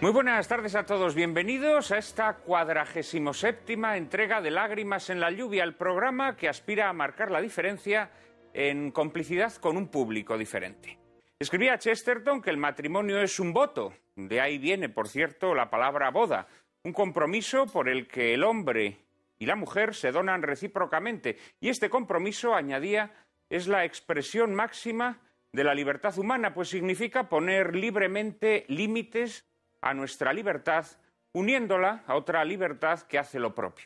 Muy buenas tardes a todos, bienvenidos a esta 47ª entrega de Lágrimas en la lluvia, el programa que aspira a marcar la diferencia en complicidad con un público diferente. Escribía Chesterton que el matrimonio es un voto, de ahí viene, por cierto, la palabra boda, un compromiso por el que el hombre y la mujer se donan recíprocamente, y este compromiso, añadía, es la expresión máxima de la libertad humana, pues significa poner libremente límites a nuestra libertad, uniéndola a otra libertad que hace lo propio.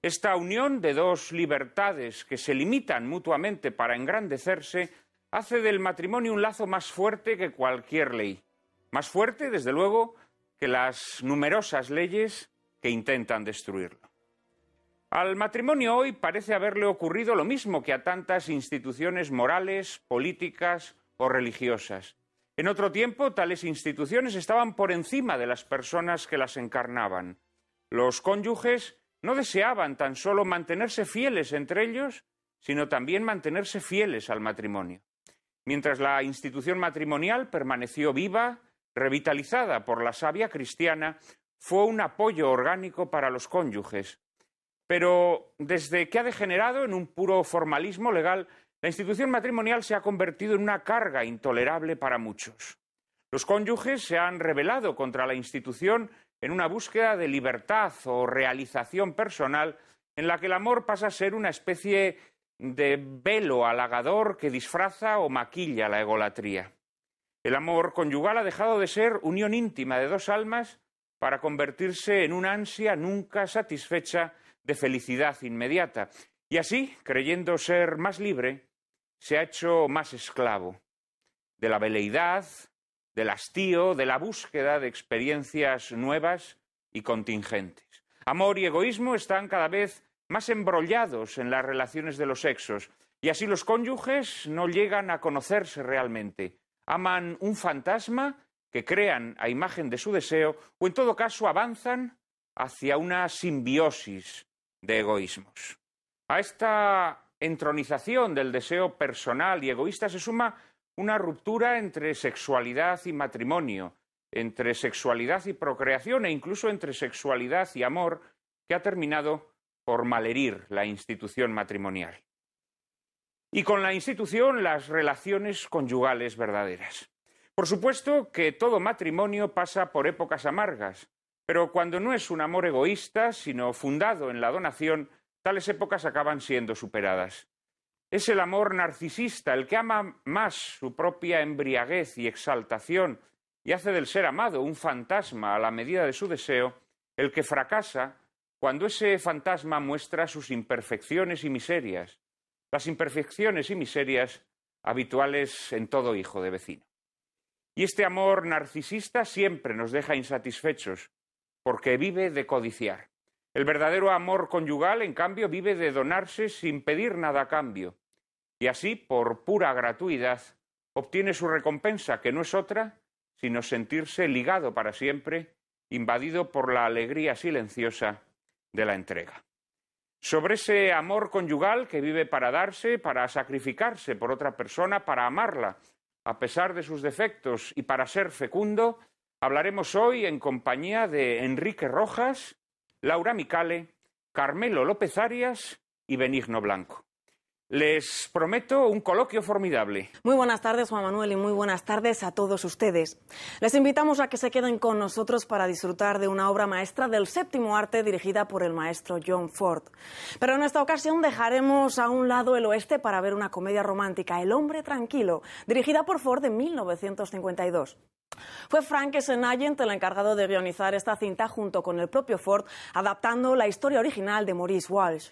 Esta unión de dos libertades que se limitan mutuamente para engrandecerse hace del matrimonio un lazo más fuerte que cualquier ley. Más fuerte, desde luego, que las numerosas leyes que intentan destruirlo. Al matrimonio hoy parece haberle ocurrido lo mismo que a tantas instituciones morales, políticas o religiosas. En otro tiempo, tales instituciones estaban por encima de las personas que las encarnaban. Los cónyuges no deseaban tan solo mantenerse fieles entre ellos, sino también mantenerse fieles al matrimonio. Mientras la institución matrimonial permaneció viva, revitalizada por la savia cristiana, fue un apoyo orgánico para los cónyuges. Pero desde que ha degenerado en un puro formalismo legal, la institución matrimonial se ha convertido en una carga intolerable para muchos. Los cónyuges se han rebelado contra la institución en una búsqueda de libertad o realización personal en la que el amor pasa a ser una especie de velo halagador que disfraza o maquilla la egolatría. El amor conyugal ha dejado de ser unión íntima de dos almas para convertirse en una ansia nunca satisfecha de felicidad inmediata. Y así, creyendo ser más libre, se ha hecho más esclavo de la veleidad, del hastío, de la búsqueda de experiencias nuevas y contingentes. Amor y egoísmo están cada vez más embrollados en las relaciones de los sexos, y así los cónyuges no llegan a conocerse realmente. Aman un fantasma que crean a imagen de su deseo, o en todo caso avanzan hacia una simbiosis de egoísmos. A esta entronización del deseo personal y egoísta se suma una ruptura entre sexualidad y matrimonio, entre sexualidad y procreación e incluso entre sexualidad y amor, que ha terminado por malherir la institución matrimonial. Y con la institución, las relaciones conyugales verdaderas. Por supuesto que todo matrimonio pasa por épocas amargas, pero cuando no es un amor egoísta, sino fundado en la donación, tales épocas acaban siendo superadas. Es el amor narcisista el que ama más su propia embriaguez y exaltación y hace del ser amado un fantasma a la medida de su deseo, el que fracasa cuando ese fantasma muestra sus imperfecciones y miserias, las imperfecciones y miserias habituales en todo hijo de vecino. Y este amor narcisista siempre nos deja insatisfechos, porque vive de codiciar. El verdadero amor conyugal, en cambio, vive de donarse sin pedir nada a cambio. Y así, por pura gratuidad, obtiene su recompensa, que no es otra, sino sentirse ligado para siempre, invadido por la alegría silenciosa de la entrega. Sobre ese amor conyugal que vive para darse, para sacrificarse por otra persona, para amarla, a pesar de sus defectos y para ser fecundo, hablaremos hoy en compañía de Enrique Rojas, Laura Micale, Carmelo López Arias y Benigno Blanco. Les prometo un coloquio formidable. Muy buenas tardes, Juan Manuel, y muy buenas tardes a todos ustedes. Les invitamos a que se queden con nosotros para disfrutar de una obra maestra del séptimo arte dirigida por el maestro John Ford. Pero en esta ocasión dejaremos a un lado el oeste para ver una comedia romántica, El hombre tranquilo, dirigida por Ford en 1952. Fue Frank Snagent el encargado de guionizar esta cinta junto con el propio Ford, adaptando la historia original de Maurice Walsh.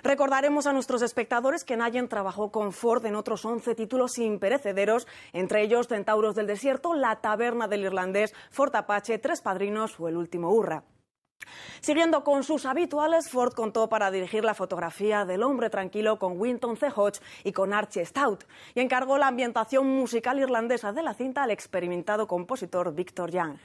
Recordaremos a nuestros espectadores que Snagent trabajó con Ford en otros 11 títulos imperecederos, entre ellos Centauros del Desierto, La taberna del irlandés, Fort Apache, Tres padrinos o El último hurra. Siguiendo con sus habituales, Ford contó para dirigir la fotografía del hombre tranquilo con Winton C. Hodge y con Archie Stout, y encargó la ambientación musical irlandesa de la cinta al experimentado compositor Victor Young.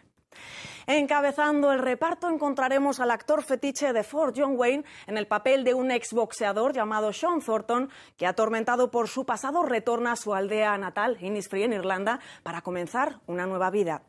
Encabezando el reparto encontraremos al actor fetiche de Ford, John Wayne, en el papel de un exboxeador llamado Sean Thornton, que, atormentado por su pasado, retorna a su aldea natal, Innisfree, en Irlanda, para comenzar una nueva vida.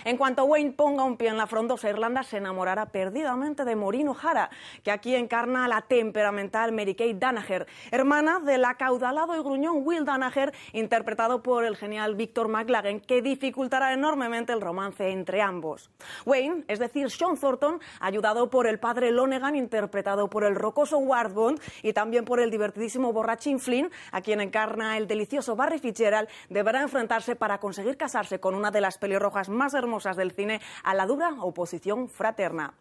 En cuanto Wayne ponga un pie en la frondosa Irlanda, se enamorará perdidamente de Maureen O'Hara, que aquí encarna a la temperamental Mary-Kate Danaher, hermana del acaudalado y gruñón Will Danaher, interpretado por el genial Victor McLaglen, que dificultará enormemente el romance entre ambos. Wayne, es decir, Sean Thornton, ayudado por el padre Lonergan, interpretado por el rocoso Ward Bond, y también por el divertidísimo borrachín Flynn, a quien encarna el delicioso Barry Fitzgerald, deberá enfrentarse para conseguir casarse con una de las pelirrojas más hermosas del cine a la dura oposición fraterna.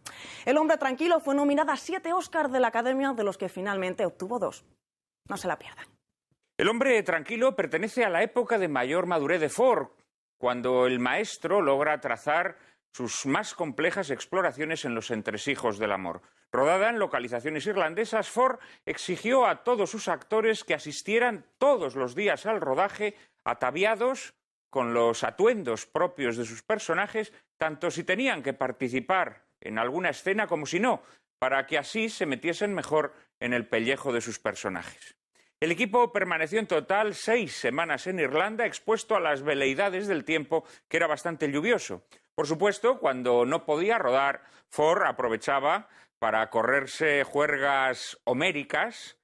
El hombre tranquilo fue nominada a 7 Oscars de la Academia, de los que finalmente obtuvo 2. No se la pierdan. El hombre tranquilo pertenece a la época de mayor madurez de Ford, cuando el maestro logra trazar sus más complejas exploraciones en los entresijos del amor. Rodada en localizaciones irlandesas, Ford exigió a todos sus actores que asistieran todos los días al rodaje ataviados con los atuendos propios de sus personajes, tanto si tenían que participar en alguna escena como si no, para que así se metiesen mejor en el pellejo de sus personajes. El equipo permaneció en total 6 semanas en Irlanda, expuesto a las veleidades del tiempo, que era bastante lluvioso. Por supuesto, cuando no podía rodar, Ford aprovechaba para correrse juergas homéricas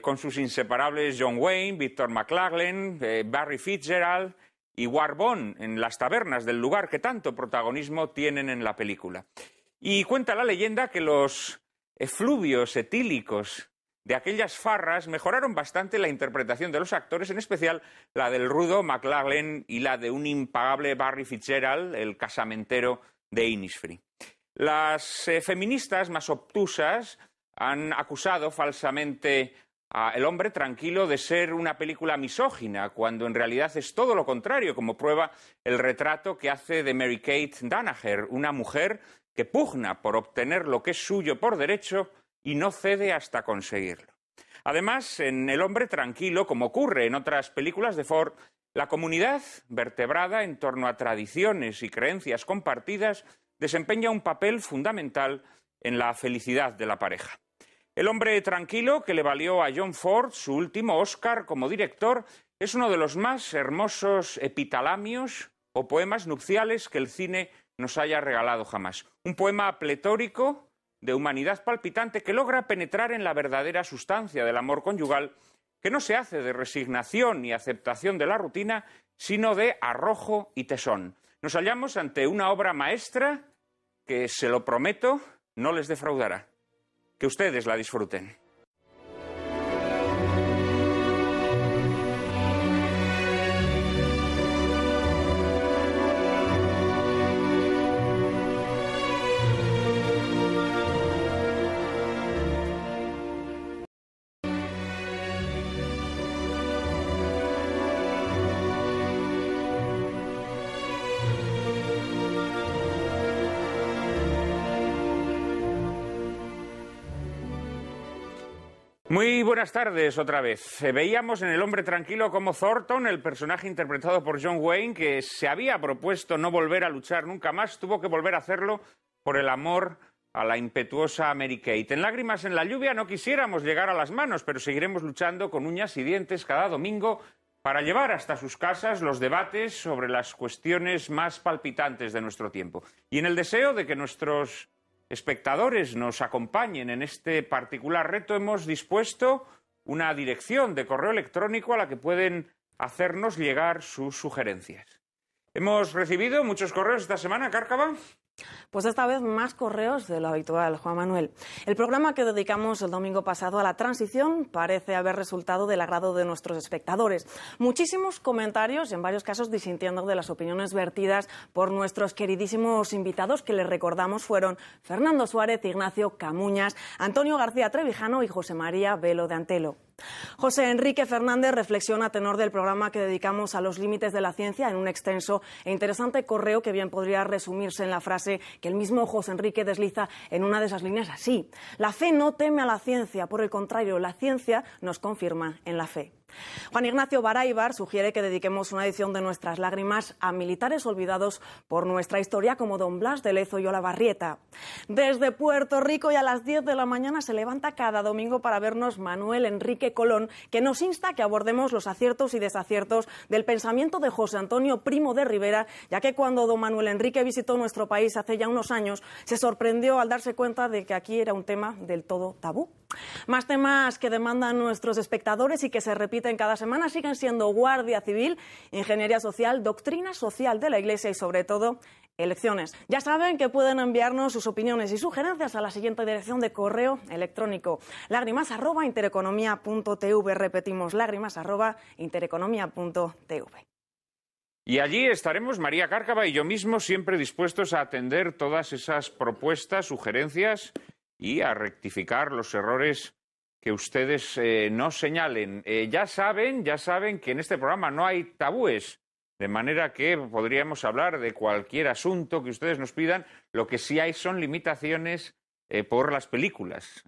con sus inseparables John Wayne, Victor McLaglen, Barry Fitzgerald y Ward Bond en las tabernas del lugar que tanto protagonismo tienen en la película. Y cuenta la leyenda que los efluvios etílicos de aquellas farras mejoraron bastante la interpretación de los actores, en especial la del rudo McLaglen y la de un impagable Barry Fitzgerald, el casamentero de Innisfree. Las feministas más obtusas han acusado falsamente a El hombre tranquilo de ser una película misógina, cuando en realidad es todo lo contrario, como prueba el retrato que hace de Mary-Kate Danaher, una mujer que pugna por obtener lo que es suyo por derecho y no cede hasta conseguirlo. Además, en El hombre tranquilo, como ocurre en otras películas de Ford, la comunidad, vertebrada en torno a tradiciones y creencias compartidas, desempeña un papel fundamental en la felicidad de la pareja. El hombre tranquilo, que le valió a John Ford su último Oscar como director, es uno de los más hermosos epitalamios o poemas nupciales que el cine nos haya regalado jamás. Un poema pletórico, de humanidad palpitante, que logra penetrar en la verdadera sustancia del amor conyugal, que no se hace de resignación y aceptación de la rutina, sino de arrojo y tesón. Nos hallamos ante una obra maestra que, se lo prometo, no les defraudará. Que ustedes la disfruten. Muy buenas tardes otra vez. Veíamos en El hombre tranquilo como Thornton, el personaje interpretado por John Wayne, que se había propuesto no volver a luchar nunca más, tuvo que volver a hacerlo por el amor a la impetuosa Mary-Kate. En Lágrimas en la lluvia no quisiéramos llegar a las manos, pero seguiremos luchando con uñas y dientes cada domingo para llevar hasta sus casas los debates sobre las cuestiones más palpitantes de nuestro tiempo. Y en el deseo de que nuestros espectadores nos acompañen en este particular reto, hemos dispuesto una dirección de correo electrónico a la que pueden hacernos llegar sus sugerencias. Hemos recibido muchos correos esta semana, Cárcava. Pues esta vez más correos de lo habitual, Juan Manuel. El programa que dedicamos el domingo pasado a la transición parece haber resultado del agrado de nuestros espectadores. Muchísimos comentarios, en varios casos disintiendo de las opiniones vertidas por nuestros queridísimos invitados, que les recordamos fueron Fernando Suárez, Ignacio Camuñas, Antonio García Trevijano y José María Velo de Antelo. José Enrique Fernández reflexiona a tenor del programa que dedicamos a los límites de la ciencia en un extenso e interesante correo que bien podría resumirse en la frase que el mismo José Enrique desliza en una de esas líneas así: la fe no teme a la ciencia, por el contrario, la ciencia nos confirma en la fe. Juan Ignacio Baráibar sugiere que dediquemos una edición de Nuestras lágrimas a militares olvidados por nuestra historia como don Blas de Lezo y Olavarrieta. Desde Puerto Rico y a las 10 de la mañana se levanta cada domingo para vernos Manuel Enrique Colón, que nos insta a que abordemos los aciertos y desaciertos del pensamiento de José Antonio Primo de Rivera, ya que cuando don Manuel Enrique visitó nuestro país hace ya unos años, se sorprendió al darse cuenta de que aquí era un tema del todo tabú. Más temas que demandan nuestros espectadores y que se repiten cada semana siguen siendo Guardia Civil, Ingeniería Social, Doctrina Social de la Iglesia y, sobre todo, elecciones. Ya saben que pueden enviarnos sus opiniones y sugerencias a la siguiente dirección de correo electrónico: lágrimas@intereconomia.tv. Repetimos, lágrimas@intereconomia.tv. Y allí estaremos María Cárcava y yo mismo, siempre dispuestos a atender todas esas propuestas, sugerencias y a rectificar los errores que ustedes nos señalen. Ya saben que en este programa no hay tabúes, de manera que podríamos hablar de cualquier asunto que ustedes nos pidan. Lo que sí hay son limitaciones por las películas,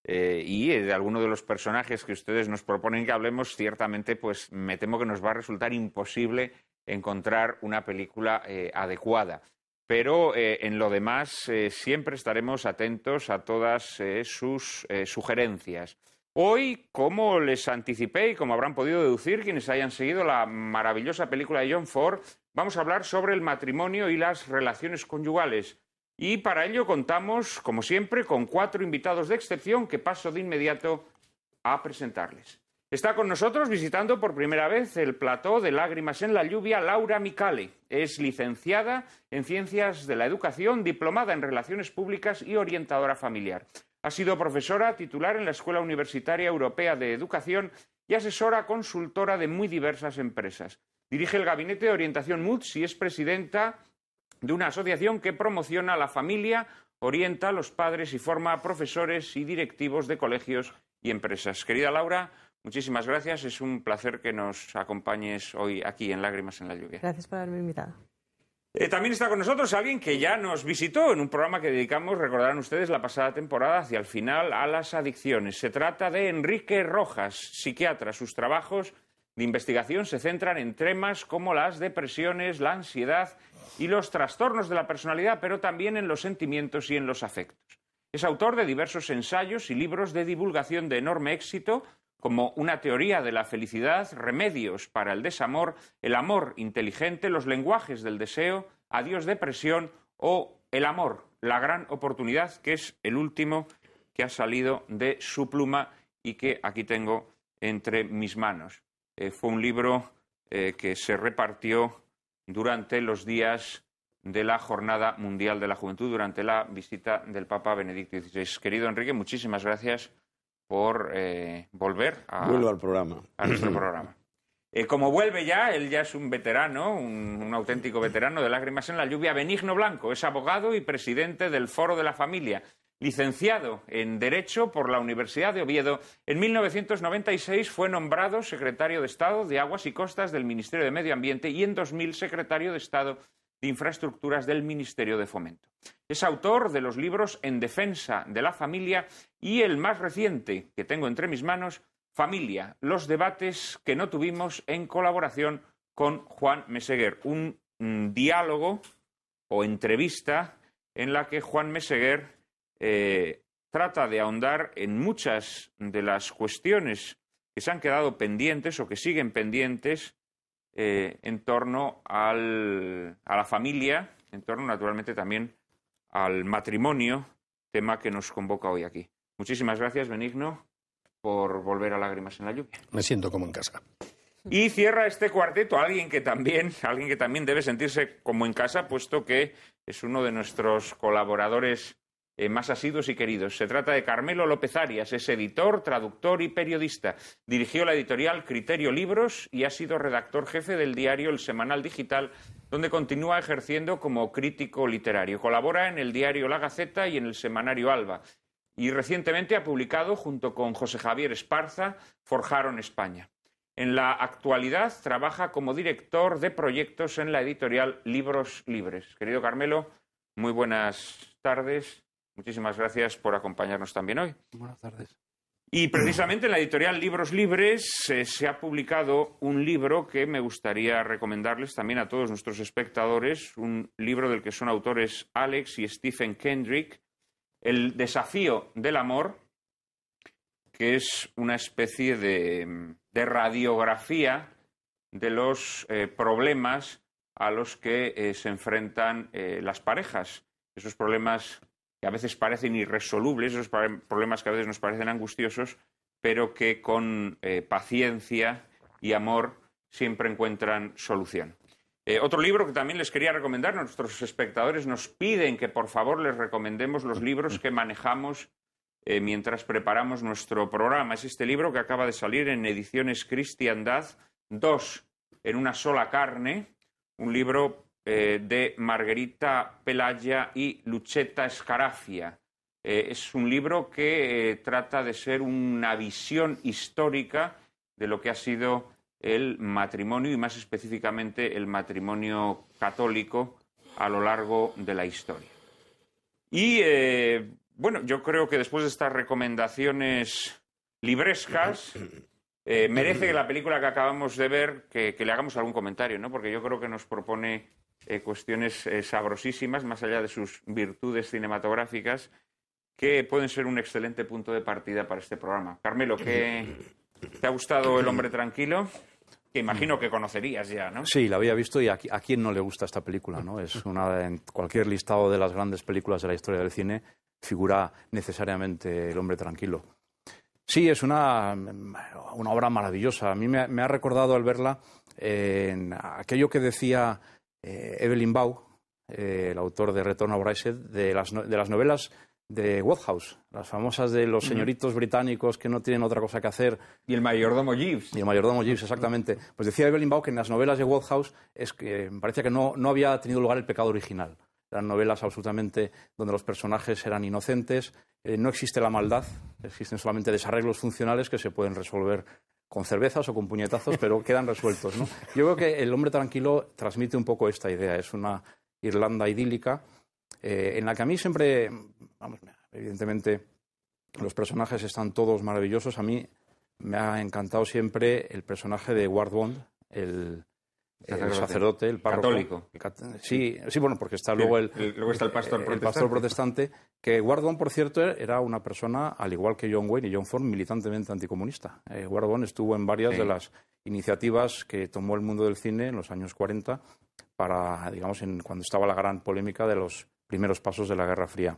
y de alguno de los personajes que ustedes nos proponen que hablemos, ciertamente, pues me temo que nos va a resultar imposible encontrar una película adecuada. Pero en lo demás siempre estaremos atentos a todas sus sugerencias. Hoy, como les anticipé y como habrán podido deducir quienes hayan seguido la maravillosa película de John Ford, vamos a hablar sobre el matrimonio y las relaciones conyugales. Y para ello contamos, como siempre, con 4 invitados de excepción que paso de inmediato a presentarles. Está con nosotros, visitando por primera vez el plató de Lágrimas en la lluvia, Laura Micali. Es licenciada en Ciencias de la Educación, diplomada en Relaciones Públicas y orientadora familiar. Ha sido profesora titular en la Escuela Universitaria Europea de Educación y asesora consultora de muy diversas empresas. Dirige el Gabinete de Orientación MUDS y es presidenta de una asociación que promociona la familia, orienta a los padres y forma a profesores y directivos de colegios y empresas. Querida Laura, muchísimas gracias. Es un placer que nos acompañes hoy aquí en Lágrimas en la lluvia. Gracias por haberme invitado. También está con nosotros alguien que ya nos visitó en un programa que dedicamos, recordarán ustedes, la pasada temporada, hacia el final, a las adicciones. Se trata de Enrique Rojas, psiquiatra. Sus trabajos de investigación se centran en temas como las depresiones, la ansiedad y los trastornos de la personalidad, pero también en los sentimientos y en los afectos. Es autor de diversos ensayos y libros de divulgación de enorme éxito, como Una teoría de la felicidad, Remedios para el desamor, El amor inteligente, Los lenguajes del deseo, Adiós depresión o El amor, la gran oportunidad, que es el último que ha salido de su pluma y que aquí tengo entre mis manos. Fue un libro que se repartió durante los días de la Jornada Mundial de la Juventud, durante la visita del Papa Benedicto XVI. Querido Enrique, muchísimas gracias por volver al programa. A nuestro programa. Como vuelve ya, él ya es un veterano, un auténtico veterano de Lágrimas en la lluvia. Benigno Blanco es abogado y presidente del Foro de la Familia, licenciado en Derecho por la Universidad de Oviedo. En 1996 fue nombrado secretario de Estado de Aguas y Costas del Ministerio de Medio Ambiente y en 2000 secretario de Estado de Infraestructuras del Ministerio de Fomento. Es autor de los libros En defensa de la familia y el más reciente que tengo entre mis manos, Familia, los debates que no tuvimos, en colaboración con Juan Meseguer. Un diálogo o entrevista en la que Juan Meseguer trata de ahondar en muchas de las cuestiones que se han quedado pendientes o que siguen pendientes en torno a la familia, en torno naturalmente también al matrimonio, tema que nos convoca hoy aquí. Muchísimas gracias, Benigno, por volver a Lágrimas en la lluvia. Me siento como en casa. Y cierra este cuarteto alguien que también debe sentirse como en casa, puesto que es uno de nuestros colaboradores más asiduos y queridos. Se trata de Carmelo López Arias, es editor, traductor y periodista. Dirigió la editorial Criterio Libros y ha sido redactor jefe del diario El Semanal Digital, donde continúa ejerciendo como crítico literario. Colabora en el diario La Gaceta y en el semanario Alba. Y recientemente ha publicado, junto con José Javier Esparza, Forjaron España. En la actualidad trabaja como director de proyectos en la editorial Libros Libres. Querido Carmelo, muy buenas tardes. Muchísimas gracias por acompañarnos también hoy. Buenas tardes. Y precisamente en la editorial Libros Libres se ha publicado un libro que me gustaría recomendarles también a todos nuestros espectadores, un libro del que son autores Alex y Stephen Kendrick, El desafío del amor, que es una especie de radiografía de los problemas a los que se enfrentan las parejas. Esos problemas que a veces parecen irresolubles, esos problemas que a veces nos parecen angustiosos, pero que con paciencia y amor siempre encuentran solución. Otro libro que también les quería recomendar, nuestros espectadores nos piden que por favor les recomendemos los libros que manejamos mientras preparamos nuestro programa. Es este libro que acaba de salir en Ediciones Cristiandad, 2 en una sola carne, un libro de Margherita Pelaglia y Lucetta Scarafia. Es un libro que trata de ser una visión histórica de lo que ha sido el matrimonio y más específicamente el matrimonio católico a lo largo de la historia. Y bueno, yo creo que después de estas recomendaciones librescas merece que la película que acabamos de ver que le hagamos algún comentario, ¿no? Porque yo creo que nos propone cuestiones sabrosísimas, más allá de sus virtudes cinematográficas, que pueden ser un excelente punto de partida para este programa. Carmelo, ¿te ha gustado El hombre tranquilo? Que imagino que conocerías ya, ¿no? Sí, la había visto y a quién no le gusta esta película, ¿no? Es en cualquier listado de las grandes películas de la historia del cine figura necesariamente El hombre tranquilo. Sí, es una obra maravillosa. A mí me ha recordado al verla en aquello que decía Evelyn Waugh, el autor de Retorno a Brexit, de las novelas de Wodehouse, las famosas de los señoritos británicos que no tienen otra cosa que hacer. Y el mayordomo Jeeves. Y el mayordomo Jeeves, exactamente. Pues decía Evelyn Waugh que en las novelas de Wodehouse es que parecía que no había tenido lugar el pecado original. Eran novelas absolutamente donde los personajes eran inocentes, no existe la maldad, existen solamente desarreglos funcionales que se pueden resolver con cervezas o con puñetazos, pero quedan resueltos, ¿no? Yo creo que El hombre tranquilo transmite un poco esta idea. Es una Irlanda idílica en la que a mí siempre, vamos, evidentemente los personajes están todos maravillosos. A mí me ha encantado siempre el personaje de Ward Bond, el sacerdote, el párroco. Católico. Sí, bueno, porque está luego luego está el pastor protestante. El pastor protestante, que Ward Bond, por cierto, era una persona, al igual que John Wayne y John Ford, militantemente anticomunista. Ward Bond estuvo en varias de las iniciativas que tomó el mundo del cine en los años 40 para, digamos, cuando estaba la gran polémica de los primeros pasos de la Guerra Fría.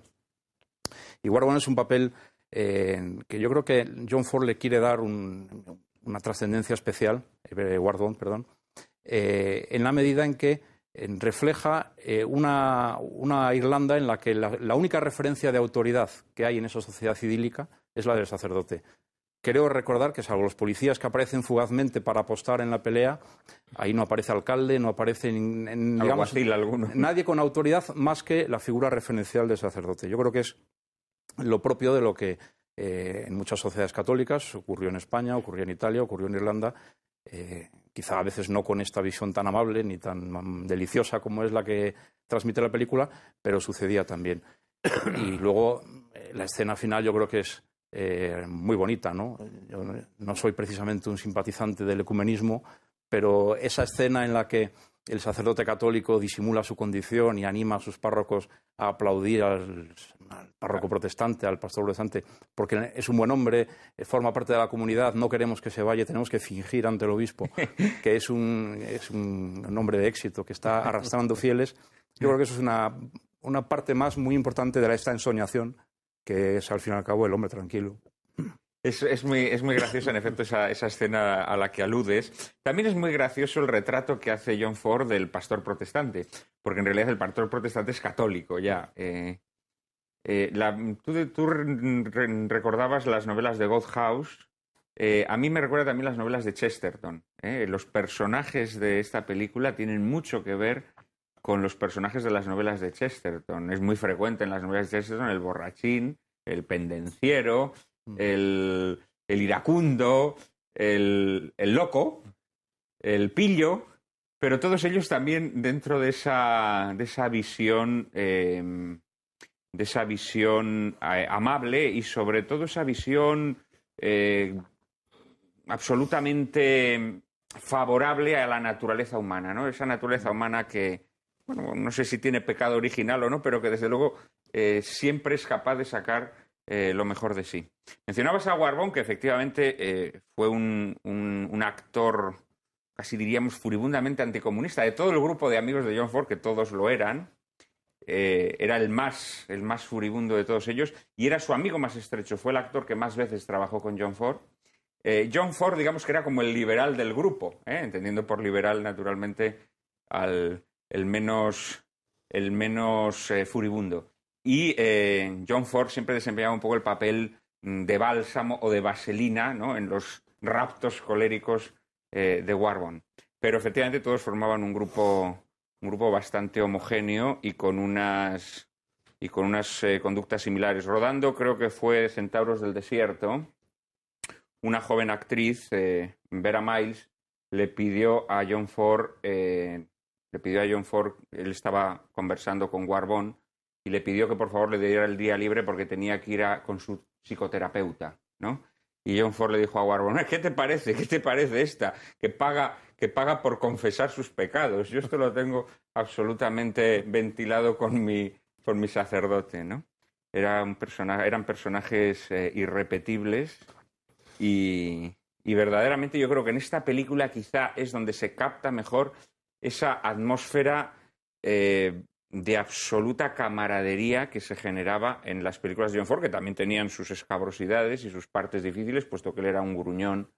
Y Ward Bond es un papel que yo creo que John Ford le quiere dar una trascendencia especial, Ward Bond, perdón, en la medida en que refleja una Irlanda en la que la única referencia de autoridad que hay en esa sociedad idílica es la del sacerdote. Creo recordar que, salvo los policías que aparecen fugazmente para apostar en la pelea, ahí no aparece alcalde, no aparece digamos, nadie con autoridad más que la figura referencial del sacerdote. Yo creo que es lo propio de lo que en muchas sociedades católicas ocurrió en España, ocurrió en Italia, ocurrió en Irlanda. Quizá a veces no con esta visión tan amable ni tan deliciosa como es la que transmite la película, pero sucedía también. Y luego la escena final yo creo que es muy bonita, ¿no? Yo no soy precisamente un simpatizante del ecumenismo, pero esa escena en la que el sacerdote católico disimula su condición y anima a sus párrocos a aplaudir al párroco protestante, al pastor protestante, porque es un buen hombre, forma parte de la comunidad, no queremos que se vaya, tenemos que fingir ante el obispo que es un hombre de éxito, que está arrastrando fieles. Yo creo que eso es una parte más muy importante de esta ensoñación, que es, al fin y al cabo, el hombre tranquilo. Es muy graciosa, en efecto, esa escena a la que aludes. También es muy gracioso el retrato que hace John Ford del pastor protestante, porque en realidad el pastor protestante es católico ya. Tú recordabas las novelas de Wodehouse. A mí me recuerda también las novelas de Chesterton. Los personajes de esta película tienen mucho que ver con los personajes de las novelas de Chesterton. Es muy frecuente en las novelas de Chesterton el borrachín, el pendenciero, el iracundo, el loco, el pillo, pero todos ellos también dentro de esa visión amable y sobre todo esa visión absolutamente favorable a la naturaleza humana, ¿no? Esa naturaleza humana que, bueno, no sé si tiene pecado original o no, pero que desde luego siempre es capaz de sacar lo mejor de sí. Mencionabas a Warbone, que efectivamente fue un actor, casi diríamos furibundamente anticomunista, de todo el grupo de amigos de John Ford, que todos lo eran. Era el más furibundo de todos ellos y era su amigo más estrecho. Fue el actor que más veces trabajó con John Ford. John Ford, digamos que era como el liberal del grupo, entendiendo por liberal, naturalmente, el menos furibundo. Y John Ford siempre desempeñaba un poco el papel de bálsamo o de vaselina, ¿no?, en los raptos coléricos de Warbone. Pero efectivamente todos formaban un grupo bastante homogéneo y con unas conductas similares. Rodando, creo que fue Centauros del Desierto, una joven actriz, Vera Miles, le pidió a John Ford, él estaba conversando con Warbone, y le pidió que por favor le diera el día libre porque tenía que ir con su psicoterapeuta, ¿no? Y John Ford le dijo a Warbone: ¿qué te parece esta? Que paga por confesar sus pecados. Yo esto lo tengo absolutamente ventilado con mi sacerdote, ¿no? Eran personajes irrepetibles y verdaderamente yo creo que en esta película quizá es donde se capta mejor esa atmósfera de absoluta camaradería que se generaba en las películas de John Ford, que también tenían sus escabrosidades y sus partes difíciles, puesto que él era un gruñón,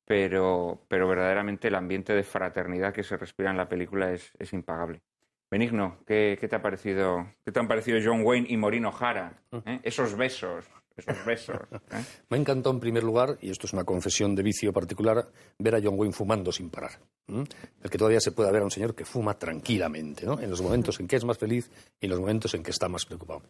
pero verdaderamente el ambiente de fraternidad que se respira en la película es impagable. Benigno, ¿qué te ha parecido? ¿Qué te han parecido John Wayne y Maureen O'Hara? Esos besos. Me encantó en primer lugar, y esto es una confesión de vicio particular, ver a John Wayne fumando sin parar. El que todavía se pueda ver a un señor que fuma tranquilamente, ¿no?, en los momentos en que es más feliz y en los momentos en que está más preocupado.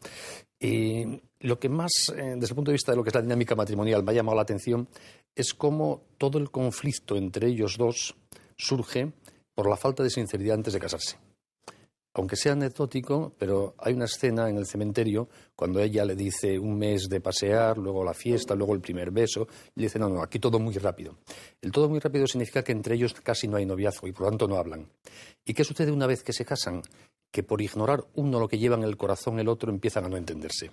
Y lo que más, desde el punto de vista de lo que es la dinámica matrimonial, me ha llamado la atención es cómo todo el conflicto entre ellos dos surge por la falta de sinceridad antes de casarse. Aunque sea anecdótico, pero hay una escena en el cementerio cuando ella le dice un mes de pasear, luego la fiesta, luego el primer beso, y le dice, no, aquí todo muy rápido. El todo muy rápido significa que entre ellos casi no hay noviazgo y por lo tanto no hablan. ¿Y qué sucede una vez que se casan? Que por ignorar uno lo que lleva en el corazón el otro empiezan a no entenderse.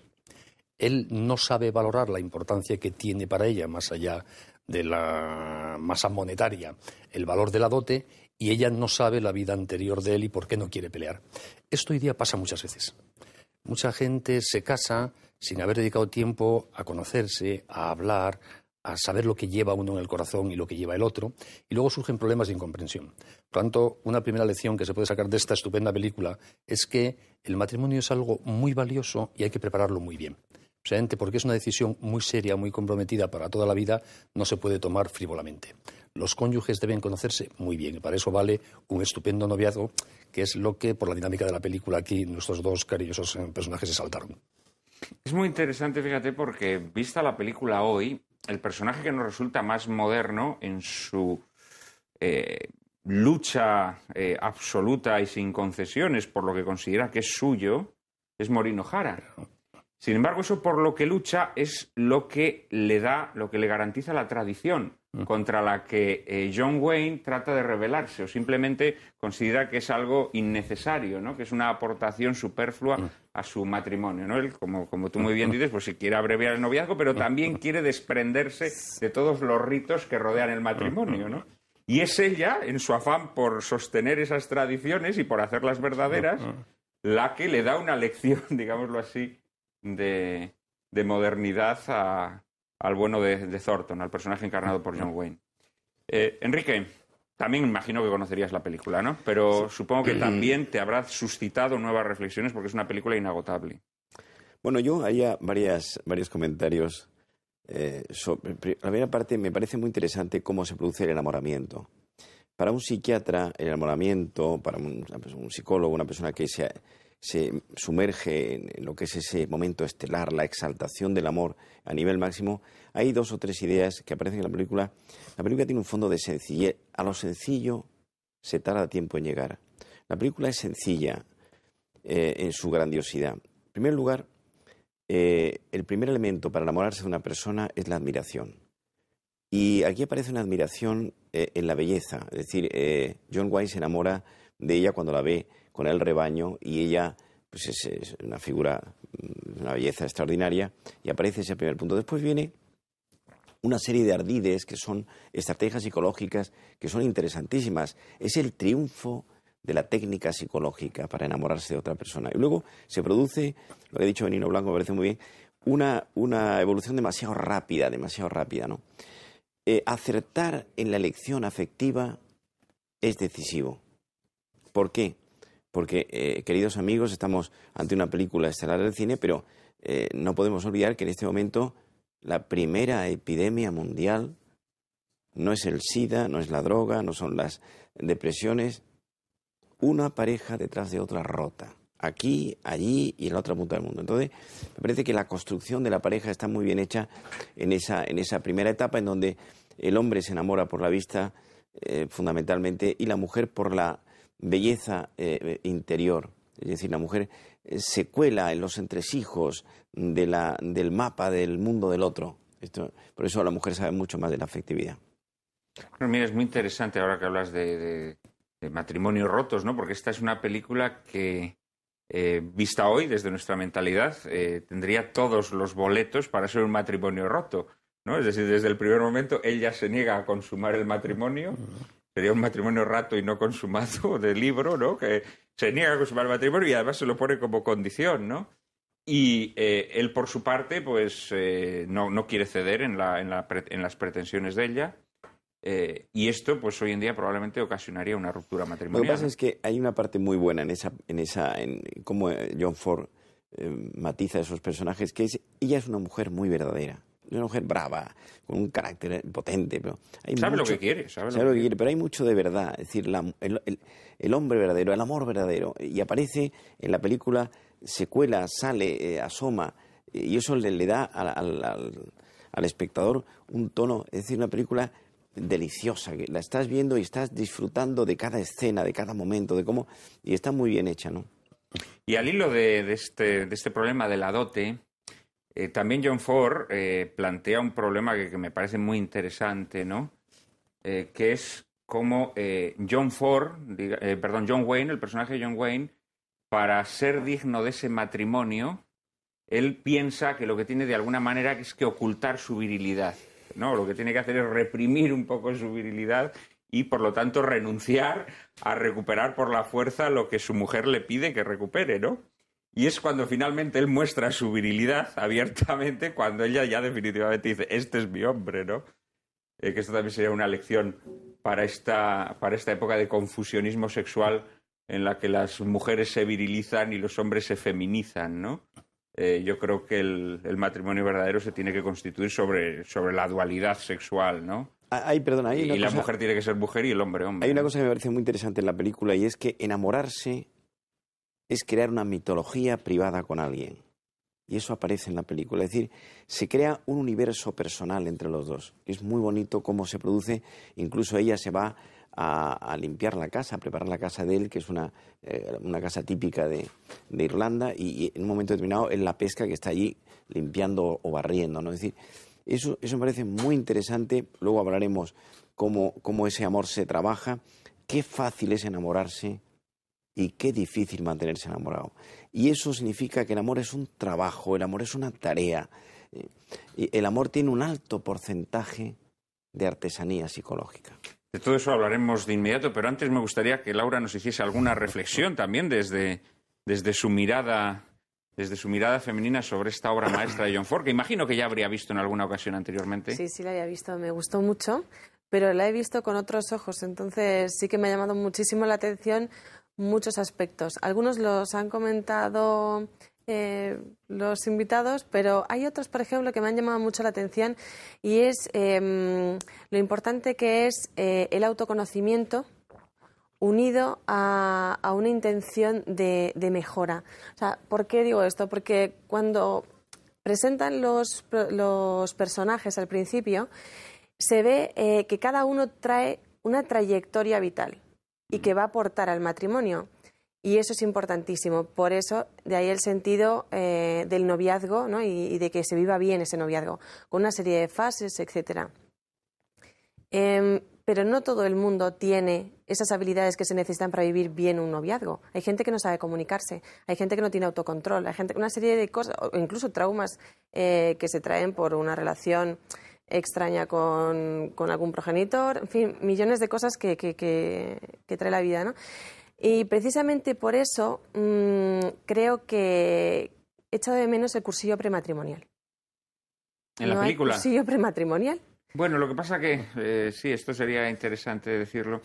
Él no sabe valorar la importancia que tiene para ella, más allá de la masa monetaria, el valor de la dote, y ella no sabe la vida anterior de él y por qué no quiere pelear. Esto hoy día pasa muchas veces. Mucha gente se casa sin haber dedicado tiempo a conocerse, a hablar, a saber lo que lleva uno en el corazón y lo que lleva el otro, y luego surgen problemas de incomprensión. Por lo tanto, una primera lección que se puede sacar de esta estupenda película es que el matrimonio es algo muy valioso y hay que prepararlo muy bien. Precisamente porque es una decisión muy seria, muy comprometida para toda la vida, no se puede tomar frívolamente. Los cónyuges deben conocerse muy bien y para eso vale un estupendo noviazgo, que es lo que, por la dinámica de la película, aquí nuestros dos cariñosos personajes se saltaron. Es muy interesante, fíjate, porque vista la película hoy, el personaje que nos resulta más moderno en su lucha absoluta y sin concesiones por lo que considera que es suyo, es Maureen O'Hara. Sin embargo, eso por lo que lucha es lo que le garantiza la tradición, contra la que John Wayne trata de rebelarse o simplemente considera que es algo innecesario, ¿no?, que es una aportación superflua a su matrimonio, ¿no? Él, como tú muy bien dices, pues si quiere abreviar el noviazgo, pero también quiere desprenderse de todos los ritos que rodean el matrimonio, ¿no? Y es ella, en su afán por sostener esas tradiciones y por hacerlas verdaderas, la que le da una lección, digámoslo así, de modernidad al bueno de Thornton, al personaje encarnado por John Wayne. Enrique, también imagino que conocerías la película, ¿no? Pero supongo que también te habrá suscitado nuevas reflexiones porque es una película inagotable. Bueno, yo haría varios comentarios. La primera parte, me parece muy interesante cómo se produce el enamoramiento. Para un psiquiatra, el enamoramiento, para un psicólogo, una persona que se sumerge en lo que es ese momento estelar, la exaltación del amor a nivel máximo, hay 2 o 3 ideas que aparecen en la película. La película tiene un fondo de sencillez. A lo sencillo se tarda tiempo en llegar. La película es sencilla en su grandiosidad. En primer lugar, el primer elemento para enamorarse de una persona es la admiración. Y aquí aparece una admiración en la belleza. Es decir, John Wayne se enamora de ella cuando la ve con el rebaño y ella pues es una figura, una belleza extraordinaria, y aparece ese primer punto. Después viene una serie de ardides que son estrategias psicológicas que son interesantísimas. Es el triunfo de la técnica psicológica para enamorarse de otra persona. Y luego se produce, lo que ha dicho Benigno Blanco me parece muy bien, una evolución demasiado rápida, ¿no? Acertar en la elección afectiva es decisivo. ¿Por qué? Porque, queridos amigos, estamos ante una película estelar del cine, pero no podemos olvidar que en este momento la primera epidemia mundial no es el SIDA, no es la droga, no son las depresiones. Una pareja detrás de otra rota, aquí, allí y en la otra punta del mundo. Entonces, me parece que la construcción de la pareja está muy bien hecha en esa primera etapa en donde el hombre se enamora por la vista fundamentalmente y la mujer por la belleza interior. Es decir, la mujer se cuela en los entresijos del mapa del mundo del otro. Por eso la mujer sabe mucho más de la afectividad. Bueno, mira, es muy interesante ahora que hablas de matrimonios rotos, ¿no? Porque esta es una película que, vista hoy desde nuestra mentalidad, tendría todos los boletos para ser un matrimonio roto, ¿no? Es decir, desde el primer momento ella se niega a consumar el matrimonio. Sería un matrimonio rato y no consumado de libro, ¿no? Que se niega a consumar el matrimonio y además se lo pone como condición, ¿no? Y él, por su parte, pues no quiere ceder en las pretensiones de ella. Y esto, pues hoy en día probablemente ocasionaría una ruptura matrimonial. Lo que pasa es que hay una parte muy buena en cómo John Ford matiza esos personajes, que ella es una mujer muy verdadera. Es una mujer brava, con un carácter potente. Pero sabe lo que quiere. Sabe lo que quiere, pero hay mucho de verdad. Es decir, el hombre verdadero, el amor verdadero. Y aparece en la película, se cuela, sale, asoma. Y eso le da al espectador un tono. Es decir, una película deliciosa, que la estás viendo y estás disfrutando de cada escena, de cada momento, de cómo... Y está muy bien hecha, ¿no? Y al hilo de este problema de la dote... también John Ford plantea un problema que me parece muy interesante, ¿no? Que es cómo John Wayne, el personaje de John Wayne, para ser digno de ese matrimonio, él piensa que lo que tiene de alguna manera es que ocultar su virilidad, ¿no? Lo que tiene que hacer es reprimir un poco su virilidad y, por lo tanto, renunciar a recuperar por la fuerza lo que su mujer le pide que recupere, ¿no? Y es cuando finalmente él muestra su virilidad abiertamente, cuando ella ya definitivamente dice, este es mi hombre, ¿no? Que esto también sería una lección para esta época de confusionismo sexual en la que las mujeres se virilizan y los hombres se feminizan, ¿no? Yo creo que el matrimonio verdadero se tiene que constituir sobre la dualidad sexual, ¿no? Y la mujer tiene que ser mujer y el hombre hombre. Hay una cosa que me parece muy interesante en la película y es que enamorarse es crear una mitología privada con alguien. Y eso aparece en la película. Es decir, se crea un universo personal entre los dos. Es muy bonito cómo se produce. Incluso ella se va a limpiar la casa, a preparar la casa de él, que es una casa típica de Irlanda, y en un momento determinado él la pesca que está allí limpiando o barriendo, ¿no? Es decir, eso me parece muy interesante. Luego hablaremos cómo ese amor se trabaja. Qué fácil es enamorarse y qué difícil mantenerse enamorado. Y eso significa que el amor es un trabajo, el amor es una tarea. El amor tiene un alto porcentaje de artesanía psicológica. De todo eso hablaremos de inmediato, pero antes me gustaría que Laura nos hiciese alguna reflexión también desde su mirada femenina sobre esta obra maestra de John Ford, que imagino que ya habría visto en alguna ocasión anteriormente. Sí, la había visto, me gustó mucho, pero la he visto con otros ojos, entonces sí que me ha llamado muchísimo la atención muchos aspectos. Algunos los han comentado los invitados, pero hay otros, por ejemplo, que me han llamado mucho la atención y es lo importante que es el autoconocimiento unido a una intención de mejora. O sea, ¿por qué digo esto? Porque cuando presentan los personajes al principio, se ve que cada uno trae una trayectoria vital y que va a aportar al matrimonio. Y eso es importantísimo. Por eso, de ahí el sentido del noviazgo, ¿no? y de que se viva bien ese noviazgo, con una serie de fases, etcétera. Pero no todo el mundo tiene esas habilidades que se necesitan para vivir bien un noviazgo. Hay gente que no sabe comunicarse, hay gente que no tiene autocontrol, hay gente, una serie de cosas, o incluso traumas que se traen por una relación extraña con algún progenitor, en fin, millones de cosas que trae la vida, ¿no? Y precisamente por eso creo que he echado de menos el cursillo prematrimonial. ¿En la película? Hay cursillo prematrimonial. Bueno, lo que pasa que, sí, esto sería interesante decirlo.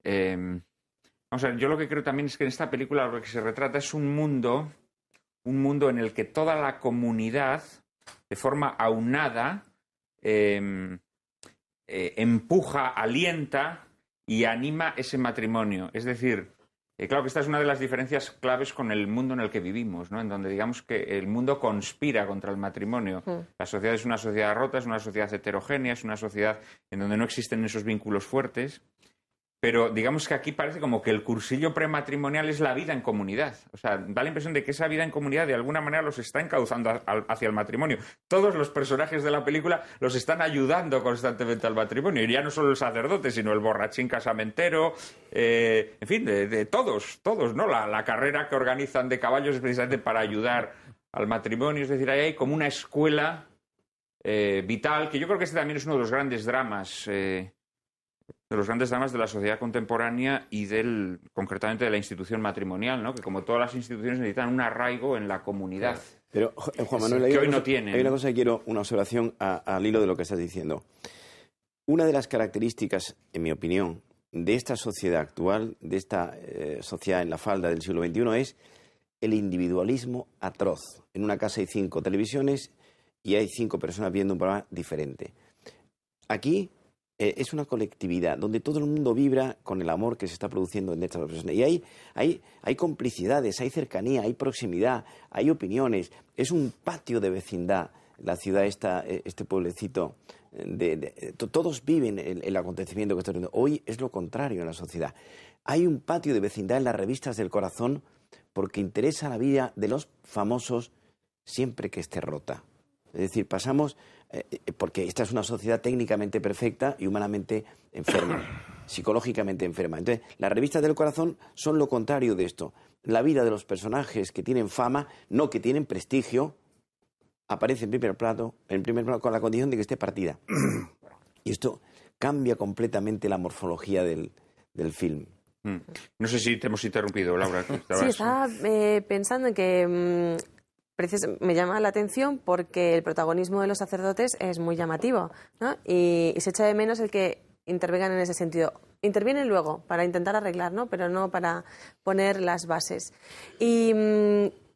Vamos a ver, yo lo que creo también es que en esta película lo que se retrata es un mundo en el que toda la comunidad, de forma aunada, empuja, alienta y anima ese matrimonio. Es decir, claro que esta es una de las diferencias claves con el mundo en el que vivimos, ¿no? En donde digamos que el mundo conspira contra el matrimonio. La sociedad es una sociedad rota, es una sociedad heterogénea, es una sociedad en donde no existen esos vínculos fuertes. Pero digamos que aquí parece como que el cursillo prematrimonial es la vida en comunidad. O sea, da la impresión de que esa vida en comunidad de alguna manera los está encauzando hacia el matrimonio. Todos los personajes de la película los están ayudando constantemente al matrimonio. Y ya no solo el sacerdote, sino el borrachín casamentero, en fin, de todos, ¿no? La carrera que organizan de caballos es precisamente para ayudar al matrimonio. Es decir, ahí hay como una escuela vital, que yo creo que este también es uno de los grandes dramas de la sociedad contemporánea y concretamente de la institución matrimonial, ¿no? Que como todas las instituciones necesitan un arraigo en la comunidad. Pero, Juan Manuel, que hoy no tienen. Hay una cosa que quiero, una observación al hilo de lo que estás diciendo. Una de las características, en mi opinión, de esta sociedad actual, de esta sociedad en la falda del siglo XXI, es el individualismo atroz. En una casa hay 5 televisiones y hay 5 personas viendo un programa diferente. Aquí es una colectividad donde todo el mundo vibra con el amor que se está produciendo en estas personas. Y hay complicidades, hay cercanía, hay proximidad, hay opiniones. Es un patio de vecindad la ciudad, este pueblecito. Todos viven el acontecimiento que está ocurriendo. Hoy es lo contrario en la sociedad. Hay un patio de vecindad en las revistas del corazón porque interesa la vida de los famosos siempre que esté rota. Es decir, pasamos, porque esta es una sociedad técnicamente perfecta y humanamente enferma, psicológicamente enferma. Entonces, las revistas del corazón son lo contrario de esto. La vida de los personajes que tienen fama, no que tienen prestigio, aparece en primer plano con la condición de que esté partida. Y esto cambia completamente la morfología del film. No sé si te hemos interrumpido, Laura. Sí, estaba pensando en que me llama la atención porque el protagonismo de los sacerdotes es muy llamativo, ¿no? Y se echa de menos el que intervengan en ese sentido. Intervienen luego para intentar arreglar, ¿no? Pero no para poner las bases. Y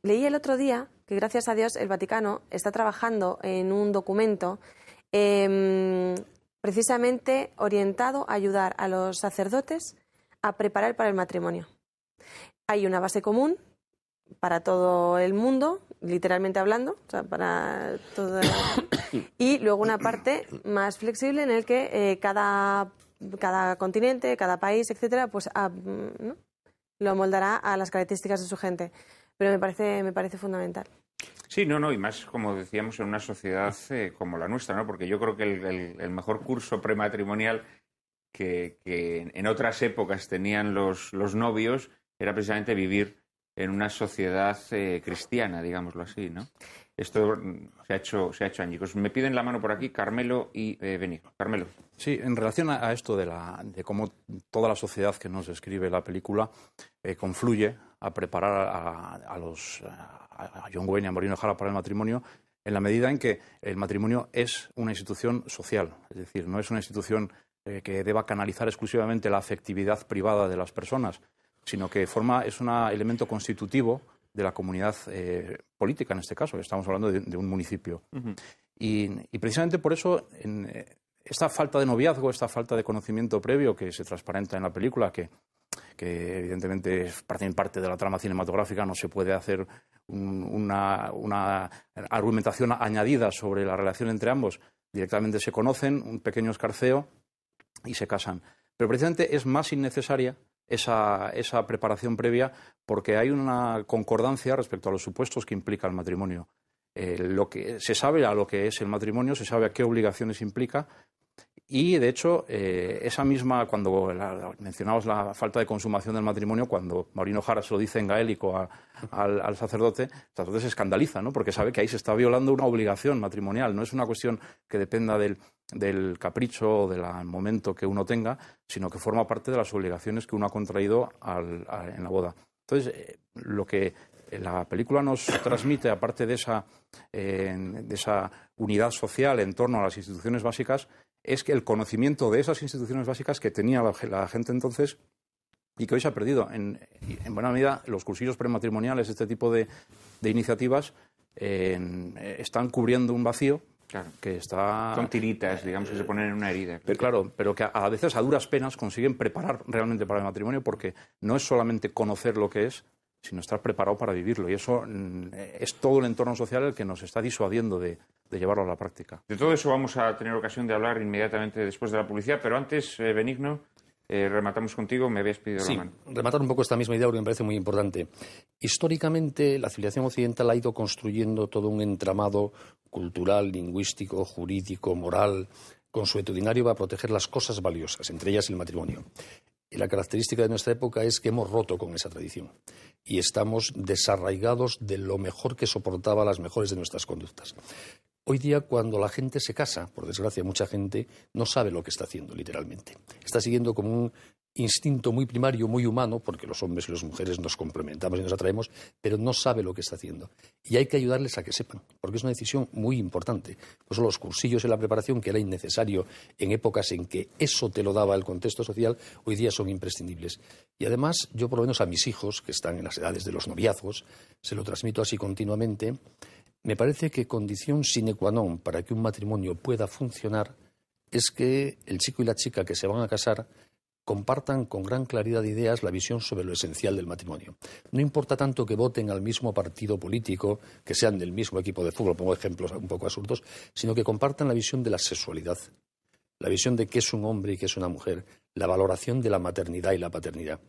leí el otro día que, gracias a Dios, el Vaticano está trabajando en un documento precisamente orientado a ayudar a los sacerdotes a preparar para el matrimonio. Hay una base común para todo el mundo, literalmente hablando, o sea, para todo y luego una parte más flexible en el que cada continente, cada país, etcétera, pues ¿no? Lo moldará a las características de su gente. Pero me parece fundamental. Sí, no, y más, como decíamos, en una sociedad como la nuestra, ¿no? Porque yo creo que el mejor curso prematrimonial que en otras épocas tenían los novios era precisamente vivir en una sociedad cristiana, digámoslo así, ¿no? Esto se ha hecho añicos. Me piden la mano por aquí Carmelo y Benito. Carmelo. Sí, en relación a esto de cómo toda la sociedad que nos describe la película confluye a preparar a John Wayne y a Maureen O'Hara para el matrimonio, en la medida en que el matrimonio es una institución social, es decir, no es una institución que deba canalizar exclusivamente la afectividad privada de las personas, sino que es un elemento constitutivo de la comunidad política, en este caso, que estamos hablando de un municipio. Uh-huh. Y precisamente por eso, esta falta de noviazgo, esta falta de conocimiento previo que se transparenta en la película, que evidentemente es parte de la trama cinematográfica, no se puede hacer una argumentación añadida sobre la relación entre ambos. Directamente se conocen, un pequeño escarceo y se casan. Pero precisamente es más innecesaria esa preparación previa, porque hay una concordancia respecto a los supuestos que implica el matrimonio. Lo que se sabe a lo que es el matrimonio, se sabe a qué obligaciones implica. Y, de hecho, esa misma, cuando mencionabas la falta de consumación del matrimonio, cuando Maureen O'Hara se lo dice en gaélico al sacerdote, el sacerdote se escandaliza, ¿no? Porque sabe que ahí se está violando una obligación matrimonial. No es una cuestión que dependa del capricho o del momento que uno tenga, sino que forma parte de las obligaciones que uno ha contraído en la boda. Entonces, lo que la película nos transmite, aparte de esa unidad social en torno a las instituciones básicas, es que el conocimiento de esas instituciones básicas que tenía la gente entonces y que hoy se ha perdido. En buena medida, los cursillos prematrimoniales, este tipo de iniciativas, están cubriendo un vacío. Claro. Que está... Son tiritas, digamos, que se ponen en una herida. Claro, pero que a veces a duras penas consiguen preparar realmente para el matrimonio, porque no es solamente conocer lo que es, sino estar preparado para vivirlo. Y eso es todo el entorno social el que nos está disuadiendo de llevarlo a la práctica. De todo eso vamos a tener ocasión de hablar inmediatamente después de la publicidad, pero antes, Benigno, rematamos contigo, me habías pedido la mano. Rematar un poco esta misma idea porque me parece muy importante. Históricamente, la civilización occidental ha ido construyendo todo un entramado cultural, lingüístico, jurídico, moral, consuetudinario para proteger las cosas valiosas, entre ellas el matrimonio. Y la característica de nuestra época es que hemos roto con esa tradición y estamos desarraigados de lo mejor que soportaba las mejores de nuestras conductas. Hoy día, cuando la gente se casa, por desgracia mucha gente no sabe lo que está haciendo, literalmente. Está siguiendo como un instinto muy primario, muy humano, porque los hombres y las mujeres nos complementamos y nos atraemos, pero no sabe lo que está haciendo. Y hay que ayudarles a que sepan, porque es una decisión muy importante. Por eso los cursillos y la preparación, que era innecesario en épocas en que eso te lo daba el contexto social, hoy día son imprescindibles. Y además, yo por lo menos a mis hijos, que están en las edades de los noviazgos, se lo transmito así continuamente. Me parece que condición sine qua non para que un matrimonio pueda funcionar es que el chico y la chica que se van a casar compartan con gran claridad de ideas la visión sobre lo esencial del matrimonio. No importa tanto que voten al mismo partido político, que sean del mismo equipo de fútbol, pongo ejemplos un poco absurdos, sino que compartan la visión de la sexualidad, la visión de qué es un hombre y qué es una mujer, la valoración de la maternidad y la paternidad.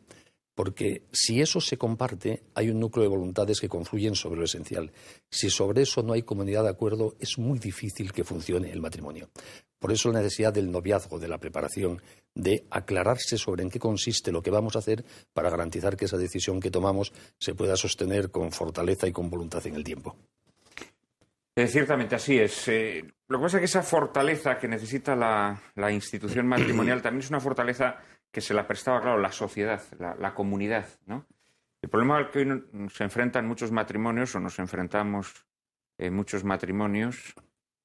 Porque si eso se comparte, hay un núcleo de voluntades que confluyen sobre lo esencial. Si sobre eso no hay comunidad de acuerdo, es muy difícil que funcione el matrimonio. Por eso la necesidad del noviazgo, de la preparación, de aclararse sobre en qué consiste lo que vamos a hacer para garantizar que esa decisión que tomamos se pueda sostener con fortaleza y con voluntad en el tiempo. Ciertamente así es. Lo que pasa es que esa fortaleza que necesita la institución matrimonial también es una fortaleza que se la prestaba, claro, la sociedad, la comunidad, ¿no? El problema al que hoy se enfrentan muchos matrimonios, o nos enfrentamos muchos matrimonios,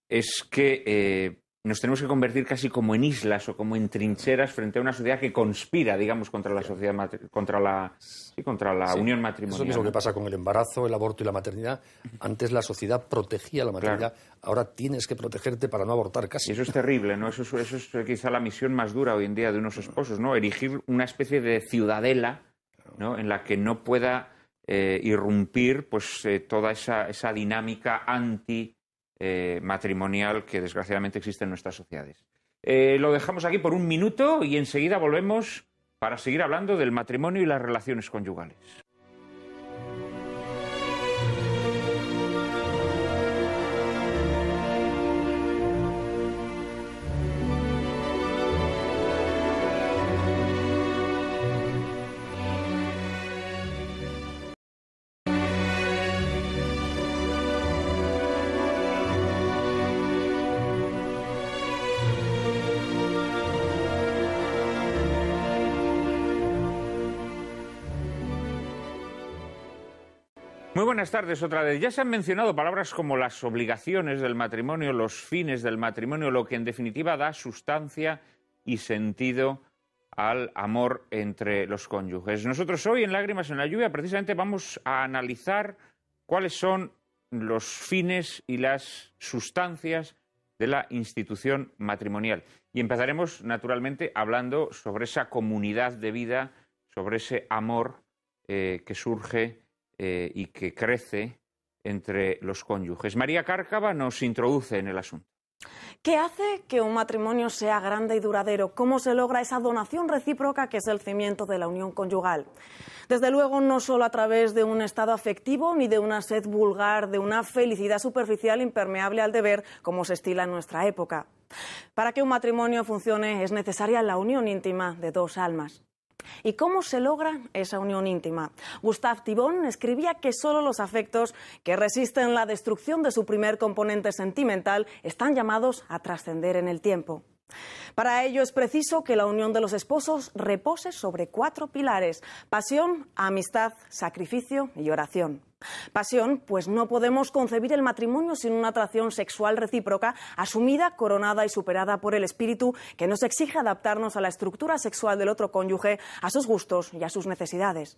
es que nos tenemos que convertir casi como en islas o como en trincheras frente a una sociedad que conspira, digamos, contra la sociedad, contra la unión matrimonial. Eso es lo que pasa con el embarazo, el aborto y la maternidad. Antes la sociedad protegía la maternidad, claro. Ahora tienes que protegerte para no abortar casi. Y eso es terrible, ¿no? Eso es quizá la misión más dura hoy en día de unos esposos, ¿no? Erigir una especie de ciudadela, ¿no? En la que no pueda irrumpir pues toda esa dinámica matrimonial que desgraciadamente existe en nuestras sociedades. Lo dejamos aquí por un minuto y enseguida volvemos para seguir hablando del matrimonio y las relaciones conyugales. Muy buenas tardes otra vez. Ya se han mencionado palabras como las obligaciones del matrimonio, los fines del matrimonio, lo que en definitiva da sustancia y sentido al amor entre los cónyuges. Nosotros hoy en Lágrimas en la Lluvia precisamente vamos a analizar cuáles son los fines y las sustancias de la institución matrimonial. Y empezaremos naturalmente hablando sobre esa comunidad de vida, sobre ese amor que surge y que crece entre los cónyuges. María Cárcava nos introduce en el asunto. ¿Qué hace que un matrimonio sea grande y duradero? ¿Cómo se logra esa donación recíproca que es el cimiento de la unión conyugal? Desde luego, no solo a través de un estado afectivo ni de una sed vulgar, de una felicidad superficial impermeable al deber, como se estila en nuestra época. Para que un matrimonio funcione es necesaria la unión íntima de dos almas. ¿Y cómo se logra esa unión íntima? Gustave Thibon escribía que solo los afectos que resisten la destrucción de su primer componente sentimental están llamados a trascender en el tiempo. Para ello es preciso que la unión de los esposos repose sobre 4 pilares: pasión, amistad, sacrificio y oración. Pasión, pues no podemos concebir el matrimonio sin una atracción sexual recíproca, asumida, coronada y superada por el espíritu que nos exige adaptarnos a la estructura sexual del otro cónyuge, a sus gustos y a sus necesidades.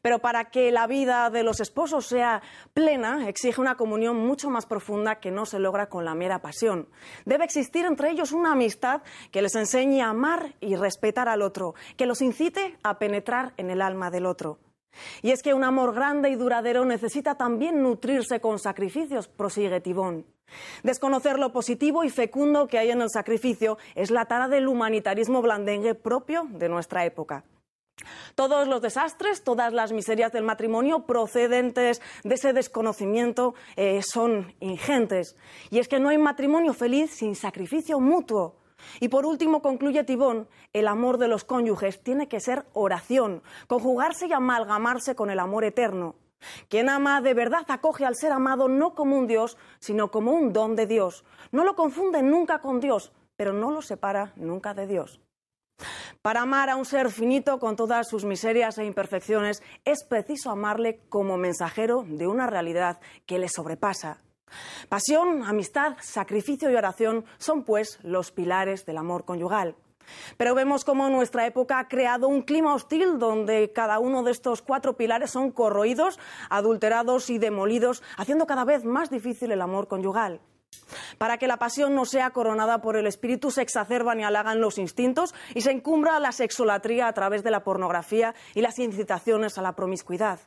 Pero para que la vida de los esposos sea plena, exige una comunión mucho más profunda que no se logra con la mera pasión. Debe existir entre ellos una amistad que les enseñe a amar y respetar al otro, que los incite a penetrar en el alma del otro. Y es que un amor grande y duradero necesita también nutrirse con sacrificios, prosigue Thibon. Desconocer lo positivo y fecundo que hay en el sacrificio es la tara del humanitarismo blandengue propio de nuestra época. Todos los desastres, todas las miserias del matrimonio procedentes de ese desconocimiento son ingentes. Y es que no hay matrimonio feliz sin sacrificio mutuo. Y por último, concluye Thibon, el amor de los cónyuges tiene que ser oración, conjugarse y amalgamarse con el amor eterno. Quien ama de verdad acoge al ser amado no como un Dios, sino como un don de Dios. No lo confunde nunca con Dios, pero no lo separa nunca de Dios. Para amar a un ser finito con todas sus miserias e imperfecciones, es preciso amarle como mensajero de una realidad que le sobrepasa. Pasión, amistad, sacrificio y oración son, pues, los pilares del amor conyugal. Pero vemos cómo nuestra época ha creado un clima hostil donde cada uno de estos 4 pilares son corroídos, adulterados y demolidos, haciendo cada vez más difícil el amor conyugal. Para que la pasión no sea coronada por el espíritu, se exacerban y halagan los instintos y se encumbra la sexolatría a través de la pornografía y las incitaciones a la promiscuidad.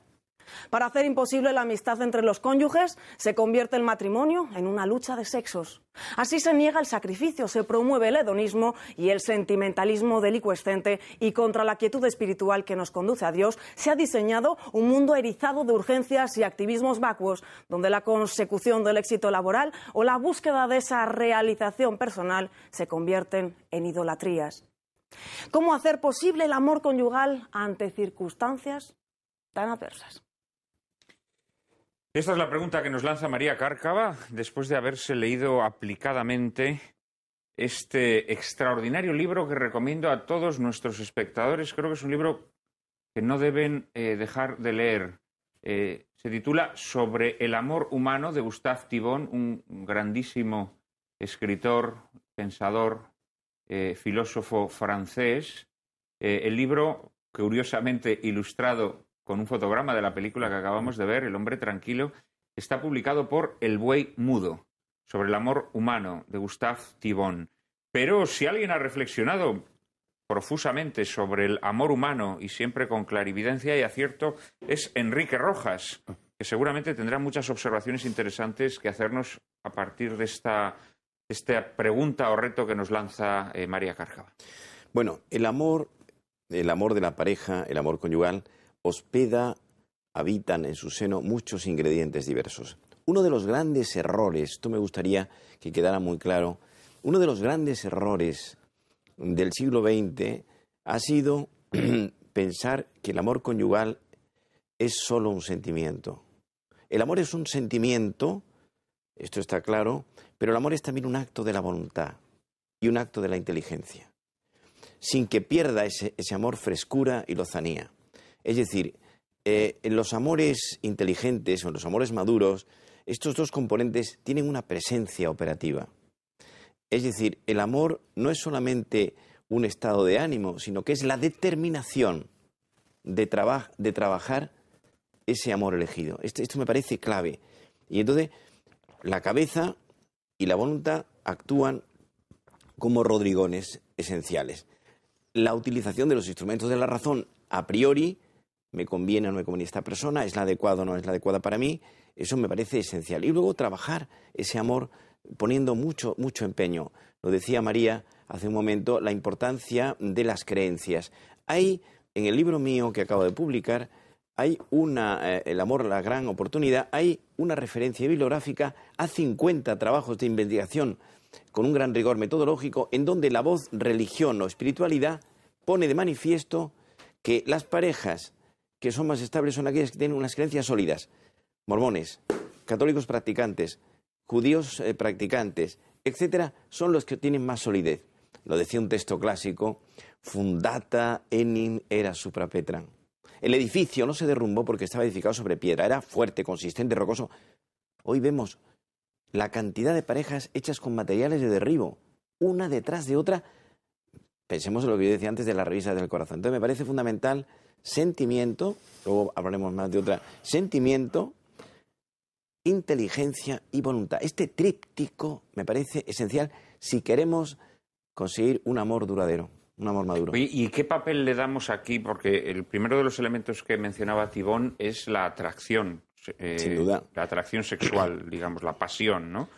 Para hacer imposible la amistad entre los cónyuges, se convierte el matrimonio en una lucha de sexos. Así se niega el sacrificio, se promueve el hedonismo y el sentimentalismo delicuescente, y contra la quietud espiritual que nos conduce a Dios se ha diseñado un mundo erizado de urgencias y activismos vacuos, donde la consecución del éxito laboral o la búsqueda de esa realización personal se convierten en idolatrías. ¿Cómo hacer posible el amor conyugal ante circunstancias tan adversas? Esta es la pregunta que nos lanza María Cárcava después de haberse leído aplicadamente este extraordinario libro que recomiendo a todos nuestros espectadores. Creo que es un libro que no deben dejar de leer. Se titula Sobre el amor humano, de Gustave Thibon, un grandísimo escritor, pensador, filósofo francés. El libro, curiosamente ilustrado con un fotograma de la película que acabamos de ver, El hombre tranquilo, está publicado por El buey mudo, sobre el amor humano, de Gustave Thibon. Pero si alguien ha reflexionado profusamente sobre el amor humano y siempre con clarividencia y acierto, es Enrique Rojas, que seguramente tendrá muchas observaciones interesantes que hacernos a partir de esta pregunta o reto que nos lanza María Cárcava. Bueno, el amor de la pareja, el amor conyugal, habitan en su seno muchos ingredientes diversos. Uno de los grandes errores, esto me gustaría que quedara muy claro, uno de los grandes errores del siglo XX ha sido pensar que el amor conyugal es solo un sentimiento. El amor es un sentimiento, esto está claro, pero el amor es también un acto de la voluntad y un acto de la inteligencia, sin que pierda ese amor frescura y lozanía. Es decir, en los amores inteligentes o en los amores maduros, estos dos componentes tienen una presencia operativa. Es decir, el amor no es solamente un estado de ánimo, sino que es la determinación de trabajar ese amor elegido. Esto me parece clave. Y entonces, la cabeza y la voluntad actúan como rodrigones esenciales. La utilización de los instrumentos de la razón a priori, me conviene o no me conviene esta persona, es la adecuada o no es la adecuada para mí, eso me parece esencial. Y luego trabajar ese amor poniendo mucho empeño. Lo decía María hace un momento, la importancia de las creencias. Hay, en el libro mío que acabo de publicar, hay El amor, la gran oportunidad, hay una referencia bibliográfica a 50 trabajos de investigación con un gran rigor metodológico en donde la voz religión o espiritualidad pone de manifiesto que las parejas que son más estables son aquellas que tienen unas creencias sólidas. Mormones, católicos practicantes, judíos practicantes, etcétera, son los que tienen más solidez. Lo decía un texto clásico, fundata enim era supra petram. El edificio no se derrumbó porque estaba edificado sobre piedra, era fuerte, consistente, rocoso. Hoy vemos la cantidad de parejas hechas con materiales de derribo, una detrás de otra. Pensemos en lo que yo decía antes de la revista del corazón. Entonces me parece fundamental sentimiento, luego hablaremos más de otra, sentimiento, inteligencia y voluntad. Este tríptico me parece esencial si queremos conseguir un amor duradero, un amor maduro. Oye, ¿y qué papel le damos aquí? Porque el primero de los elementos que mencionaba Thibón es la atracción. Sin duda. La atracción sexual, digamos, la pasión, ¿no?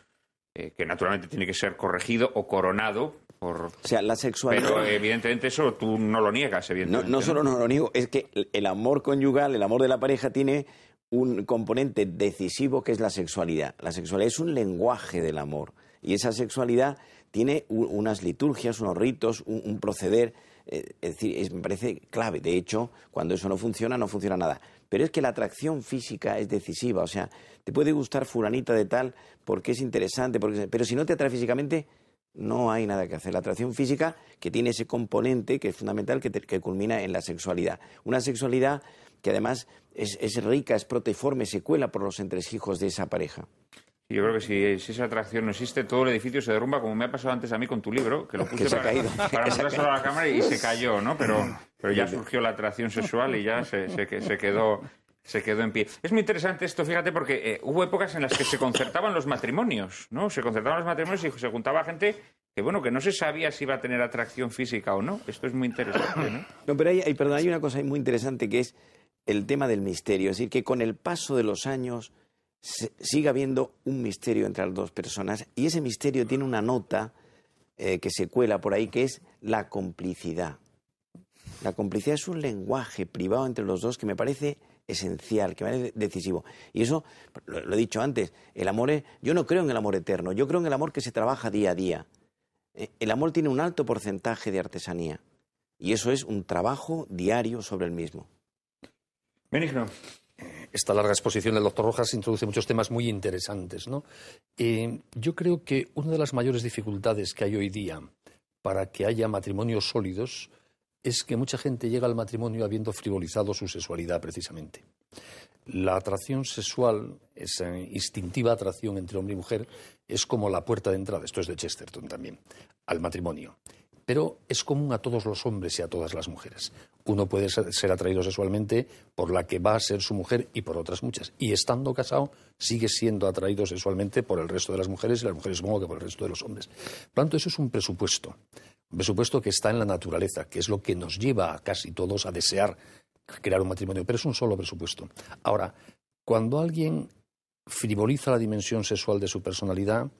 Que naturalmente tiene que ser corregido o coronado por... O sea, la sexualidad... Pero evidentemente eso tú no lo niegas, evidentemente. No solo no lo niego, es que el amor conyugal, el amor de la pareja tiene un componente decisivo que es la sexualidad. La sexualidad es un lenguaje del amor y esa sexualidad tiene unas liturgias, unos ritos, un proceder, es decir, me parece clave. De hecho, cuando eso no funciona nada. Pero es que la atracción física es decisiva, o sea, te puede gustar fulanita de tal porque es interesante, pero si no te atrae físicamente, no hay nada que hacer. La atracción física que tiene ese componente que es fundamental, que culmina en la sexualidad. Una sexualidad que además es rica, es proteiforme, se cuela por los entresijos de esa pareja. Yo creo que si esa atracción no existe, todo el edificio se derrumba, como me ha pasado antes a mí con tu libro, que lo puse para mostrárselo a la cámara y se cayó, ¿no? Pero ya surgió la atracción sexual y ya se quedó en pie. Es muy interesante esto, fíjate, porque hubo épocas en las que se concertaban los matrimonios, ¿no? Se concertaban los matrimonios y se juntaba gente que, bueno, que no se sabía si iba a tener atracción física o no. Esto es muy interesante, ¿no? No, pero hay una cosa muy interesante que es el tema del misterio. Es decir, que con el paso de los años sigue habiendo un misterio entre las dos personas y ese misterio tiene una nota que se cuela por ahí, que es la complicidad. La complicidad es un lenguaje privado entre los dos que me parece esencial, que me parece decisivo. Y eso, lo he dicho antes, el amor yo no creo en el amor eterno, yo creo en el amor que se trabaja día a día. El amor tiene un alto porcentaje de artesanía y eso es un trabajo diario sobre el mismo. Benigno. Esta larga exposición del doctor Rojas introduce muchos temas muy interesantes, ¿no? Yo creo que una de las mayores dificultades que hay hoy día para que haya matrimonios sólidos es que mucha gente llega al matrimonio habiendo frivolizado su sexualidad precisamente. La atracción sexual, esa instintiva atracción entre hombre y mujer, es como la puerta de entrada, esto es de Chesterton también, al matrimonio. Pero es común a todos los hombres y a todas las mujeres. Uno puede ser atraído sexualmente por la que va a ser su mujer y por otras muchas. Y estando casado, sigue siendo atraído sexualmente por el resto de las mujeres y las mujeres supongo que por el resto de los hombres. Por lo tanto, eso es un presupuesto que está en la naturaleza, que es lo que nos lleva a casi todos a desear crear un matrimonio. Pero es un solo presupuesto. Ahora, cuando alguien frivoliza la dimensión sexual de su personalidad,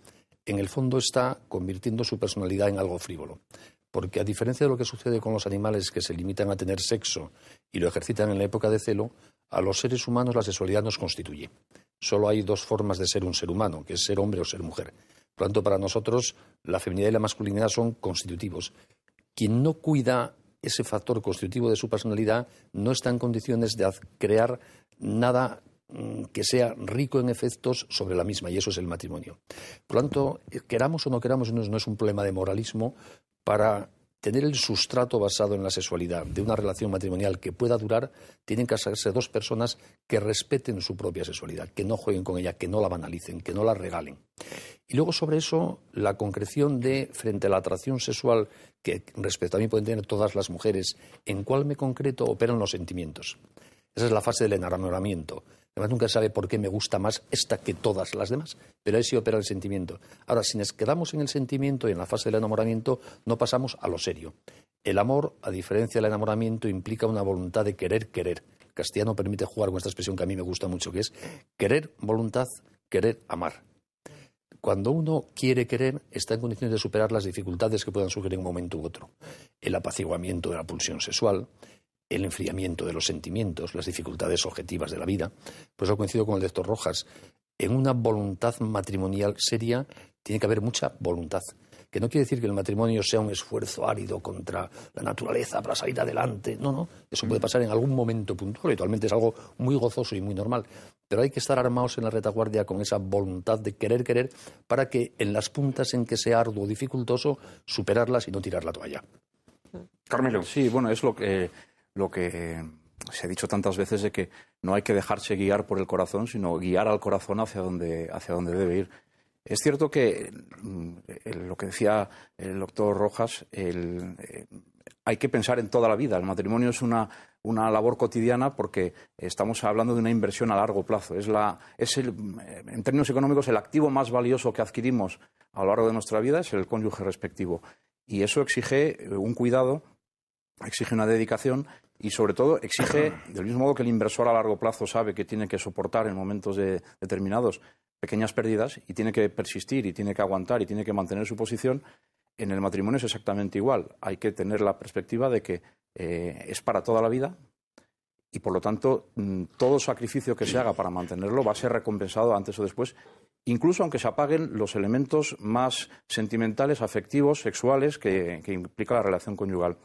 en el fondo está convirtiendo su personalidad en algo frívolo. Porque a diferencia de lo que sucede con los animales que se limitan a tener sexo y lo ejercitan en la época de celo, a los seres humanos la sexualidad nos constituye. Solo hay dos formas de ser un ser humano, que es ser hombre o ser mujer. Por lo tanto, para nosotros la feminidad y la masculinidad son constitutivos. Quien no cuida ese factor constitutivo de su personalidad no está en condiciones de crear nada que sea rico en efectos sobre la misma, y eso es el matrimonio. Por lo tanto, queramos o no queramos, no es un problema de moralismo. Para tener el sustrato basado en la sexualidad de una relación matrimonial que pueda durar, tienen que casarse dos personas que respeten su propia sexualidad, que no jueguen con ella, que no la banalicen, que no la regalen. Y luego sobre eso, la concreción de, frente a la atracción sexual que respecto a mí pueden tener todas las mujeres, en cuál me concreto operan los sentimientos. Esa es la fase del enamoramiento. Además, nunca sabe por qué me gusta más esta que todas las demás, pero ahí sí opera el sentimiento. Ahora, si nos quedamos en el sentimiento y en la fase del enamoramiento, no pasamos a lo serio. El amor, a diferencia del enamoramiento, implica una voluntad de querer. El castellano permite jugar con esta expresión que a mí me gusta mucho, que es querer, voluntad, querer, amar. Cuando uno quiere querer, está en condiciones de superar las dificultades que puedan surgir en un momento u otro. El apaciguamiento de la pulsión sexual, el enfriamiento de los sentimientos, las dificultades objetivas de la vida. Por eso coincido con el doctor Rojas. En una voluntad matrimonial seria tiene que haber mucha voluntad. Que no quiere decir que el matrimonio sea un esfuerzo árido contra la naturaleza para salir adelante. No, no. Eso puede pasar en algún momento puntual. Habitualmente es algo muy gozoso y muy normal. Pero hay que estar armados en la retaguardia con esa voluntad de querer para que en las puntas en que sea arduo o dificultoso, superarlas y no tirar la toalla. Carmelo. Sí, bueno, es lo que se ha dicho tantas veces, de que no hay que dejarse guiar por el corazón, sino guiar al corazón hacia donde debe ir. Es cierto que lo que decía el doctor Rojas, hay que pensar en toda la vida. El matrimonio es una labor cotidiana porque estamos hablando de una inversión a largo plazo. En términos económicos, el activo más valioso que adquirimos a lo largo de nuestra vida es el cónyuge respectivo. Y eso exige un cuidado, exige una dedicación y, sobre todo, exige, del mismo modo que el inversor a largo plazo sabe que tiene que soportar en momentos determinados pequeñas pérdidas y tiene que persistir y tiene que aguantar y tiene que mantener su posición, en el matrimonio es exactamente igual. Hay que tener la perspectiva de que es para toda la vida y, por lo tanto, todo sacrificio que se haga para mantenerlo va a ser recompensado antes o después, incluso aunque se apaguen los elementos más sentimentales, afectivos, sexuales que implica la relación conyugal.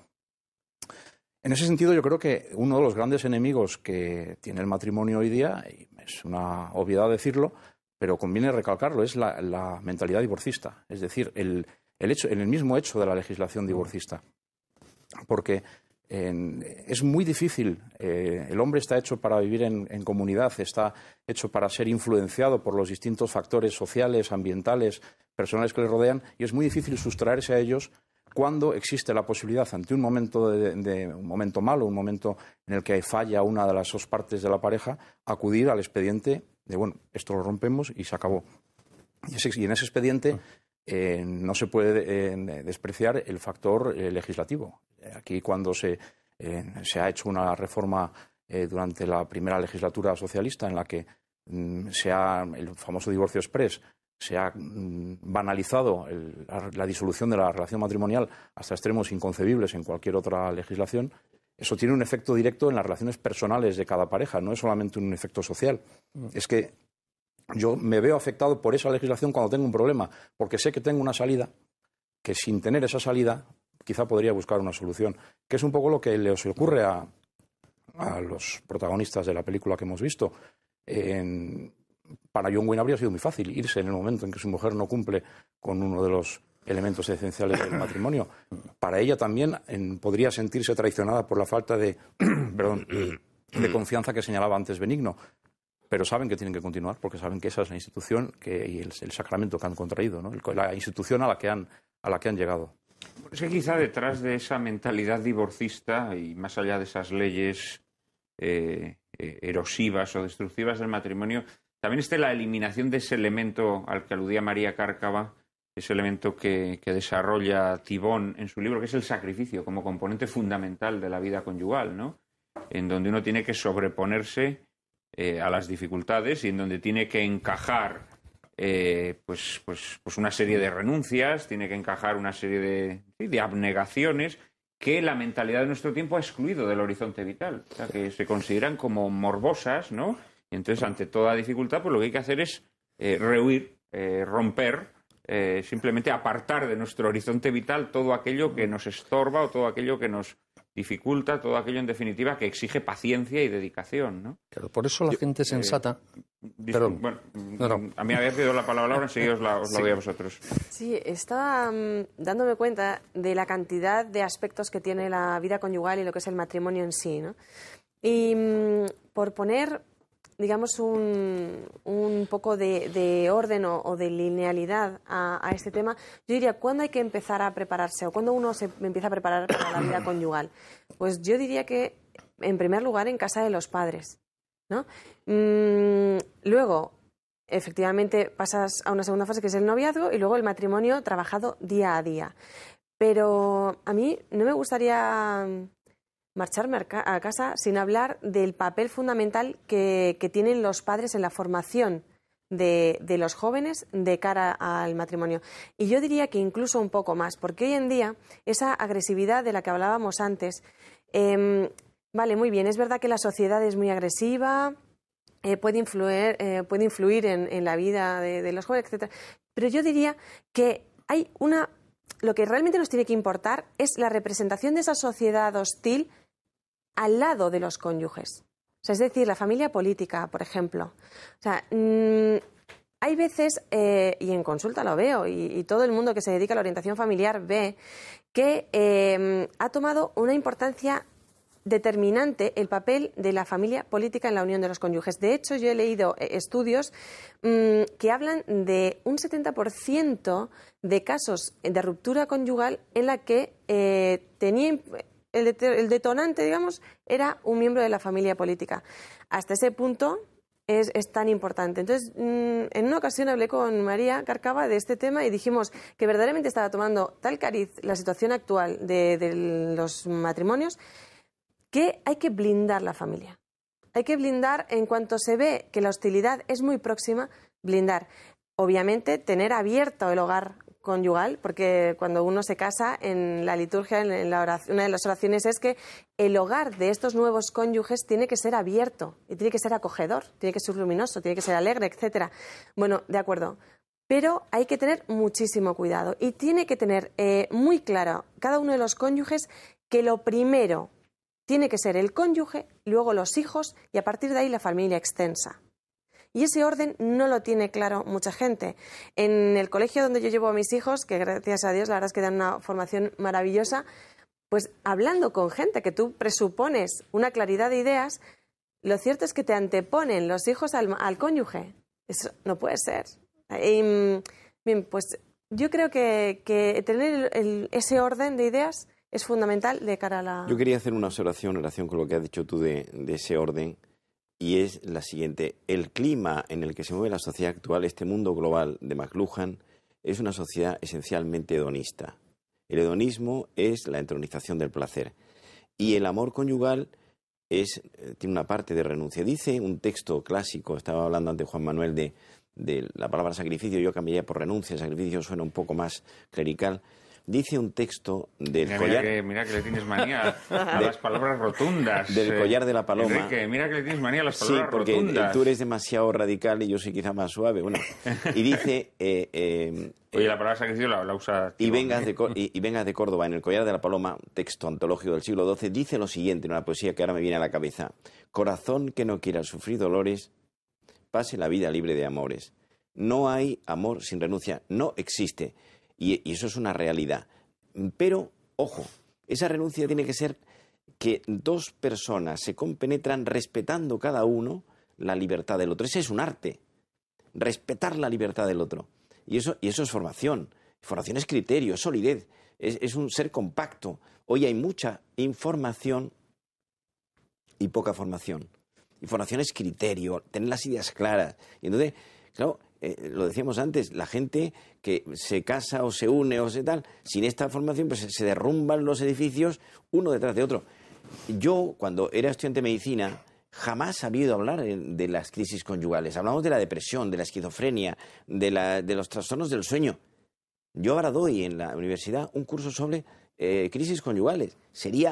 En ese sentido, yo creo que uno de los grandes enemigos que tiene el matrimonio hoy día, y es una obviedad decirlo, pero conviene recalcarlo, es la mentalidad divorcista. Es decir, el mismo hecho de la legislación divorcista. Porque es muy difícil. El hombre está hecho para vivir en comunidad, está hecho para ser influenciado por los distintos factores sociales, ambientales, personales que le rodean, y es muy difícil sustraerse a ellos cuando existe la posibilidad, ante un momento un momento malo, un momento en el que falla una de las dos partes de la pareja, acudir al expediente de, bueno, esto lo rompemos y se acabó. Y en ese expediente no se puede despreciar el factor legislativo. Aquí, cuando se ha hecho una reforma durante la primera legislatura socialista, en la que el famoso divorcio exprés, se ha banalizado la disolución de la relación matrimonial hasta extremos inconcebibles en cualquier otra legislación. Eso tiene un efecto directo en las relaciones personales de cada pareja, no es solamente un efecto social. Es que yo me veo afectado por esa legislación cuando tengo un problema, porque sé que tengo una salida, que sin tener esa salida quizá podría buscar una solución, que es un poco lo que les ocurre a los protagonistas de la película que hemos visto. Para John Wayne habría sido muy fácil irse en el momento en que su mujer no cumple con uno de los elementos esenciales del matrimonio. Para ella también podría sentirse traicionada por la falta de confianza que señalaba antes Benigno. Pero saben que tienen que continuar porque saben que esa es la institución y el sacramento que han contraído, ¿no? La institución a la que han llegado. Es que quizá detrás de esa mentalidad divorcista y más allá de esas leyes erosivas o destructivas del matrimonio, también está la eliminación de ese elemento al que aludía María Cárcava, ese elemento que desarrolla Thibon en su libro, que es el sacrificio como componente fundamental de la vida conyugal, ¿no? En donde uno tiene que sobreponerse a las dificultades y en donde tiene que encajar pues una serie de renuncias, tiene que encajar una serie de abnegaciones que la mentalidad de nuestro tiempo ha excluido del horizonte vital, o sea, que se consideran como morbosas, ¿no? Y entonces, ante toda dificultad, pues lo que hay que hacer es rehuir, romper, simplemente apartar de nuestro horizonte vital todo aquello que nos estorba o todo aquello que nos dificulta, todo aquello, en definitiva, que exige paciencia y dedicación, ¿no? Claro, por eso la gente sensata... Perdón. Bueno, no. A mí me había pedido la palabra ahora, enseguida os la doy a vosotros. Sí, estaba dándome cuenta de la cantidad de aspectos que tiene la vida conyugal y lo que es el matrimonio en sí, ¿no? Y por poner, digamos, un poco de orden o de linealidad a este tema, yo diría, ¿cuándo hay que empezar a prepararse o cuándo uno se empieza a preparar para la vida conyugal? Pues yo diría que, en primer lugar, en casa de los padres, ¿no? Luego, efectivamente, pasas a una segunda fase que es el noviazgo y luego el matrimonio trabajado día a día. Pero a mí no me gustaría marcharme a casa sin hablar del papel fundamental que tienen los padres en la formación de los jóvenes de cara al matrimonio. Y yo diría que incluso un poco más, porque hoy en día esa agresividad de la que hablábamos antes, vale, muy bien, es verdad que la sociedad es muy agresiva, puede influir en la vida de los jóvenes, etcétera. Pero yo diría que hay lo que realmente nos tiene que importar es la representación de esa sociedad hostil al lado de los cónyuges. O sea, es decir, la familia política, por ejemplo. O sea, hay veces, y en consulta lo veo, y todo el mundo que se dedica a la orientación familiar ve, que ha tomado una importancia determinante el papel de la familia política en la unión de los cónyuges. De hecho, yo he leído estudios que hablan de un 70% de casos de ruptura conyugal en la que tenía el detonante, digamos, era un miembro de la familia política. Hasta ese punto es tan importante. Entonces, en una ocasión hablé con María Carcava de este tema y dijimos que verdaderamente estaba tomando tal cariz la situación actual de los matrimonios que hay que blindar la familia. Hay que blindar en cuanto se ve que la hostilidad es muy próxima, blindar. Obviamente, tener abierto el hogar conyugal, porque cuando uno se casa, en la liturgia, en la oración, una de las oraciones es que el hogar de estos nuevos cónyuges tiene que ser abierto y tiene que ser acogedor, tiene que ser luminoso, tiene que ser alegre, etcétera. Bueno, de acuerdo. Pero hay que tener muchísimo cuidado y tiene que tener muy claro cada uno de los cónyuges que lo primero tiene que ser el cónyuge, luego los hijos y a partir de ahí la familia extensa. Y ese orden no lo tiene claro mucha gente. En el colegio donde yo llevo a mis hijos, que gracias a Dios la verdad es que dan una formación maravillosa, pues hablando con gente que tú presupones una claridad de ideas, lo cierto es que te anteponen los hijos al cónyuge. Eso no puede ser. Bien, pues yo creo que tener ese orden de ideas es fundamental de cara a la... Yo quería hacer una observación en relación con lo que has dicho tú de ese orden, y es la siguiente. El clima en el que se mueve la sociedad actual, este mundo global de McLuhan, es una sociedad esencialmente hedonista. El hedonismo es la entronización del placer. Y el amor conyugal tiene una parte de renuncia. Dice un texto clásico, estaba hablando antes Juan Manuel de la palabra sacrificio, yo cambiaría por renuncia, sacrificio suena un poco más clerical. Dice un texto del collar... Mira que le tienes manía a las palabras rotundas. Del collar de la paloma. Enrique, mira que le tienes manía a las palabras rotundas. Sí, porque tú eres demasiado radical y yo soy quizá más suave. Bueno, y dice... Oye, la palabra sacrificio la usa... Y vengas de Córdoba, en el collar de la paloma, texto antológico del siglo XII, dice lo siguiente, en una poesía que ahora me viene a la cabeza. Corazón que no quiera sufrir dolores, pase la vida libre de amores. No hay amor sin renuncia, no existe. Y eso es una realidad. Pero, ojo, esa renuncia tiene que ser que dos personas se compenetran respetando cada uno la libertad del otro. Ese es un arte, respetar la libertad del otro. Y eso es formación. Formación es criterio, es solidez, es un ser compacto. Hoy hay mucha información y poca formación. Y formación es criterio, tener las ideas claras. Y entonces, claro... lo decíamos antes, la gente que se casa o se une o se tal, sin esta formación pues se derrumban los edificios uno detrás de otro. Yo, cuando era estudiante de medicina, jamás había oído hablar de las crisis conyugales. Hablamos de la depresión, de la esquizofrenia, de los trastornos del sueño. Yo ahora doy en la universidad un curso sobre crisis conyugales.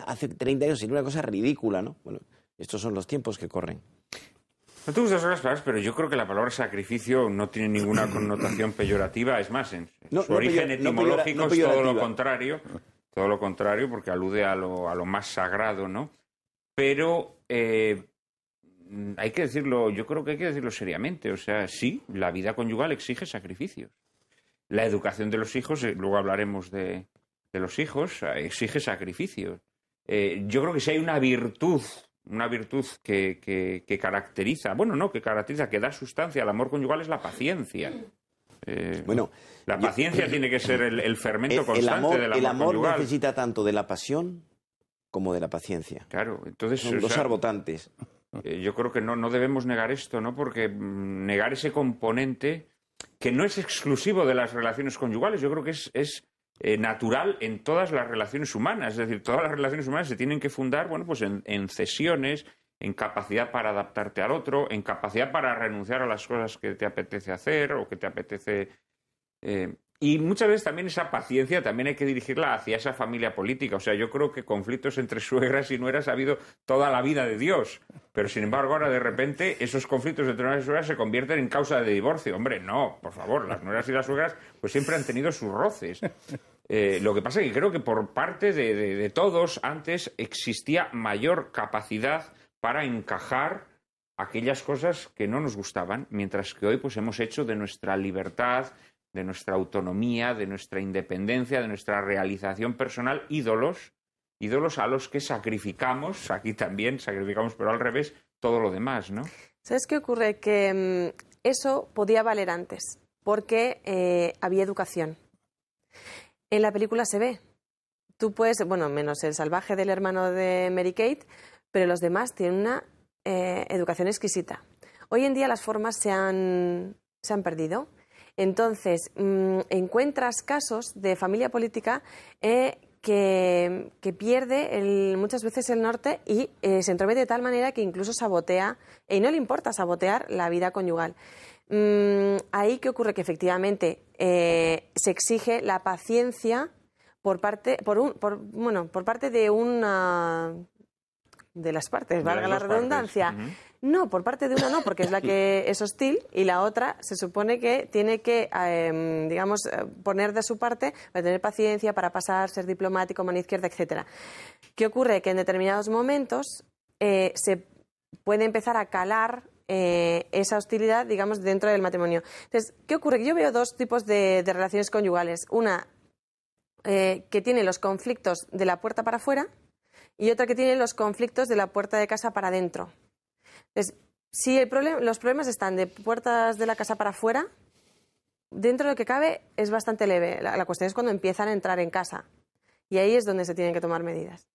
Hace 30 años sería una cosa ridícula, ¿no? Bueno, estos son los tiempos que corren. No te gustan las palabras, pero yo creo que la palabra sacrificio no tiene ninguna connotación peyorativa. Es más, en su origen etimológico es todo lo contrario. Todo lo contrario, porque alude a lo más sagrado, ¿no? Pero hay que decirlo, yo creo que hay que decirlo seriamente. O sea, sí, la vida conyugal exige sacrificios. La educación de los hijos, luego hablaremos de los hijos, exige sacrificios. Yo creo que si hay una virtud que caracteriza, que da sustancia al amor conyugal es la paciencia. La paciencia tiene que ser el fermento constante del amor conyugal. El amor necesita tanto de la pasión como de la paciencia. Claro, entonces... Son dos arbotantes. Yo creo que no debemos negar esto, ¿no? Porque negar ese componente que no es exclusivo de las relaciones conyugales, yo creo que es natural en todas las relaciones humanas. Es decir, todas las relaciones humanas se tienen que fundar, en cesiones, en capacidad para adaptarte al otro, en capacidad para renunciar a las cosas que te apetece hacer o que te apetece... y muchas veces también esa paciencia también hay que dirigirla hacia esa familia política. O sea, yo creo que conflictos entre suegras y nueras ha habido toda la vida de Dios. Pero, sin embargo, ahora de repente esos conflictos entre nueras y suegras se convierten en causa de divorcio. Hombre, no, por favor, las nueras y las suegras pues siempre han tenido sus roces. Lo que pasa es que creo que por parte de todos antes existía mayor capacidad para encajar aquellas cosas que no nos gustaban, mientras que hoy pues hemos hecho de nuestra libertad, de nuestra autonomía, de nuestra independencia, de nuestra realización personal, ídolos a los que sacrificamos, aquí también sacrificamos, pero al revés, todo lo demás, ¿no? ¿Sabes qué ocurre? Que eso podía valer antes, porque había educación. En la película se ve. Tú puedes, bueno, menos el salvaje del hermano de Mary-Kate, pero los demás tienen una educación exquisita. Hoy en día las formas se han perdido. Entonces, encuentras casos de familia política que pierde muchas veces el norte y se entromete de tal manera que incluso sabotea, y no le importa sabotear la vida conyugal. Ahí, ¿qué ocurre? Que efectivamente se exige la paciencia por parte de una de las partes, valga la redundancia. No, por parte de una no, porque es la que es hostil, y la otra se supone que tiene que, poner de su parte para tener paciencia, para pasar, ser diplomático, mano izquierda, etcétera. ¿Qué ocurre? Que en determinados momentos se puede empezar a calar esa hostilidad, digamos, dentro del matrimonio. Entonces, ¿qué ocurre? Yo veo dos tipos de relaciones conyugales. Una que tiene los conflictos de la puerta para afuera y otra que tiene los conflictos de la puerta de casa para adentro. Entonces, si los problemas están de puertas de la casa para afuera, dentro de lo que cabe es bastante leve. La cuestión es cuando empiezan a entrar en casa. Y ahí es donde se tienen que tomar medidas.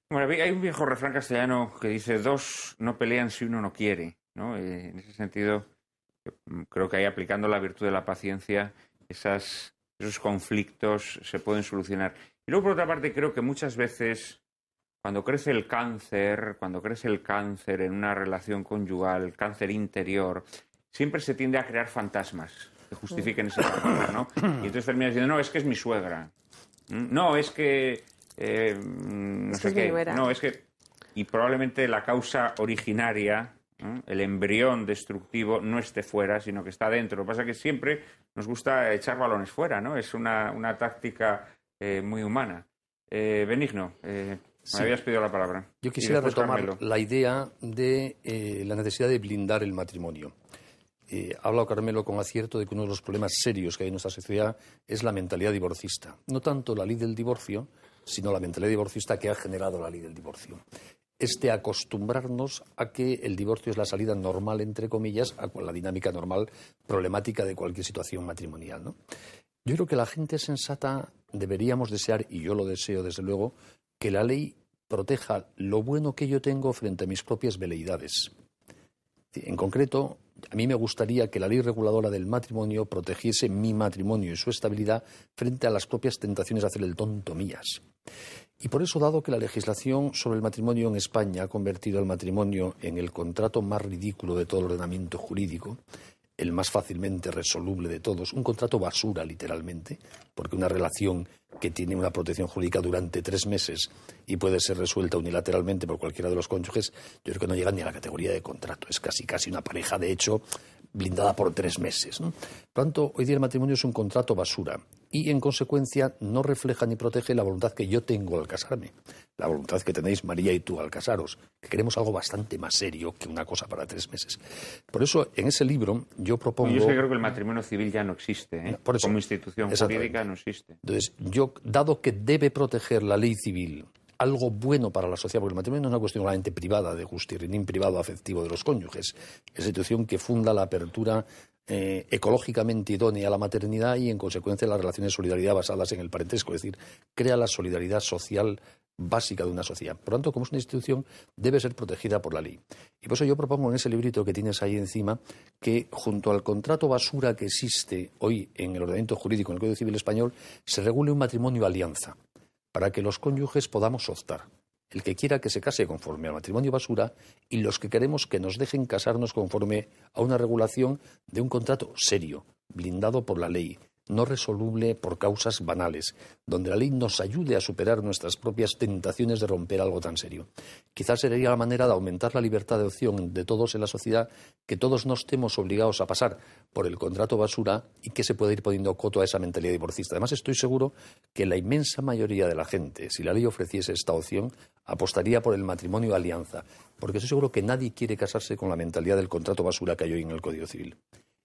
Bueno, hay un viejo refrán castellano que dice: dos no pelean si uno no quiere, ¿no? En ese sentido, creo que ahí, aplicando la virtud de la paciencia, esos conflictos se pueden solucionar. Y luego, por otra parte, creo que muchas veces, cuando crece el cáncer en una relación conyugal, cáncer interior, siempre se tiende a crear fantasmas que justifiquen ese cáncer, ¿no? Y entonces terminas diciendo: no, es que es mi suegra. No, es que... no sé qué. No, es que... Y probablemente la causa originaria, el embrión destructivo, no esté fuera, sino que está dentro. Lo que pasa es que siempre nos gusta echar balones fuera, ¿no? Es una táctica muy humana. Benigno, sí. Me habías pedido la palabra. Yo quisiera retomar Carmelo. la idea de la necesidad de blindar el matrimonio. Ha hablado Carmelo con acierto de que uno de los problemas serios que hay en nuestra sociedad es la mentalidad divorcista. No tanto la ley del divorcio, sino la mentalidad divorcista que ha generado la ley del divorcio. Acostumbrarnos a que el divorcio es la salida normal, entre comillas, a la dinámica normal problemática de cualquier situación matrimonial, ¿no? Yo creo que la gente sensata deberíamos desear, y yo lo deseo desde luego, que la ley proteja lo bueno que yo tengo frente a mis propias veleidades. En concreto, a mí me gustaría que la ley reguladora del matrimonio protegiese mi matrimonio y su estabilidad frente a las propias tentaciones de hacer el tonto mías. Y por eso, dado que la legislación sobre el matrimonio en España ha convertido el matrimonio en el contrato más ridículo de todo el ordenamiento jurídico, el más fácilmente resoluble de todos, un contrato basura, literalmente, porque una relación que tiene una protección jurídica durante 3 meses y puede ser resuelta unilateralmente por cualquiera de los cónyuges, yo creo que no llega ni a la categoría de contrato. Es casi una pareja, de hecho, blindada por 3 meses, ¿no? Por lo tanto, hoy día el matrimonio es un contrato basura y, en consecuencia, no refleja ni protege la voluntad que yo tengo al casarme, la voluntad que tenéis María y tú al casaros, que queremos algo bastante más serio que una cosa para 3 meses. Por eso, en ese libro, yo propongo... Yo es que creo que el matrimonio civil ya no existe, ¿eh? Por eso, como institución jurídica no existe. Entonces, dado que debe proteger la ley civil algo bueno para la sociedad, porque el matrimonio no es una cuestión solamente privada de justirrinín privado afectivo de los cónyuges, es una institución que funda la apertura ecológicamente idónea a la maternidad y, en consecuencia, las relaciones de solidaridad basadas en el parentesco, es decir, crea la solidaridad social básica de una sociedad. Por lo tanto, como es una institución, debe ser protegida por la ley. Y por eso yo propongo en ese librito que tienes ahí encima que, junto al contrato basura que existe hoy en el ordenamiento jurídico, en el Código Civil español, se regule un matrimonio alianza, para que los cónyuges podamos optar. el que quiera que se case conforme al matrimonio basura y los que queremos que nos dejen casarnos conforme a una regulación de un contrato serio, blindado por la ley, no resoluble por causas banales, donde la ley nos ayude a superar nuestras propias tentaciones de romper algo tan serio. Quizás sería la manera de aumentar la libertad de opción de todos en la sociedad, que todos no estemos obligados a pasar por el contrato basura y que se pueda ir poniendo coto a esa mentalidad divorcista. Además, estoy seguro que la inmensa mayoría de la gente, si la ley ofreciese esta opción, apostaría por el matrimonio de alianza, porque estoy seguro que nadie quiere casarse con la mentalidad del contrato basura que hay hoy en el Código Civil.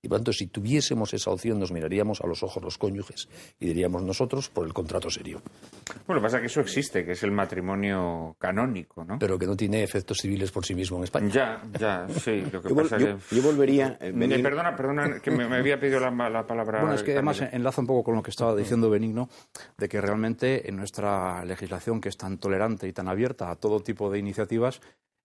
Y por tanto, si tuviésemos esa opción, nos miraríamos a los ojos los cónyuges y diríamos nosotros por el contrato serio. Bueno, lo que pasa es que eso existe, que es el matrimonio canónico, ¿no? Pero que no tiene efectos civiles por sí mismo en España. Ya, sí. Lo que pasa es que... Yo volvería... Perdona, que me había pedido la palabra... Bueno, es que además enlaza un poco con lo que estaba diciendo Benigno, de que realmente en nuestra legislación, que es tan tolerante y tan abierta a todo tipo de iniciativas,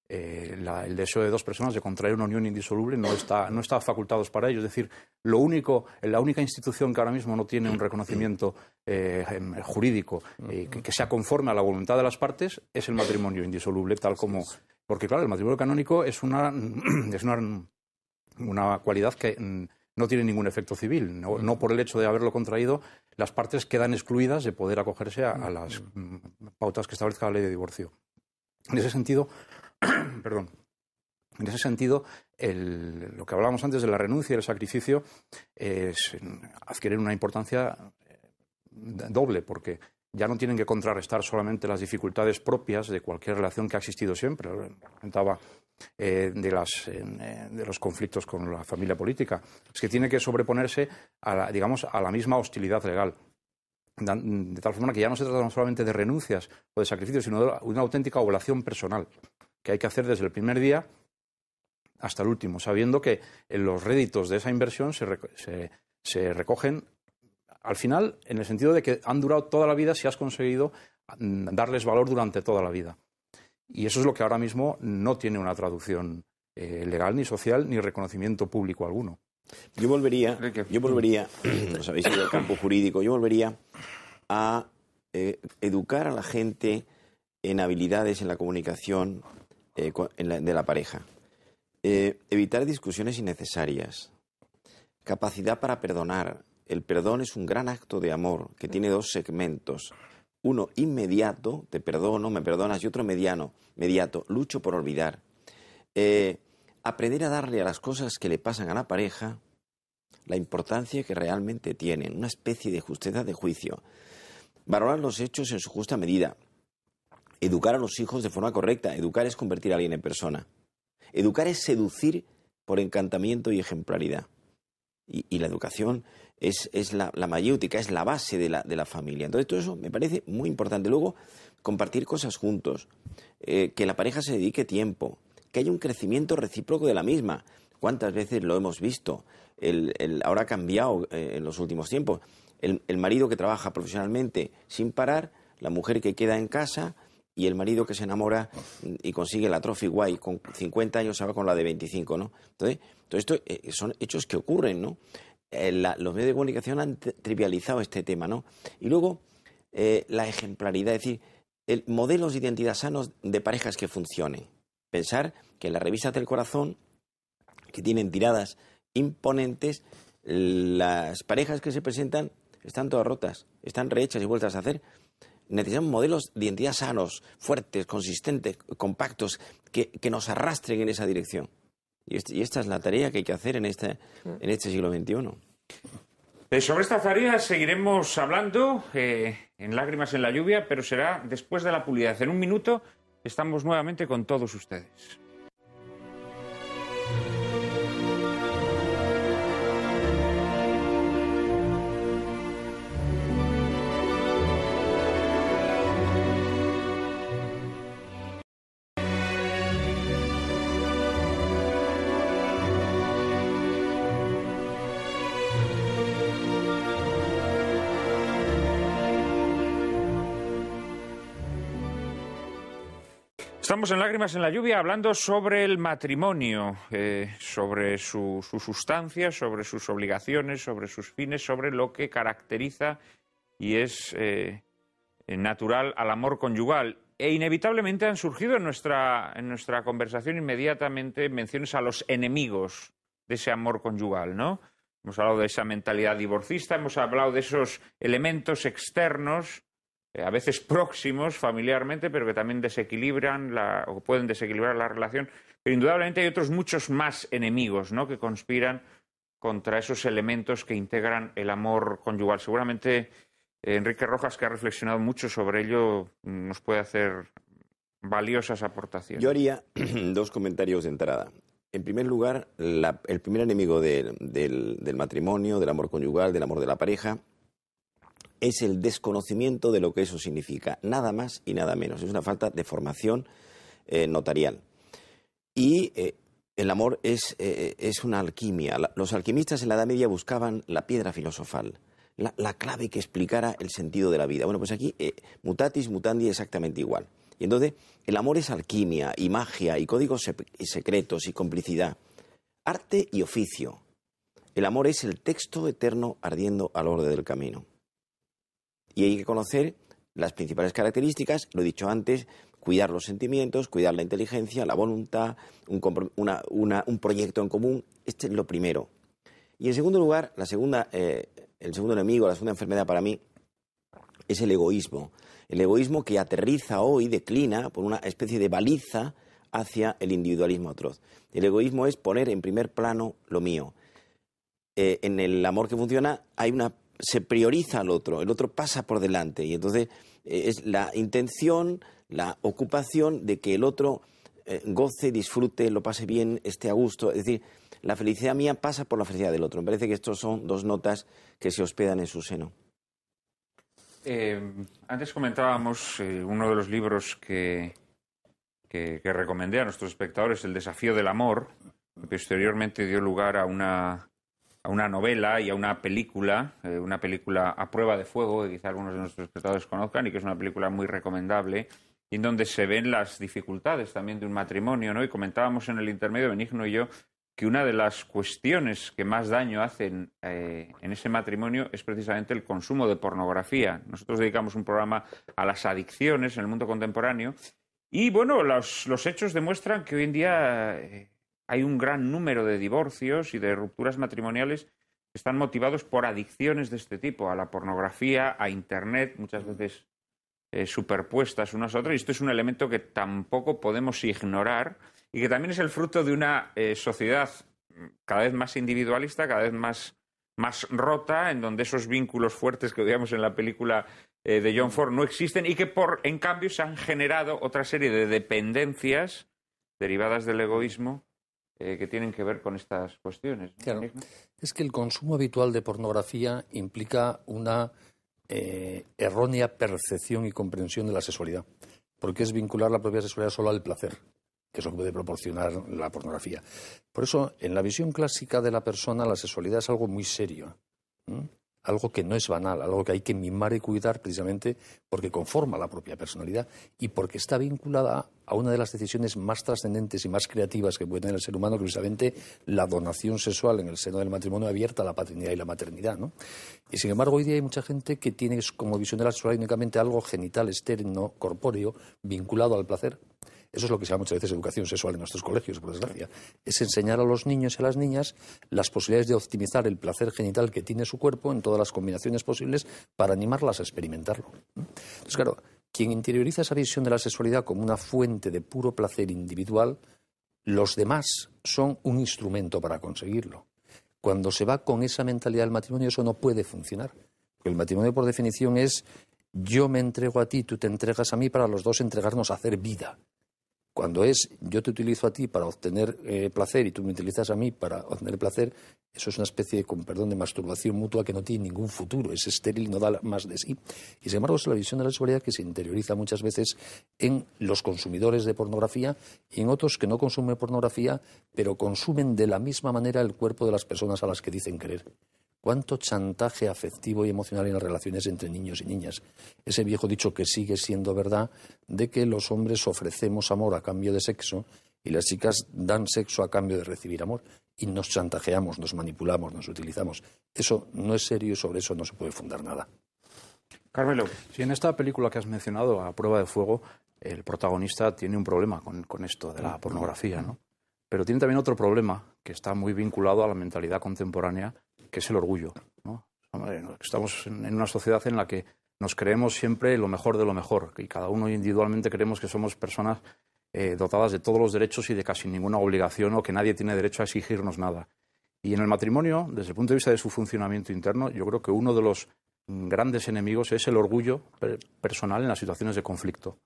el deseo de dos personas de contraer una unión indisoluble no está facultados para ello. Es decir, la única institución que ahora mismo no tiene un reconocimiento jurídico que sea conforme a la voluntad de las partes es el matrimonio indisoluble, tal como... Porque, claro, el matrimonio canónico es una cualidad que no tiene ningún efecto civil. No por el hecho de haberlo contraído, las partes quedan excluidas de poder acogerse a las pautas que establezca la ley de divorcio. En ese sentido... Perdón. En ese sentido, lo que hablábamos antes de la renuncia y el sacrificio adquieren una importancia doble, porque ya no tienen que contrarrestar solamente las dificultades propias de cualquier relación que ha existido siempre. Comentaba de los conflictos con la familia política. Es que tiene que sobreponerse a la misma hostilidad legal. De tal forma que ya no se trata solamente de renuncias o de sacrificios, sino de una auténtica oblación personal, que hay que hacer desde el primer día hasta el último, sabiendo que los réditos de esa inversión se recogen al final, en el sentido de que han durado toda la vida si has conseguido darles valor durante toda la vida. Y eso es lo que ahora mismo no tiene una traducción legal, ni social, ni reconocimiento público alguno. Yo volvería, os habéis ido al campo jurídico, yo volvería a educar a la gente en habilidades en la comunicación de la pareja. Evitar discusiones innecesarias. Capacidad para perdonar. El perdón es un gran acto de amor que tiene dos segmentos. Uno inmediato, te perdono, me perdonas, y otro mediato, lucho por olvidar. Aprender a darle a las cosas que le pasan a la pareja la importancia que realmente tienen, una especie de justeza de juicio. Valorar los hechos en su justa medida. Educar a los hijos de forma correcta. Educar es convertir a alguien en persona. Educar es seducir por encantamiento y ejemplaridad. Y la educación es la mayéutica, es la base de la familia. Entonces todo eso me parece muy importante. Luego, compartir cosas juntos, que la pareja se dedique tiempo, que haya un crecimiento recíproco de la misma. ¿Cuántas veces lo hemos visto? Ahora ha cambiado en los últimos tiempos. El marido que trabaja profesionalmente sin parar, la mujer que queda en casa y el marido que se enamora y consigue la trophy wife con 50 años se va con la de 25, ¿no? Entonces, todo esto son hechos que ocurren, ¿no? Los medios de comunicación han trivializado este tema, ¿no? Y luego, la ejemplaridad, es decir, modelos de identidad sanos de parejas que funcionen. Pensar que en las revistas del corazón, que tienen tiradas imponentes, las parejas que se presentan están todas rotas, están rehechas y vueltas a hacer. Necesitamos modelos de identidad sanos, fuertes, consistentes, compactos, que nos arrastren en esa dirección. Y esta es la tarea que hay que hacer en este siglo XXI. Sobre esta tarea seguiremos hablando en Lágrimas en la lluvia, pero será después de la publicidad. En un minuto estamos nuevamente con todos ustedes. Estamos en Lágrimas en la lluvia hablando sobre el matrimonio, sobre su sustancia, sobre sus obligaciones, sobre sus fines, sobre lo que caracteriza y es natural al amor conyugal. E inevitablemente han surgido en nuestra conversación inmediatamente menciones a los enemigos de ese amor conyugal, ¿no? Hemos hablado de esa mentalidad divorcista, hemos hablado de esos elementos externos, a veces próximos familiarmente, pero que también desequilibran o pueden desequilibrar la relación. Pero indudablemente hay otros muchos más enemigos, ¿no?, que conspiran contra esos elementos que integran el amor conyugal. Seguramente Enrique Rojas, que ha reflexionado mucho sobre ello, nos puede hacer valiosas aportaciones. Yo haría dos comentarios de entrada. En primer lugar, el primer enemigo del matrimonio, del amor conyugal, del amor de la pareja, es el desconocimiento de lo que eso significa. Nada más y nada menos. Es una falta de formación notarial. Y el amor es una alquimia. Los alquimistas en la Edad Media buscaban la piedra filosofal, la clave que explicara el sentido de la vida. Bueno, pues aquí, mutatis mutandi, exactamente igual. Y entonces, el amor es alquimia y magia y códigos secretos y complicidad, arte y oficio. El amor es el texto eterno ardiendo al borde del camino. Y hay que conocer las principales características, lo he dicho antes, cuidar los sentimientos, cuidar la inteligencia, la voluntad, un proyecto en común. Este es lo primero. Y en segundo lugar, el segundo enemigo, la segunda enfermedad para mí, es el egoísmo. El egoísmo que aterriza hoy, declina por una especie de baliza hacia el individualismo atroz. El egoísmo es poner en primer plano lo mío. En el amor que funciona se prioriza al otro, el otro pasa por delante y entonces es la intención, la ocupación de que el otro goce, disfrute, lo pase bien, esté a gusto. Es decir, la felicidad mía pasa por la felicidad del otro. Me parece que estos son dos notas que se hospedan en su seno. Antes comentábamos uno de los libros que recomendé a nuestros espectadores, El desafío del amor, que posteriormente dio lugar a una novela y a una película A prueba de fuego, que quizá algunos de nuestros espectadores conozcan y que es una película muy recomendable, y en donde se ven las dificultades también de un matrimonio, ¿no? Y comentábamos en el intermedio, Benigno y yo, que una de las cuestiones que más daño hacen en ese matrimonio es precisamente el consumo de pornografía. Nosotros dedicamos un programa a las adicciones en el mundo contemporáneo y, bueno, los hechos demuestran que hoy en día hay un gran número de divorcios y de rupturas matrimoniales que están motivados por adicciones de este tipo, a la pornografía, a Internet, muchas veces superpuestas unas a otras. Y esto es un elemento que tampoco podemos ignorar y que también es el fruto de una sociedad cada vez más individualista, cada vez más rota, en donde esos vínculos fuertes que veíamos en la película de John Ford no existen y que en cambio se han generado otra serie de dependencias derivadas del egoísmo que tienen que ver con estas cuestiones, ¿no? Claro. Es que el consumo habitual de pornografía implica una errónea percepción y comprensión de la sexualidad, porque es vincular la propia sexualidad solo al placer, que es lo que puede proporcionar la pornografía. Por eso, en la visión clásica de la persona, la sexualidad es algo muy serio, algo que no es banal, algo que hay que mimar y cuidar precisamente porque conforma la propia personalidad y porque está vinculada a una de las decisiones más trascendentes y más creativas que puede tener el ser humano, que precisamente la donación sexual en el seno del matrimonio abierta a la paternidad y la maternidad, ¿no? Y sin embargo, hoy día hay mucha gente que tiene como visión de la sexualidad únicamente algo genital, externo, corpóreo, vinculado al placer. Eso es lo que se llama muchas veces educación sexual en nuestros colegios, por desgracia. Es enseñar a los niños y a las niñas las posibilidades de optimizar el placer genital que tiene su cuerpo en todas las combinaciones posibles para animarlas a experimentarlo. Entonces, claro, quien interioriza esa visión de la sexualidad como una fuente de puro placer individual, los demás son un instrumento para conseguirlo. Cuando se va con esa mentalidad del matrimonio, eso no puede funcionar. Porque el matrimonio, por definición, es yo me entrego a ti, tú te entregas a mí para los dos entregarnos a hacer vida. Cuando es yo te utilizo a ti para obtener placer y tú me utilizas a mí para obtener placer, eso es una especie de, con perdón, de masturbación mutua que no tiene ningún futuro, es estéril y no da más de sí. Y sin embargo es la visión de la sexualidad que se interioriza muchas veces en los consumidores de pornografía y en otros que no consumen pornografía, pero consumen de la misma manera el cuerpo de las personas a las que dicen querer. ¿Cuánto chantaje afectivo y emocional en las relaciones entre niños y niñas? Ese viejo dicho que sigue siendo verdad de que los hombres ofrecemos amor a cambio de sexo y las chicas dan sexo a cambio de recibir amor. Y nos chantajeamos, nos manipulamos, nos utilizamos. Eso no es serio y sobre eso no se puede fundar nada. Carmelo. Sí, en esta película que has mencionado, A prueba de fuego, el protagonista tiene un problema con esto de la pornografía, ¿no? Pero tiene también otro problema que está muy vinculado a la mentalidad contemporánea, que es el orgullo, ¿no? Estamos en una sociedad en la que nos creemos siempre lo mejor de lo mejor y cada uno individualmente creemos que somos personas dotadas de todos los derechos y de casi ninguna obligación o que nadie tiene derecho a exigirnos nada. Y en el matrimonio, desde el punto de vista de su funcionamiento interno, yo creo que uno de los grandes enemigos es el orgullo personal en las situaciones de conflicto.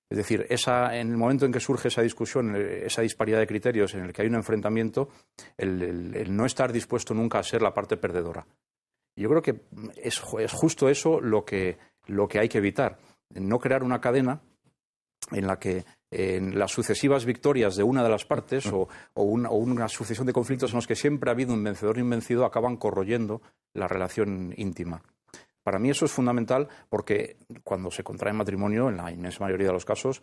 Es decir, en el momento en que surge esa discusión, esa disparidad de criterios en el que hay un enfrentamiento, el no estar dispuesto nunca a ser la parte perdedora. Yo creo que es justo eso lo que hay que evitar, no crear una cadena en la que en las sucesivas victorias de una de las partes o una sucesión de conflictos en los que siempre ha habido un vencedor y un vencido acaban corroyendo la relación íntima. Para mí eso es fundamental porque cuando se contrae matrimonio, en la inmensa mayoría de los casos,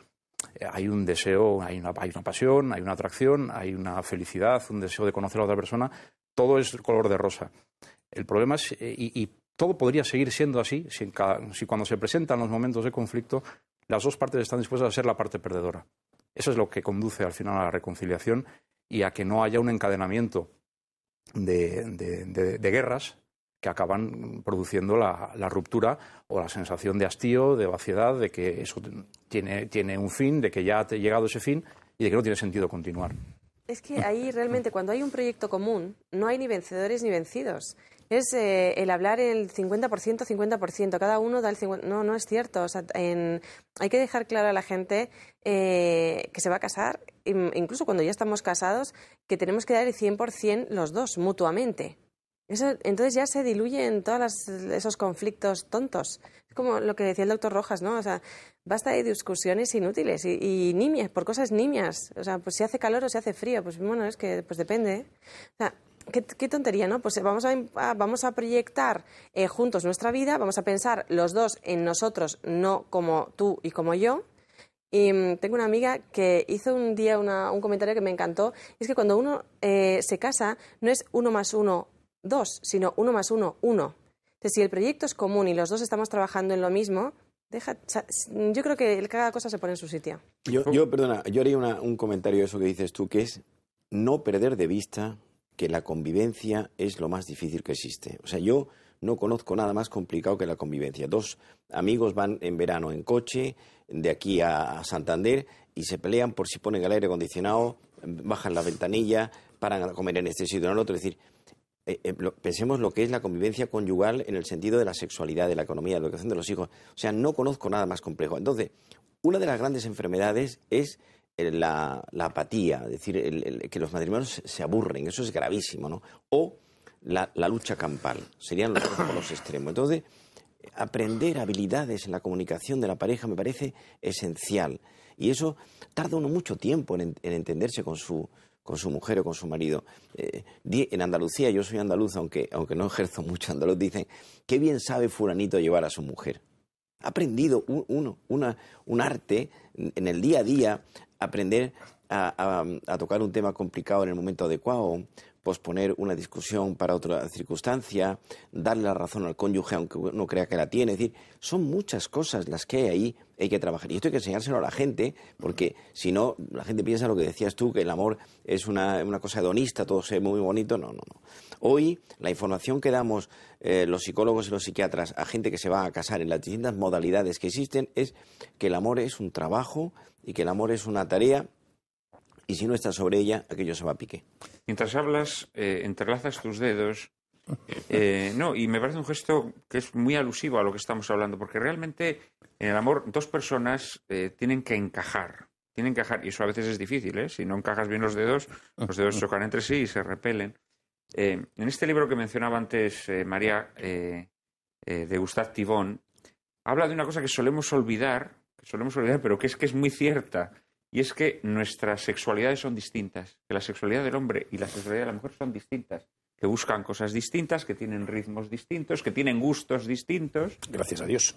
hay un deseo, hay una pasión, hay una atracción, hay una felicidad, un deseo de conocer a otra persona. Todo es color de rosa. El problema es, y todo podría seguir siendo así, si cuando se presentan los momentos de conflicto, las dos partes están dispuestas a ser la parte perdedora. Eso es lo que conduce al final a la reconciliación y a que no haya un encadenamiento de guerras que acaban produciendo la ruptura o la sensación de hastío, de vaciedad, de que eso tiene un fin, de que ya ha llegado ese fin y de que no tiene sentido continuar. Es que ahí realmente cuando hay un proyecto común no hay ni vencedores ni vencidos. Es el hablar el 50%, 50%, cada uno da el 50%. No es cierto. O sea, hay que dejar claro a la gente que se va a casar, incluso cuando ya estamos casados, que tenemos que dar el 100% los dos, mutuamente. Entonces ya se diluyen todos esos conflictos tontos. Es como lo que decía el doctor Rojas, ¿no? O sea, basta de discusiones inútiles y nimias, por cosas nimias. O sea, pues si hace calor o si hace frío, pues bueno, es que pues depende. O sea, qué tontería, ¿no? Pues vamos a proyectar juntos nuestra vida, vamos a pensar los dos en nosotros, no como tú y como yo. Y tengo una amiga que hizo un día un comentario que me encantó. Es que cuando uno se casa, no es 1 más 1, 2, sino 1 más 1, 1. Entonces, si el proyecto es común y los dos estamos trabajando en lo mismo, yo creo que cada cosa se pone en su sitio. Yo haría un comentario de eso que dices tú, que es no perder de vista que la convivencia es lo más difícil que existe. O sea, yo no conozco nada más complicado que la convivencia. Dos amigos van en verano en coche de aquí a Santander y se pelean por si ponen el aire acondicionado, bajan la ventanilla, paran a comer en este sitio o en el otro. Es decir, pensemos lo que es la convivencia conyugal en el sentido de la sexualidad, de la economía, de la educación de los hijos. O sea, no conozco nada más complejo. Entonces, una de las grandes enfermedades es la apatía, es decir, que los matrimonios se aburren, eso es gravísimo, ¿no? O la lucha campal, serían los extremos. Entonces, aprender habilidades en la comunicación de la pareja me parece esencial. Y eso tarda uno mucho tiempo en entenderse con su mujer o con su marido. En Andalucía, yo soy andaluz, aunque no ejerzo mucho andaluz, dicen, qué bien sabe fulanito llevar a su mujer. Ha aprendido un arte en el día a día, aprender a tocar un tema complicado en el momento adecuado, posponer una discusión para otra circunstancia, darle la razón al cónyuge aunque uno crea que la tiene. Es decir, son muchas cosas las que hay ahí, hay que trabajar. Y esto hay que enseñárselo a la gente, porque si no, la gente piensa lo que decías tú, que el amor es una cosa hedonista, todo se ve muy bonito. No. Hoy, la información que damos los psicólogos y los psiquiatras a gente que se va a casar en las distintas modalidades que existen es que el amor es un trabajo y que el amor es una tarea, y si no estás sobre ella, aquello se va a pique. Mientras hablas, entrelazas tus dedos. Y me parece un gesto que es muy alusivo a lo que estamos hablando, porque realmente en el amor dos personas tienen que encajar, y eso a veces es difícil, ¿eh? Si no encajas bien los dedos chocan entre sí y se repelen. En este libro que mencionaba antes María, de Gustave Thibon, habla de una cosa que solemos olvidar, pero que es muy cierta. Y es que nuestras sexualidades son distintas, que la sexualidad del hombre y la sexualidad de la mujer son distintas, que buscan cosas distintas, que tienen ritmos distintos, que tienen gustos distintos. Gracias a Dios.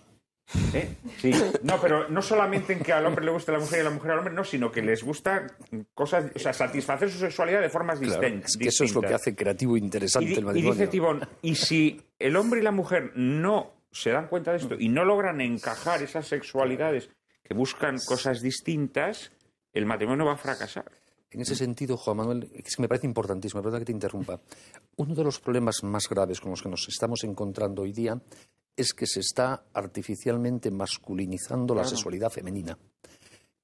Sí, no, pero no solamente en que al hombre le guste a la mujer y a la mujer al hombre, no, sino que les gusta cosas, o sea, satisfacer su sexualidad de formas distintas. Es que eso es lo que hace creativo e interesante el matrimonio. Y dice Thibon, y si el hombre y la mujer no se dan cuenta de esto y no logran encajar esas sexualidades que buscan cosas distintas, el matrimonio va a fracasar. En ese sentido, Juan Manuel, es que me parece importantísimo, perdona que te interrumpa. Uno de los problemas más graves con los que nos estamos encontrando hoy día es que se está artificialmente masculinizando la sexualidad femenina,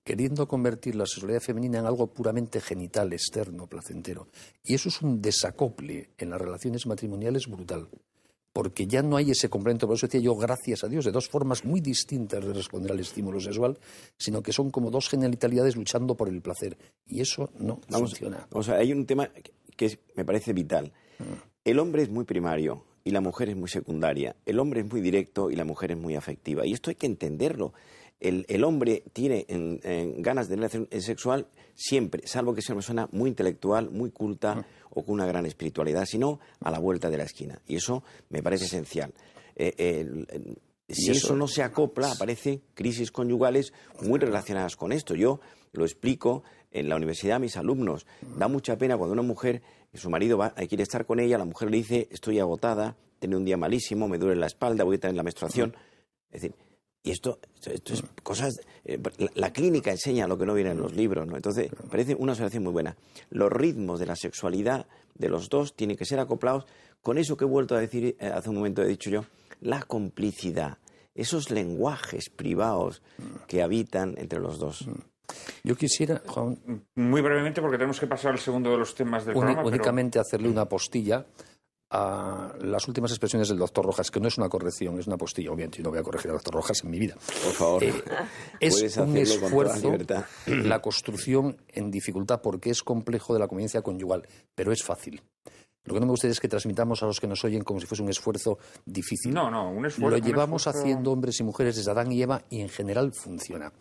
queriendo convertir la sexualidad femenina en algo puramente genital, externo, placentero. Y eso es un desacople en las relaciones matrimoniales brutal, porque ya no hay ese complemento. Por eso decía yo, gracias a Dios, de dos formas muy distintas de responder al estímulo sexual, sino que son como dos genitalidades luchando por el placer. Y eso no funciona. O sea, hay un tema que me parece vital. El hombre es muy primario y la mujer es muy secundaria. El hombre es muy directo y la mujer es muy afectiva. Y esto hay que entenderlo. El hombre tiene ganas de relación sexual siempre, salvo que sea una persona muy intelectual, muy culta o con una gran espiritualidad, sino a la vuelta de la esquina. Y eso me parece esencial. Si eso no se acopla, aparecen crisis conyugales muy relacionadas con esto. Yo lo explico en la universidad a mis alumnos. Da mucha pena cuando una mujer, su marido quiere estar con ella, la mujer le dice, estoy agotada, tengo un día malísimo, me duele la espalda, voy a tener la menstruación. Es decir, y esto es cosas... la clínica enseña lo que no viene en los libros, ¿no? Entonces, me parece una observación muy buena. Los ritmos de la sexualidad de los dos tienen que ser acoplados con eso que he vuelto a decir hace un momento, he dicho yo, la complicidad, esos lenguajes privados que habitan entre los dos. Yo quisiera, Juan, muy brevemente, porque tenemos que pasar al segundo de los temas del programa. Únicamente hacerle una postilla a las últimas expresiones del doctor Rojas, que no es una corrección, es una postilla. Obviamente yo no voy a corregir al doctor Rojas en mi vida. Por favor, es un esfuerzo la construcción en dificultad, porque es complejo, de la convivencia conyugal, pero es fácil. Lo que no me gusta es que transmitamos a los que nos oyen como si fuese un esfuerzo difícil. No, un esfuerzo. Lo llevamos haciendo hombres y mujeres desde Adán y Eva y en general funciona.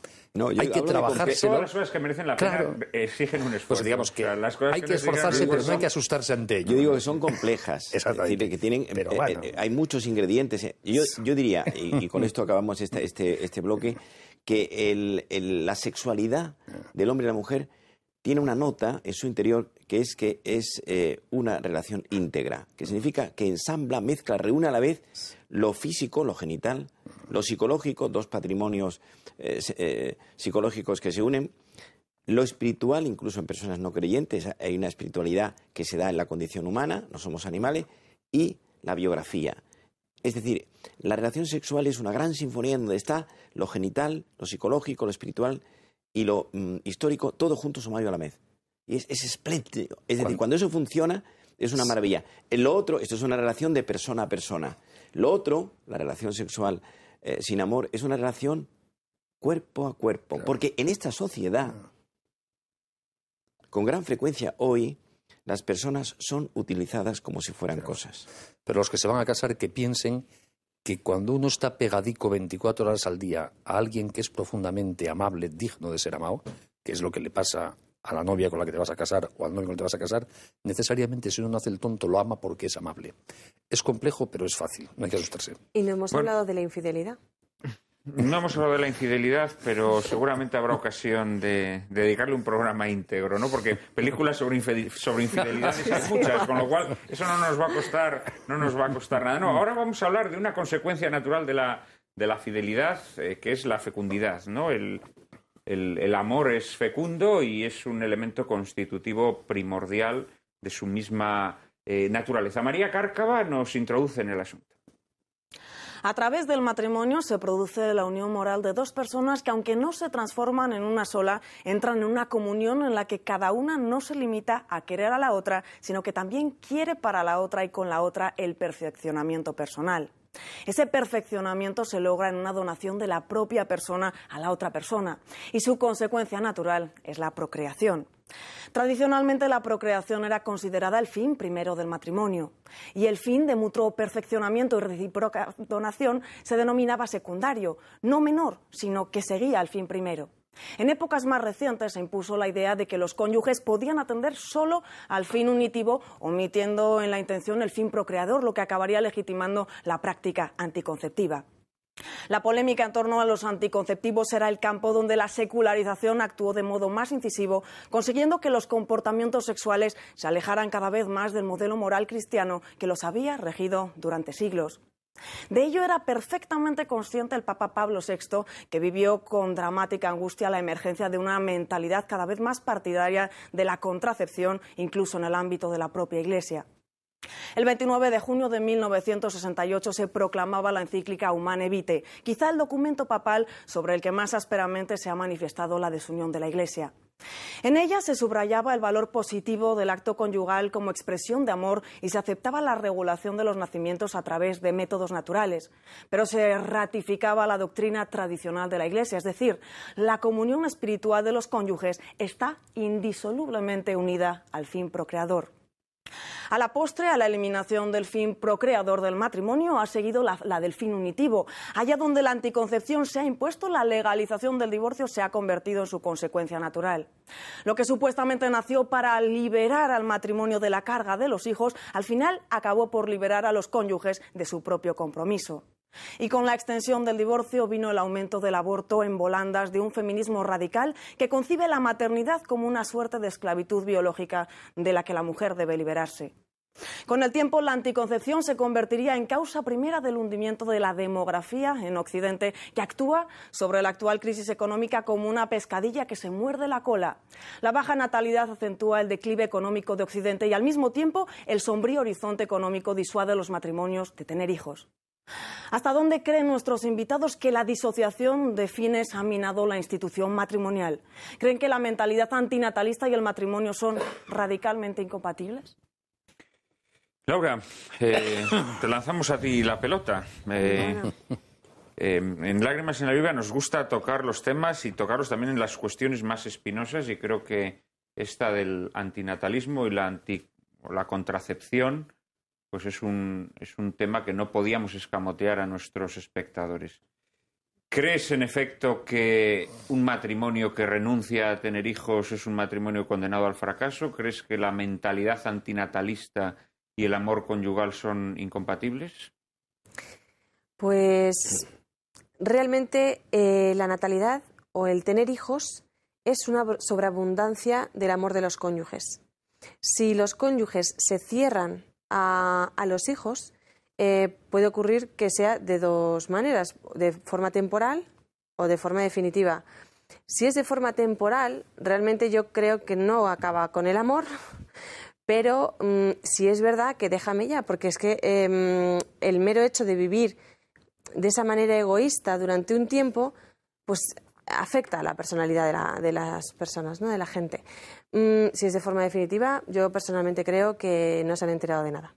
Hay que trabajárselo. Todas las cosas que merecen la pena exigen un esfuerzo. Pues digamos que hay que esforzarse, pero no hay que asustarse ante ello. Yo digo que son complejas. Exactamente. Es decir, que tienen, hay muchos ingredientes. Yo diría, y con esto acabamos este bloque, que la sexualidad del hombre y la mujer tiene una nota en su interior que es una relación íntegra, que significa que ensambla, mezcla, reúne a la vez lo físico, lo genital, lo psicológico, dos patrimonios psicológicos que se unen, lo espiritual, incluso en personas no creyentes, hay una espiritualidad que se da en la condición humana, no somos animales, y la biografía. Es decir, la relación sexual es una gran sinfonía en donde está lo genital, lo psicológico, lo espiritual y lo histórico, todo junto sumario a la vez. Y es espléndido. Es decir, cuando eso funciona, es una maravilla. Lo otro, esto es una relación de persona a persona. Lo otro, la relación sexual sin amor, es una relación cuerpo a cuerpo. Claro. Porque en esta sociedad, con gran frecuencia hoy, las personas son utilizadas como si fueran cosas. Pero los que se van a casar, que piensen que cuando uno está pegadico 24 horas al día a alguien que es profundamente amable, digno de ser amado, que es lo que le pasa a la novia con la que te vas a casar o al novio con el que te vas a casar, necesariamente si uno no hace el tonto lo ama porque es amable. Es complejo, pero es fácil, no hay que asustarse. Y no hemos hablado de la infidelidad. No hemos hablado de la infidelidad, pero seguramente habrá ocasión de dedicarle un programa íntegro, ¿no? Porque películas sobre infidelidades hay muchas, con lo cual eso no nos va a costar nada. No, ahora vamos a hablar de una consecuencia natural de la fidelidad, que es la fecundidad, ¿no? El amor es fecundo y es un elemento constitutivo primordial de su misma naturaleza. María Cárcava nos introduce en el asunto. A través del matrimonio se produce la unión moral de dos personas que, aunque no se transforman en una sola, entran en una comunión en la que cada una no se limita a querer a la otra, sino que también quiere para la otra y con la otra el perfeccionamiento personal. Ese perfeccionamiento se logra en una donación de la propia persona a la otra persona y su consecuencia natural es la procreación. Tradicionalmente la procreación era considerada el fin primero del matrimonio y el fin de mutuo perfeccionamiento y recíproca donación se denominaba secundario, no menor, sino que seguía al fin primero. En épocas más recientes se impuso la idea de que los cónyuges podían atender solo al fin unitivo, omitiendo en la intención el fin procreador, lo que acabaría legitimando la práctica anticonceptiva. La polémica en torno a los anticonceptivos era el campo donde la secularización actuó de modo más incisivo, consiguiendo que los comportamientos sexuales se alejaran cada vez más del modelo moral cristiano que los había regido durante siglos. De ello era perfectamente consciente el Papa Pablo VI, que vivió con dramática angustia la emergencia de una mentalidad cada vez más partidaria de la contracepción, incluso en el ámbito de la propia Iglesia. El 29 de junio de 1968 se proclamaba la encíclica Humane Vitae, quizá el documento papal sobre el que más ásperamente se ha manifestado la desunión de la Iglesia. En ella se subrayaba el valor positivo del acto conyugal como expresión de amor y se aceptaba la regulación de los nacimientos a través de métodos naturales, pero se ratificaba la doctrina tradicional de la Iglesia, es decir, la comunión espiritual de los cónyuges está indisolublemente unida al fin procreador. A la postre, a la eliminación del fin procreador del matrimonio ha seguido la del fin unitivo. Allá donde la anticoncepción se ha impuesto, la legalización del divorcio se ha convertido en su consecuencia natural. Lo que supuestamente nació para liberar al matrimonio de la carga de los hijos, al final acabó por liberar a los cónyuges de su propio compromiso. Y con la extensión del divorcio vino el aumento del aborto en volandas de un feminismo radical que concibe la maternidad como una suerte de esclavitud biológica de la que la mujer debe liberarse. Con el tiempo, la anticoncepción se convertiría en causa primera del hundimiento de la demografía en Occidente, que actúa sobre la actual crisis económica como una pescadilla que se muerde la cola. La baja natalidad acentúa el declive económico de Occidente y, al mismo tiempo, el sombrío horizonte económico disuade a los matrimonios de tener hijos. ¿Hasta dónde creen nuestros invitados que la disociación de fines ha minado la institución matrimonial? ¿Creen que la mentalidad antinatalista y el matrimonio son radicalmente incompatibles? Laura, te lanzamos a ti la pelota. En Lágrimas en la Lluvia nos gusta tocar los temas y tocarlos también en las cuestiones más espinosas, y creo que esta del antinatalismo y la contracepción pues es un tema que no podíamos escamotear a nuestros espectadores. ¿Crees, en efecto, que un matrimonio que renuncia a tener hijos es un matrimonio condenado al fracaso? ¿Crees que la mentalidad antinatalista y el amor conyugal son incompatibles? Pues realmente la natalidad o el tener hijos es una sobreabundancia del amor de los cónyuges. Si los cónyuges se cierran a los hijos, puede ocurrir que sea de dos maneras, de forma temporal o de forma definitiva. Si es de forma temporal, realmente yo creo que no acaba con el amor, pero si es verdad que déjame ya, porque es que el mero hecho de vivir de esa manera egoísta durante un tiempo, pues afecta a la personalidad de las personas, ¿no? De la gente. Si es de forma definitiva, yo personalmente creo que no se han enterado de nada.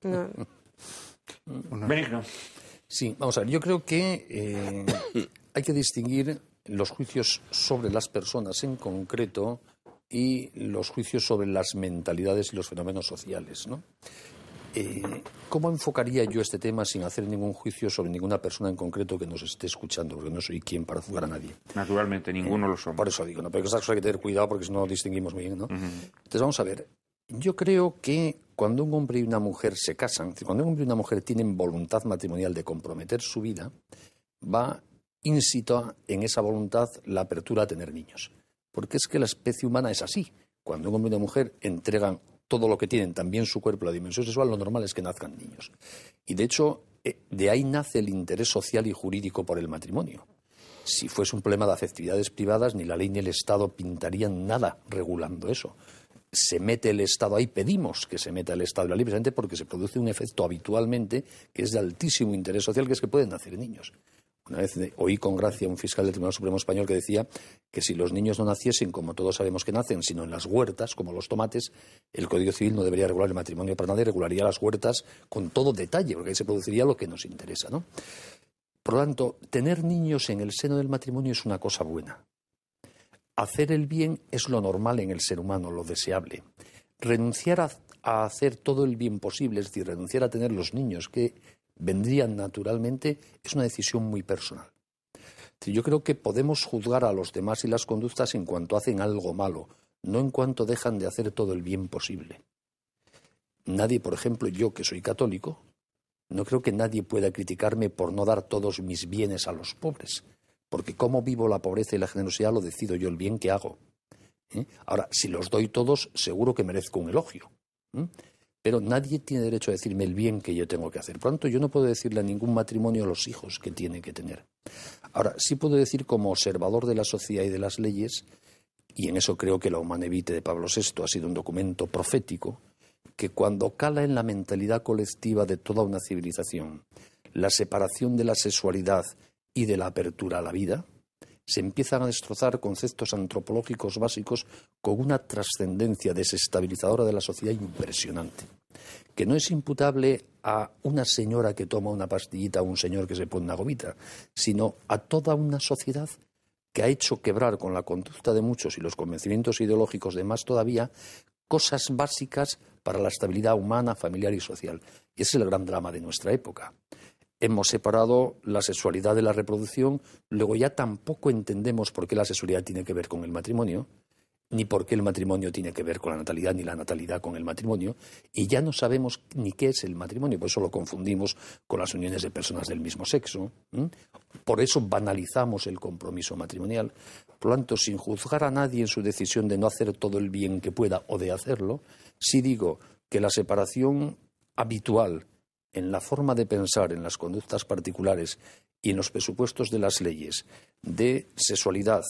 No. Benigno. Sí, vamos a ver, yo creo que hay que distinguir los juicios sobre las personas en concreto y los juicios sobre las mentalidades y los fenómenos sociales, ¿no? ¿Cómo enfocaría yo este tema sin hacer ningún juicio sobre ninguna persona en concreto que nos esté escuchando? Porque no soy quien para juzgar a nadie. Naturalmente, ninguno lo somos. Por eso digo, ¿no? Pero estas cosas hay que tener cuidado porque si no distinguimos muy bien, ¿no? Entonces, vamos a ver. Yo creo que cuando un hombre y una mujer se casan, cuando un hombre y una mujer tienen voluntad matrimonial de comprometer su vida, va incita en esa voluntad la apertura a tener niños. Porque es que la especie humana es así. Cuando un hombre y una mujer entregan todo lo que tienen, también su cuerpo, la dimensión sexual, lo normal es que nazcan niños. Y de hecho, de ahí nace el interés social y jurídico por el matrimonio. Si fuese un problema de afectividades privadas, ni la ley ni el Estado pintarían nada regulando eso. Se mete el Estado ahí, pedimos que se meta el Estado en la ley, precisamente porque se produce un efecto habitualmente que es de altísimo interés social, que es que pueden nacer niños. Una vez oí con gracia a un fiscal del Tribunal Supremo Español que decía que si los niños no naciesen, como todos sabemos que nacen, sino en las huertas, como los tomates, el Código Civil no debería regular el matrimonio para nada y regularía las huertas con todo detalle, porque ahí se produciría lo que nos interesa, ¿no? Por lo tanto, tener niños en el seno del matrimonio es una cosa buena. Hacer el bien es lo normal en el ser humano, lo deseable. Renunciar a hacer todo el bien posible, es decir, renunciar a tener los niños que vendrían naturalmente, es una decisión muy personal. Yo creo que podemos juzgar a los demás y las conductas en cuanto hacen algo malo, no en cuanto dejan de hacer todo el bien posible. Nadie, por ejemplo, yo que soy católico, no creo que nadie pueda criticarme por no dar todos mis bienes a los pobres, porque cómo vivo la pobreza y la generosidad lo decido yo, el bien que hago. Ahora, si los doy todos, seguro que merezco un elogio. pero nadie tiene derecho a decirme el bien que yo tengo que hacer. Por lo tanto, yo no puedo decirle a ningún matrimonio los hijos que tiene que tener. Ahora, sí puedo decir como observador de la sociedad y de las leyes, y en eso creo que la Humane Vitae de Pablo VI ha sido un documento profético, que cuando cala en la mentalidad colectiva de toda una civilización la separación de la sexualidad y de la apertura a la vida, se empiezan a destrozar conceptos antropológicos básicos con una trascendencia desestabilizadora de la sociedad impresionante, que no es imputable a una señora que toma una pastillita o un señor que se pone una gomita, sino a toda una sociedad que ha hecho quebrar con la conducta de muchos y los convencimientos ideológicos de más todavía cosas básicas para la estabilidad humana, familiar y social. Y ese es el gran drama de nuestra época. Hemos separado la sexualidad de la reproducción, luego ya tampoco entendemos por qué la sexualidad tiene que ver con el matrimonio, ni por qué el matrimonio tiene que ver con la natalidad, ni la natalidad con el matrimonio, y ya no sabemos ni qué es el matrimonio, por eso lo confundimos con las uniones de personas del mismo sexo. Por eso banalizamos el compromiso matrimonial. Por lo tanto, sin juzgar a nadie en su decisión de no hacer todo el bien que pueda o de hacerlo, sí digo que la separación habitual en la forma de pensar, en las conductas particulares y en los presupuestos de las leyes de sexualidad,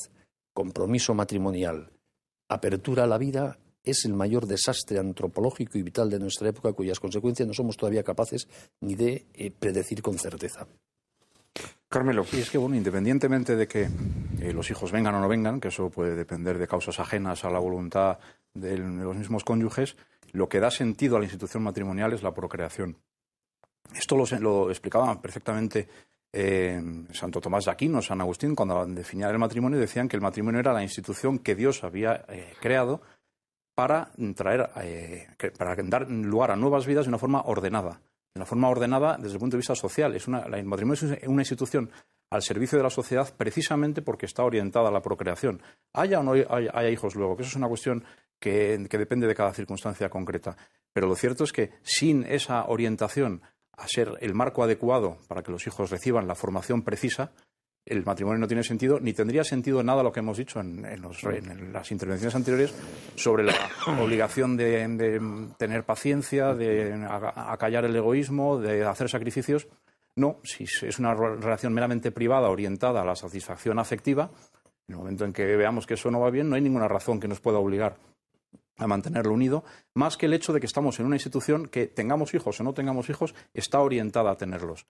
compromiso matrimonial, apertura a la vida, es el mayor desastre antropológico y vital de nuestra época, cuyas consecuencias no somos todavía capaces ni de predecir con certeza. Carmelo. Sí, es que, bueno, independientemente de que los hijos vengan o no vengan, que eso puede depender de causas ajenas a la voluntad de los mismos cónyuges, lo que da sentido a la institución matrimonial es la procreación. Esto lo explicaba perfectamente Santo Tomás de Aquino, San Agustín, cuando definían el matrimonio, decían que el matrimonio era la institución que Dios había creado para dar lugar a nuevas vidas de una forma ordenada. De una forma ordenada desde el punto de vista social. El matrimonio es una institución al servicio de la sociedad precisamente porque está orientada a la procreación. Haya o no haya hijos luego, que eso es una cuestión que depende de cada circunstancia concreta. Pero lo cierto es que sin esa orientación a ser el marco adecuado para que los hijos reciban la formación precisa, el matrimonio no tiene sentido, ni tendría sentido nada lo que hemos dicho en las intervenciones anteriores sobre la obligación de tener paciencia, de acallar el egoísmo, de hacer sacrificios. No, si es una relación meramente privada orientada a la satisfacción afectiva, en el momento en que veamos que eso no va bien, no hay ninguna razón que nos pueda obligar a mantenerlo unido, más que el hecho de que estamos en una institución que, tengamos hijos o no tengamos hijos, está orientada a tenerlos.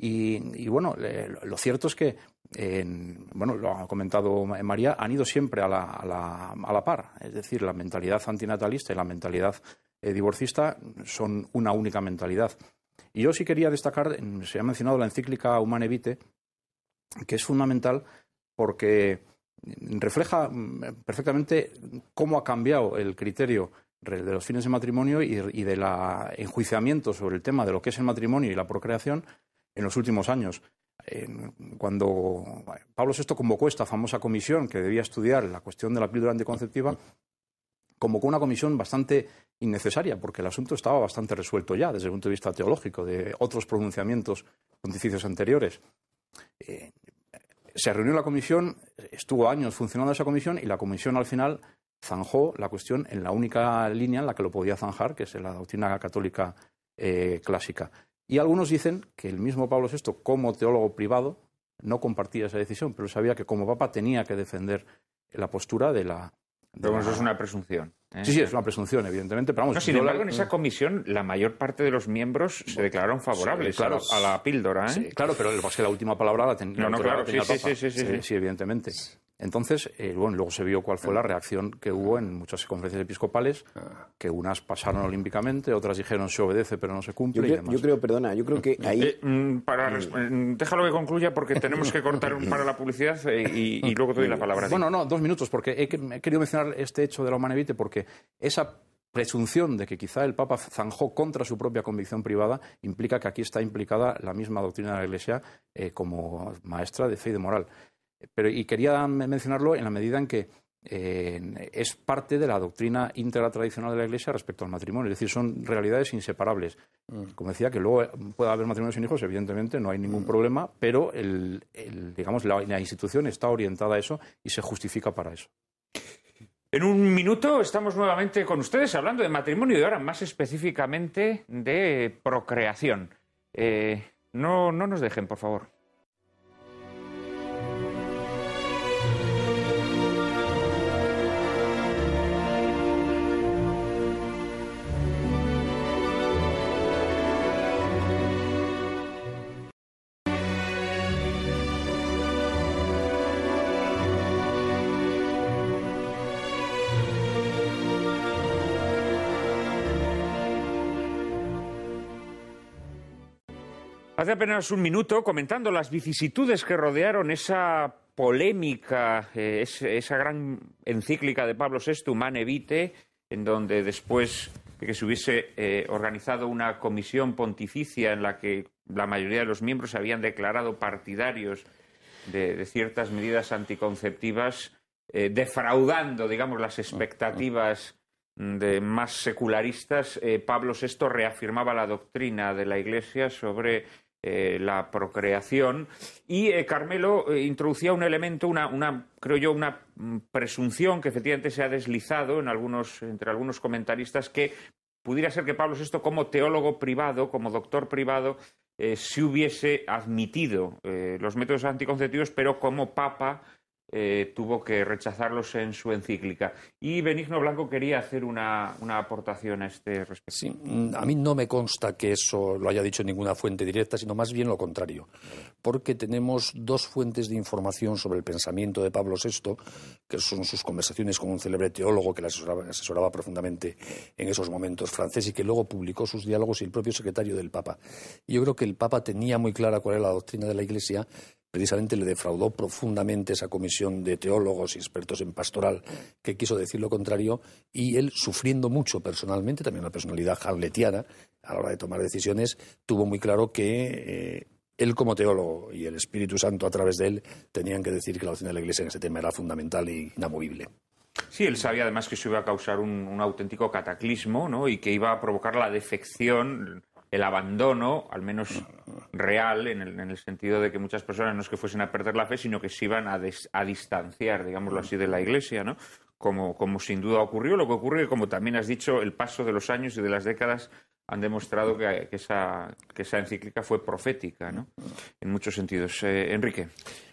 Y bueno, lo cierto es que, lo ha comentado María, han ido siempre a la par. Es decir, la mentalidad antinatalista y la mentalidad divorcista son una única mentalidad. Y yo sí quería destacar, se ha mencionado la encíclica Humane Vitae, que es fundamental porque refleja perfectamente cómo ha cambiado el criterio de los fines de matrimonio y del enjuiciamiento sobre el tema de lo que es el matrimonio y la procreación en los últimos años. Cuando Pablo VI convocó esta famosa comisión que debía estudiar la cuestión de la píldora anticonceptiva, convocó una comisión bastante innecesaria porque el asunto estaba bastante resuelto ya desde el punto de vista teológico de otros pronunciamientos pontificios anteriores. Se reunió la comisión, estuvo años funcionando esa comisión y la comisión al final zanjó la cuestión en la única línea en la que lo podía zanjar, que es en la doctrina católica clásica. Y algunos dicen que el mismo Pablo VI, como teólogo privado, no compartía esa decisión, pero sabía que como papa tenía que defender la postura de la... Pero eso es una presunción. Sí, es una presunción, evidentemente. Pero vamos, no, sin embargo, en esa comisión la mayor parte de los miembros se declararon favorables a la píldora. Sí, claro, pero es que la última palabra la tenía el Papa. Sí, evidentemente. Entonces, luego se vio cuál fue la reacción que hubo en muchas conferencias episcopales, que unas pasaron olímpicamente, otras dijeron se obedece pero no se cumple y demás. Yo creo que ahí... déjalo que concluya porque tenemos que cortar para la publicidad y luego te doy la palabra. Bueno, no, 2 minutos, porque he querido mencionar este hecho de la Humane Vitae porque esa presunción de que quizá el Papa zanjó contra su propia convicción privada implica que aquí está implicada la misma doctrina de la Iglesia como maestra de fe y de moral. Y quería mencionarlo en la medida en que es parte de la doctrina íntegra tradicional de la Iglesia respecto al matrimonio. Es decir, son realidades inseparables. Como decía, que luego pueda haber matrimonio sin hijos, evidentemente no hay ningún problema, pero la institución está orientada a eso y se justifica para eso. En un minuto estamos nuevamente con ustedes hablando de matrimonio y ahora más específicamente de procreación. No nos dejen, por favor. Hace apenas un minuto, comentando las vicisitudes que rodearon esa polémica, esa gran encíclica de Pablo VI, Humane Vitae, en donde después de que se hubiese organizado una comisión pontificia en la que la mayoría de los miembros se habían declarado partidarios de ciertas medidas anticonceptivas, defraudando, digamos, las expectativas de más secularistas, Pablo VI reafirmaba la doctrina de la Iglesia sobre la procreación y Carmelo introducía un elemento, creo yo, una presunción que efectivamente se ha deslizado entre algunos comentaristas, que pudiera ser que Pablo VI, como teólogo privado, como doctor privado, sí hubiese admitido los métodos anticonceptivos, pero como papa tuvo que rechazarlos en su encíclica. Y Benigno Blanco quería hacer una aportación a este respecto. Sí, a mí no me consta que eso lo haya dicho ninguna fuente directa, sino más bien lo contrario, porque tenemos dos fuentes de información sobre el pensamiento de Pablo VI, que son sus conversaciones con un célebre teólogo que le asesoraba profundamente en esos momentos, francés, y que luego publicó sus diálogos, y el propio secretario del Papa. Y yo creo que el Papa tenía muy clara cuál era la doctrina de la Iglesia. Precisamente le defraudó profundamente esa comisión de teólogos y expertos en pastoral que quiso decir lo contrario, y él, sufriendo mucho personalmente, también una personalidad hamletiana a la hora de tomar decisiones, tuvo muy claro que él como teólogo y el Espíritu Santo a través de él tenían que decir que la doctrina de la Iglesia en ese tema era fundamental e inamovible. Sí, él sabía además que eso iba a causar un auténtico cataclismo, ¿no? Y que iba a provocar la defección, el abandono, al menos real, en el sentido de que muchas personas no es que fuesen a perder la fe, sino que se iban a distanciar, digámoslo así, de la Iglesia, ¿no? Como sin duda ocurrió. Lo que ocurre, como también has dicho, el paso de los años y de las décadas han demostrado que esa encíclica fue profética, ¿no? En muchos sentidos. Enrique.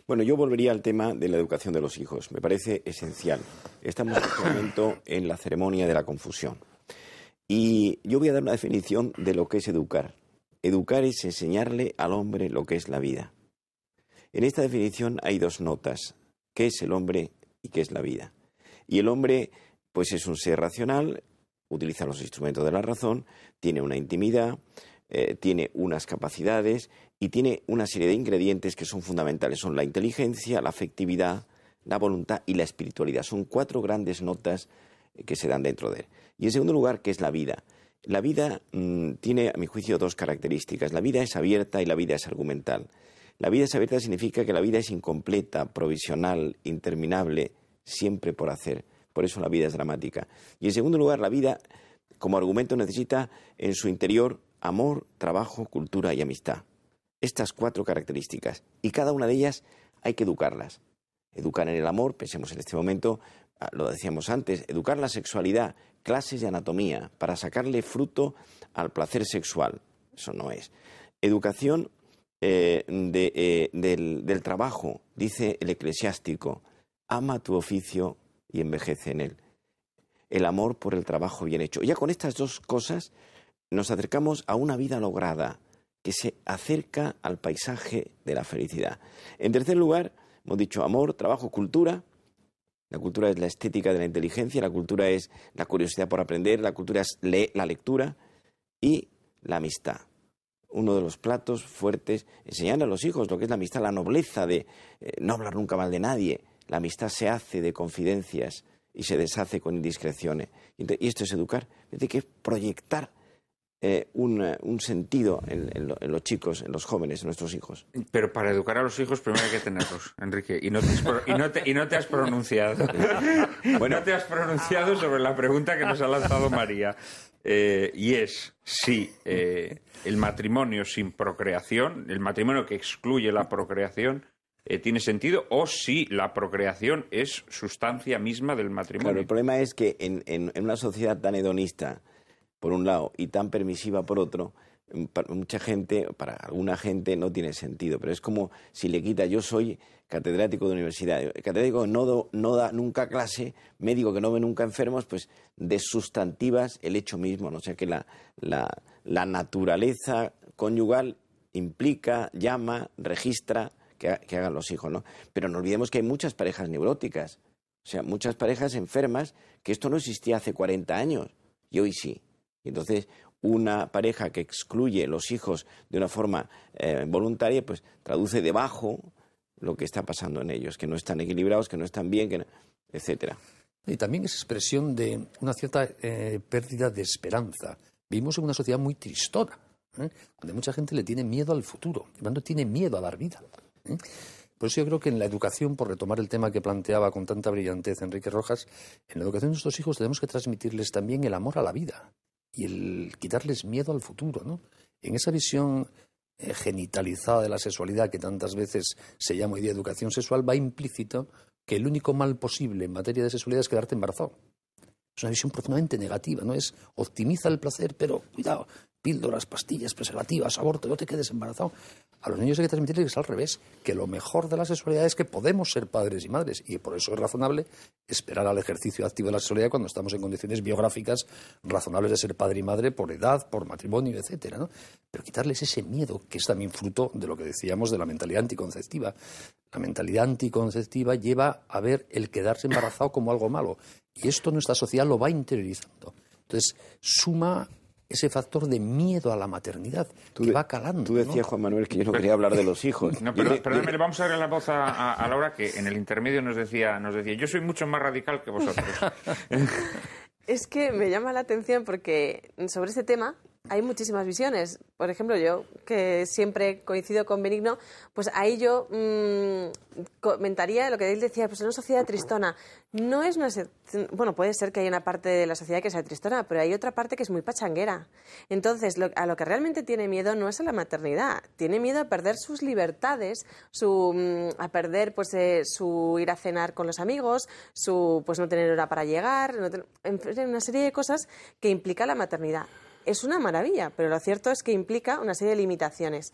Bueno, yo volvería al tema de la educación de los hijos. Me parece esencial. Estamos en este momento en la ceremonia de la confusión. Y yo voy a dar una definición de lo que es educar. Educar es enseñarle al hombre lo que es la vida. En esta definición hay dos notas: qué es el hombre y qué es la vida. Y el hombre, pues, es un ser racional, utiliza los instrumentos de la razón, tiene una intimidad, tiene unas capacidades y tiene una serie de ingredientes que son fundamentales. Son la inteligencia, la afectividad, la voluntad y la espiritualidad. Son cuatro grandes notas que se dan dentro de él. Y en segundo lugar, ¿qué es la vida? La vida tiene, a mi juicio, dos características. La vida es abierta y la vida es argumental. La vida es abierta significa que la vida es incompleta, provisional, interminable, siempre por hacer. Por eso la vida es dramática. Y en segundo lugar, la vida, como argumento, necesita en su interior amor, trabajo, cultura y amistad. Estas cuatro características. Y cada una de ellas hay que educarlas. Educar en el amor, pensemos en este momento, lo decíamos antes, educar la sexualidad, clases de anatomía, para sacarle fruto al placer sexual. Eso no es. Educación del trabajo, dice el eclesiástico, ama tu oficio y envejece en él. El amor por el trabajo bien hecho. Ya con estas dos cosas nos acercamos a una vida lograda, que se acerca al paisaje de la felicidad. En tercer lugar, hemos dicho amor, trabajo, cultura. La cultura es la estética de la inteligencia, la cultura es la curiosidad por aprender, la cultura es la lectura y la amistad. Uno de los platos fuertes, enseñarle a los hijos lo que es la amistad, la nobleza de no hablar nunca mal de nadie. La amistad se hace de confidencias y se deshace con indiscreciones. Y esto es educar. Hay que proyectar un sentido en los chicos, en los jóvenes, en nuestros hijos. Pero para educar a los hijos primero hay que tenerlos, Enrique. Y no te has pronunciado. Bueno, no te has pronunciado sobre la pregunta que nos ha lanzado María. Y es si el matrimonio sin procreación, el matrimonio que excluye la procreación, tiene sentido, o si la procreación es sustancia misma del matrimonio. Claro, el problema es que en una sociedad tan hedonista, por un lado, y tan permisiva por otro, para alguna gente no tiene sentido, pero es como si le quita, yo soy catedrático de universidad, catedrático que no da nunca clase, médico que no ve nunca enfermos, pues desustantivas el hecho mismo, ¿no? O sea que la naturaleza conyugal implica, llama, registra que hagan los hijos, ¿no? Pero no olvidemos que hay muchas parejas neuróticas, o sea, muchas parejas enfermas, que esto no existía hace 40 años, y hoy sí. Y entonces, una pareja que excluye los hijos de una forma voluntaria, pues traduce debajo lo que está pasando en ellos, que no están equilibrados, que no están bien, etcétera. Y también es expresión de una cierta pérdida de esperanza. Vivimos en una sociedad muy tristona, donde mucha gente le tiene miedo al futuro, cuando tiene miedo a dar vida. Por eso yo creo que en la educación, por retomar el tema que planteaba con tanta brillantez Enrique Rojas, en la educación de nuestros hijos tenemos que transmitirles también el amor a la vida y el quitarles miedo al futuro, ¿no? En esa visión genitalizada de la sexualidad que tantas veces se llama hoy día educación sexual, va implícito que el único mal posible en materia de sexualidad es quedarte embarazado. Es una visión profundamente negativa, ¿no? Es optimiza el placer, pero cuidado, píldoras, pastillas, preservativas, aborto, no te quedes embarazado. A los niños hay que transmitirles que es al revés, que lo mejor de la sexualidad es que podemos ser padres y madres, y por eso es razonable esperar al ejercicio activo de la sexualidad cuando estamos en condiciones biográficas razonables de ser padre y madre por edad, por matrimonio, etcétera, ¿no? Pero quitarles ese miedo, que es también fruto de lo que decíamos de la mentalidad anticonceptiva. La mentalidad anticonceptiva lleva a ver el quedarse embarazado como algo malo, y esto nuestra sociedad lo va interiorizando. Entonces, suma ese factor de miedo a la maternidad que va calando. Tú decías, ¿no, Juan Manuel, que yo no quería hablar de los hijos? No, perdóname, le vamos a darle la voz a Laura, que en el intermedio nos decía, yo soy mucho más radical que vosotros. Es que me llama la atención porque sobre este tema hay muchísimas visiones. Por ejemplo, yo, que siempre coincido con Benigno, pues ahí yo comentaría lo que él decía, pues en una sociedad tristona. No es una... Bueno, puede ser que haya una parte de la sociedad que sea tristona, pero hay otra parte que es muy pachanguera. Entonces, a lo que realmente tiene miedo no es a la maternidad. Tiene miedo a perder sus libertades, a perder pues su ir a cenar con los amigos, su pues no tener hora para llegar, una serie de cosas que implica la maternidad. Es una maravilla, pero lo cierto es que implica una serie de limitaciones.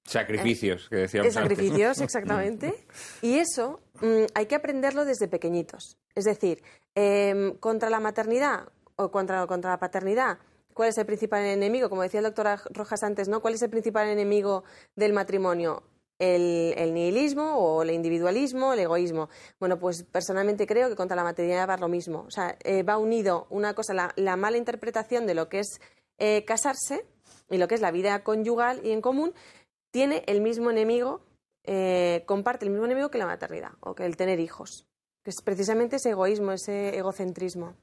Sacrificios, que decíamos antes. Sacrificios, exactamente. Y eso hay que aprenderlo desde pequeñitos. Es decir, contra la maternidad o contra la paternidad, ¿cuál es el principal enemigo? Como decía el doctor Rojas antes, ¿no? ¿Cuál es el principal enemigo del matrimonio? El nihilismo o el individualismo, el egoísmo. Bueno, pues personalmente creo que contra la maternidad va lo mismo. O sea, va unido una cosa, la mala interpretación de lo que es casarse y lo que es la vida conyugal y en común, tiene el mismo enemigo, comparte el mismo enemigo que la maternidad o que el tener hijos, que es precisamente ese egoísmo, ese egocentrismo.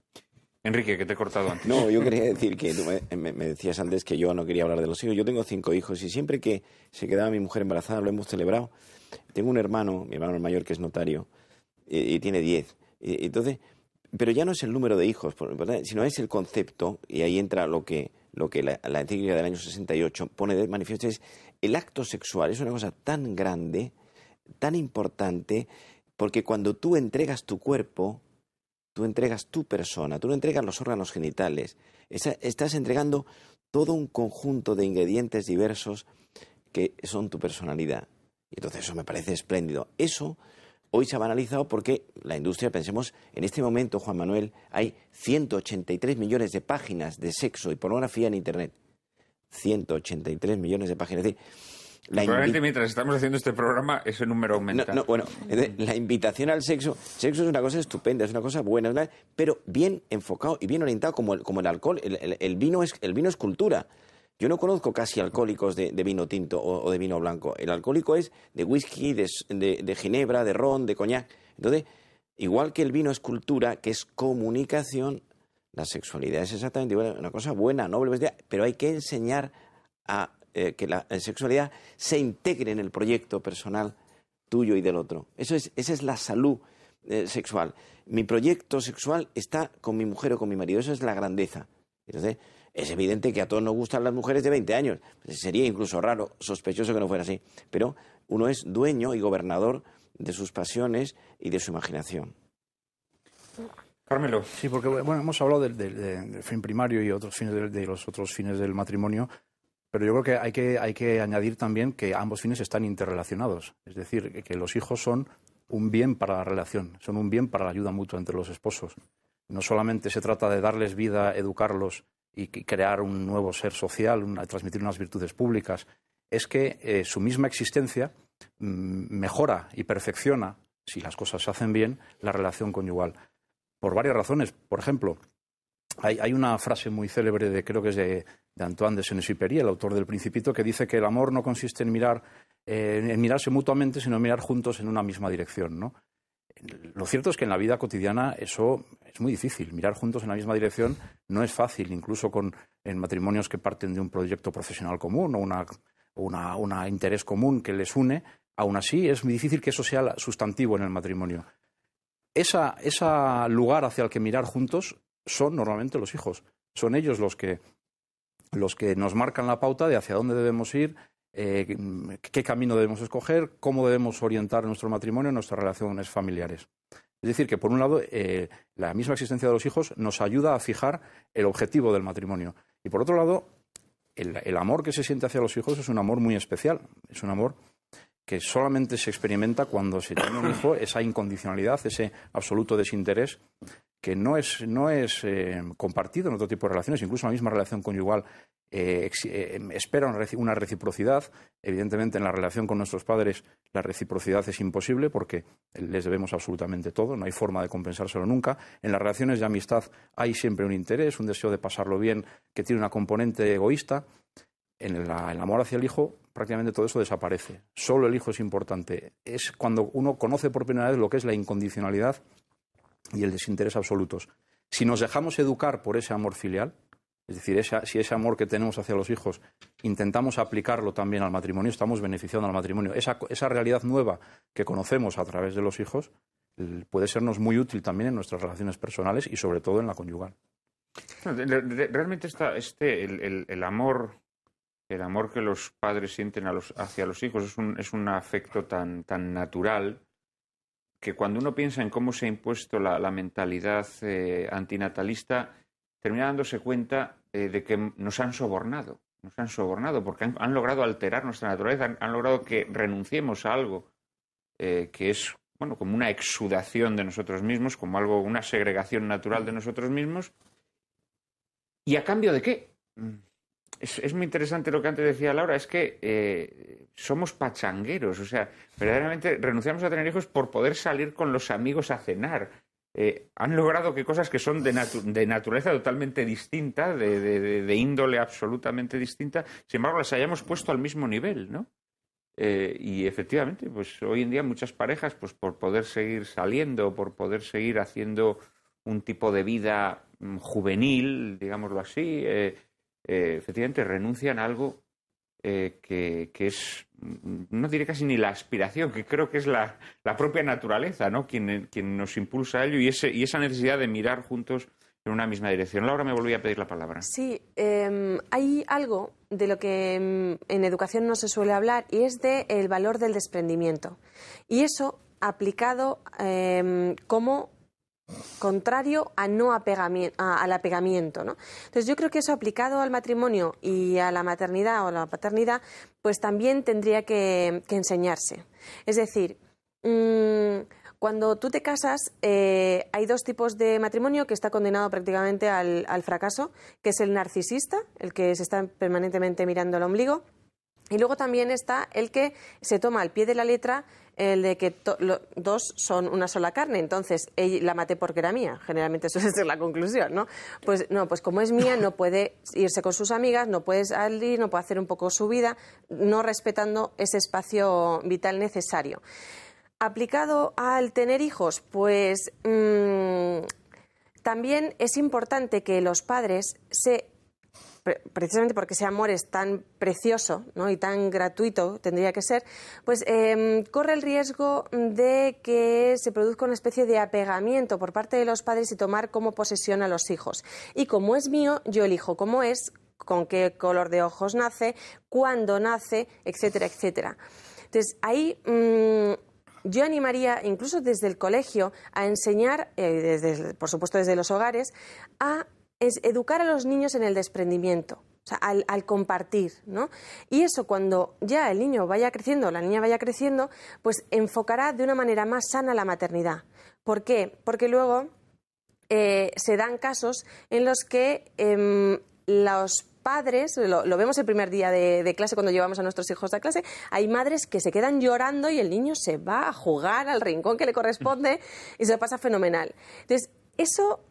Enrique, que te he cortado antes. No, yo quería decir que tú me decías antes que yo no quería hablar de los hijos. Yo tengo 5 hijos y siempre que se quedaba mi mujer embarazada lo hemos celebrado. Tengo un hermano, mi hermano mayor, que es notario y tiene 10. Entonces, pero ya no es el número de hijos, sino es el concepto, y ahí entra lo que la encíclica del año 68 pone de manifiesto, es el acto sexual. Es una cosa tan grande, tan importante, porque cuando tú entregas tu cuerpo, tú entregas tu persona, tú no entregas los órganos genitales, estás entregando todo un conjunto de ingredientes diversos que son tu personalidad. Y entonces eso me parece espléndido. Eso hoy se ha banalizado porque la industria, pensemos, en este momento, Juan Manuel, hay 183 millones de páginas de sexo y pornografía en Internet. 183 millones de páginas. Es decir, probablemente mientras estamos haciendo este programa ese número aumenta. Bueno, la invitación al sexo es una cosa estupenda, es una cosa buena, pero bien enfocado y bien orientado como el alcohol. El vino es cultura. Yo no conozco casi alcohólicos de vino tinto o de vino blanco. El alcohólico es de whisky, de ginebra, de ron, de coñac. Entonces, igual que el vino es cultura, que es comunicación, la sexualidad es exactamente una cosa buena, noble, pero hay que enseñar a que la sexualidad se integre en el proyecto personal tuyo y del otro. Esa es la salud sexual. Mi proyecto sexual está con mi mujer o con mi marido. Eso es la grandeza. Entonces, es evidente que a todos nos gustan las mujeres de 20 años. Sería incluso raro, sospechoso que no fuera así. Pero uno es dueño y gobernador de sus pasiones y de su imaginación. Carmelo. Sí, porque bueno, hemos hablado del fin primario y otros fines de los otros fines del matrimonio, pero yo creo que hay que añadir también que ambos fines están interrelacionados. Es decir, que los hijos son un bien para la relación, son un bien para la ayuda mutua entre los esposos. No solamente se trata de darles vida, educarlos y crear un nuevo ser social, transmitir unas virtudes públicas, es que su misma existencia mejora y perfecciona, si las cosas se hacen bien, la relación conyugal. Por varias razones. Por ejemplo, hay una frase muy célebre, creo que es de Antoine de Saint-Exupéry, el autor del Principito, que dice que el amor no consiste en mirarse mutuamente, sino en mirar juntos en una misma dirección, ¿no? Lo cierto es que en la vida cotidiana eso es muy difícil. Mirar juntos en la misma dirección no es fácil, incluso en matrimonios que parten de un proyecto profesional común o un interés común que les une. Aún así, es muy difícil que eso sea sustantivo en el matrimonio. Ese lugar hacia el que mirar juntos son normalmente los hijos. Son ellos los que nos marcan la pauta de hacia dónde debemos ir, qué camino debemos escoger, cómo debemos orientar nuestro matrimonio, nuestras relaciones familiares. Es decir, que por un lado, la misma existencia de los hijos nos ayuda a fijar el objetivo del matrimonio. Y por otro lado, el amor que se siente hacia los hijos es un amor muy especial. Es un amor que solamente se experimenta cuando se tiene un hijo, esa incondicionalidad, ese absoluto desinterés, que no es compartido en otro tipo de relaciones. Incluso la misma relación conyugal espera una reciprocidad. Evidentemente, en la relación con nuestros padres la reciprocidad es imposible porque les debemos absolutamente todo, no hay forma de compensárselo nunca. En las relaciones de amistad hay siempre un interés, un deseo de pasarlo bien que tiene una componente egoísta. En el amor hacia el hijo prácticamente todo eso desaparece. Solo el hijo es importante. Es cuando uno conoce por primera vez lo que es la incondicionalidad y el desinterés absolutos. Si nos dejamos educar por ese amor filial, es decir, si ese amor que tenemos hacia los hijos intentamos aplicarlo también al matrimonio, estamos beneficiando al matrimonio. Esa realidad nueva que conocemos a través de los hijos puede sernos muy útil también en nuestras relaciones personales y sobre todo en la conyugal. Realmente el amor que los padres sienten hacia los hijos es un afecto tan natural que cuando uno piensa en cómo se ha impuesto la mentalidad antinatalista, termina dándose cuenta de que nos han sobornado porque han logrado alterar nuestra naturaleza, han logrado que renunciemos a algo que es como una exudación de nosotros mismos, como una segregación natural de nosotros mismos. ¿Y a cambio de qué? Es muy interesante lo que antes decía Laura, es que somos pachangueros, o sea, verdaderamente renunciamos a tener hijos por poder salir con los amigos a cenar. Han logrado que cosas que son de naturaleza totalmente distinta, de índole absolutamente distinta, sin embargo las hayamos puesto al mismo nivel, ¿no? Y efectivamente, pues hoy en día muchas parejas, pues por poder seguir saliendo, por poder seguir haciendo un tipo de vida juvenil, digámoslo así, efectivamente renuncian a algo que es, no diré casi ni la aspiración, que creo que es la propia naturaleza, ¿no? Quien nos impulsa a ello y esa necesidad de mirar juntos en una misma dirección. Laura me volvía a pedir la palabra. Sí, hay algo de lo que en educación no se suele hablar y es del valor del desprendimiento. Y eso aplicado como contrario al apegamiento, ¿no? Entonces yo creo que eso aplicado al matrimonio y a la maternidad o a la paternidad, pues también tendría que enseñarse. Es decir, cuando tú te casas hay dos tipos de matrimonio que está condenado prácticamente al fracaso, que es el narcisista, el que se está permanentemente mirando el ombligo, y luego también está el que se toma al pie de la letra el de que dos son una sola carne, entonces la maté porque era mía, generalmente suele ser la conclusión, ¿no? Pues como es mía no puede irse con sus amigas, no puede salir, no puede hacer un poco su vida, no respetando ese espacio vital necesario. Aplicado al tener hijos, pues también es importante que los padres se precisamente porque ese amor es tan precioso, ¿no?, y tan gratuito, tendría que ser, pues corre el riesgo de que se produzca una especie de apegamiento por parte de los padres y tomar como posesión a los hijos. Y como es mío, yo elijo cómo es, con qué color de ojos nace, cuándo nace, etcétera, etcétera. Entonces, ahí yo animaría, incluso desde el colegio, a enseñar, por supuesto desde los hogares, a educar a los niños en el desprendimiento, o sea, al compartir, ¿no? Y eso, cuando ya el niño vaya creciendo, la niña vaya creciendo, pues enfocará de una manera más sana la maternidad. ¿Por qué? Porque luego se dan casos en los que los padres, lo vemos el primer día de clase cuando llevamos a nuestros hijos a clase, hay madres que se quedan llorando y el niño se va a jugar al rincón que le corresponde y se lo pasa fenomenal. Entonces, eso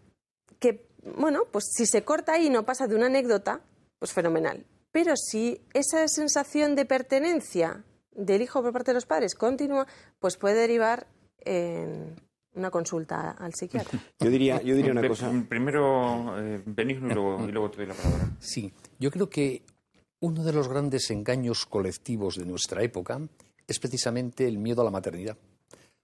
que, bueno, pues si se corta ahí y no pasa de una anécdota, pues fenomenal. Pero si esa sensación de pertenencia del hijo por parte de los padres continúa, pues puede derivar en una consulta al psiquiatra. Yo diría una cosa. Primero Benigno y luego te doy la palabra. Sí, yo creo que uno de los grandes engaños colectivos de nuestra época es precisamente el miedo a la maternidad.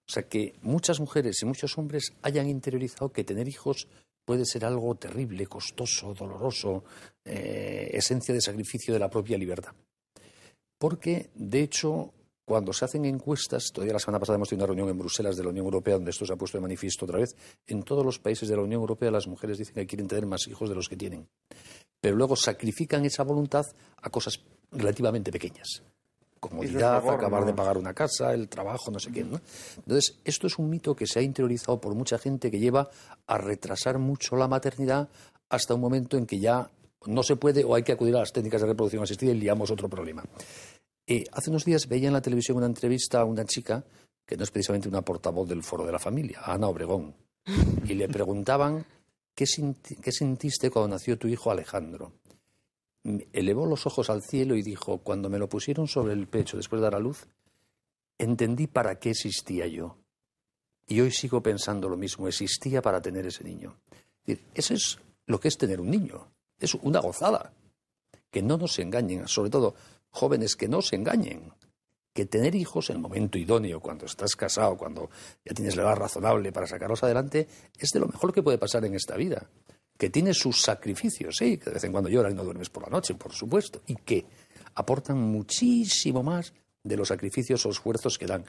O sea, que muchas mujeres y muchos hombres hayan interiorizado que tener hijos puede ser algo terrible, costoso, doloroso, esencia de sacrificio de la propia libertad. Porque, de hecho, cuando se hacen encuestas, todavía la semana pasada hemos tenido una reunión en Bruselas de la Unión Europea donde esto se ha puesto de manifiesto otra vez, en todos los países de la Unión Europea las mujeres dicen que quieren tener más hijos de los que tienen. Pero luego sacrifican esa voluntad a cosas relativamente pequeñas. Comodidad, acabar de pagar una casa, el trabajo, no sé qué, ¿no? Entonces, esto es un mito que se ha interiorizado por mucha gente que lleva a retrasar mucho la maternidad hasta un momento en que ya no se puede o hay que acudir a las técnicas de reproducción asistida y liamos otro problema. Hace unos días veía en la televisión una entrevista a una chica que no es precisamente una portavoz del Foro de la Familia, a Ana Obregón, y le preguntaban ¿qué sentiste cuando nació tu hijo Alejandro? Elevó los ojos al cielo y dijo: cuando me lo pusieron sobre el pecho después de dar a luz, entendí para qué existía yo. Y hoy sigo pensando lo mismo, existía para tener ese niño. Eso es lo que es tener un niño, es una gozada. Que no nos engañen, sobre todo jóvenes, que no se engañen. Que tener hijos en el momento idóneo, cuando estás casado, cuando ya tienes la edad razonable para sacarlos adelante, es de lo mejor que puede pasar en esta vida. Que tiene sus sacrificios, sí, que de vez en cuando lloras y no duermes por la noche, por supuesto, y que aportan muchísimo más de los sacrificios o esfuerzos que dan.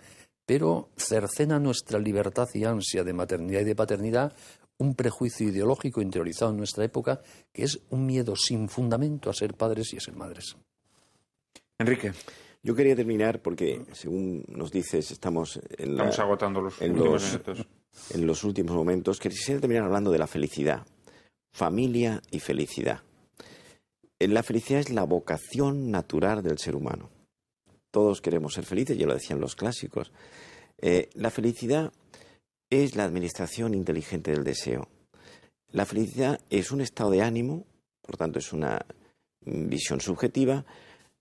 Pero cercena nuestra libertad y ansia de maternidad y de paternidad un prejuicio ideológico interiorizado en nuestra época, que es un miedo sin fundamento a ser padres y a ser madres. Enrique. Yo quería terminar porque, según nos dices, estamos agotando los últimos minutos. En los últimos momentos. Quisiera terminar hablando de la felicidad. Familia y felicidad. La felicidad es la vocación natural del ser humano. Todos queremos ser felices, ya lo decían los clásicos. La felicidad es la administración inteligente del deseo. La felicidad es un estado de ánimo, por tanto es una visión subjetiva,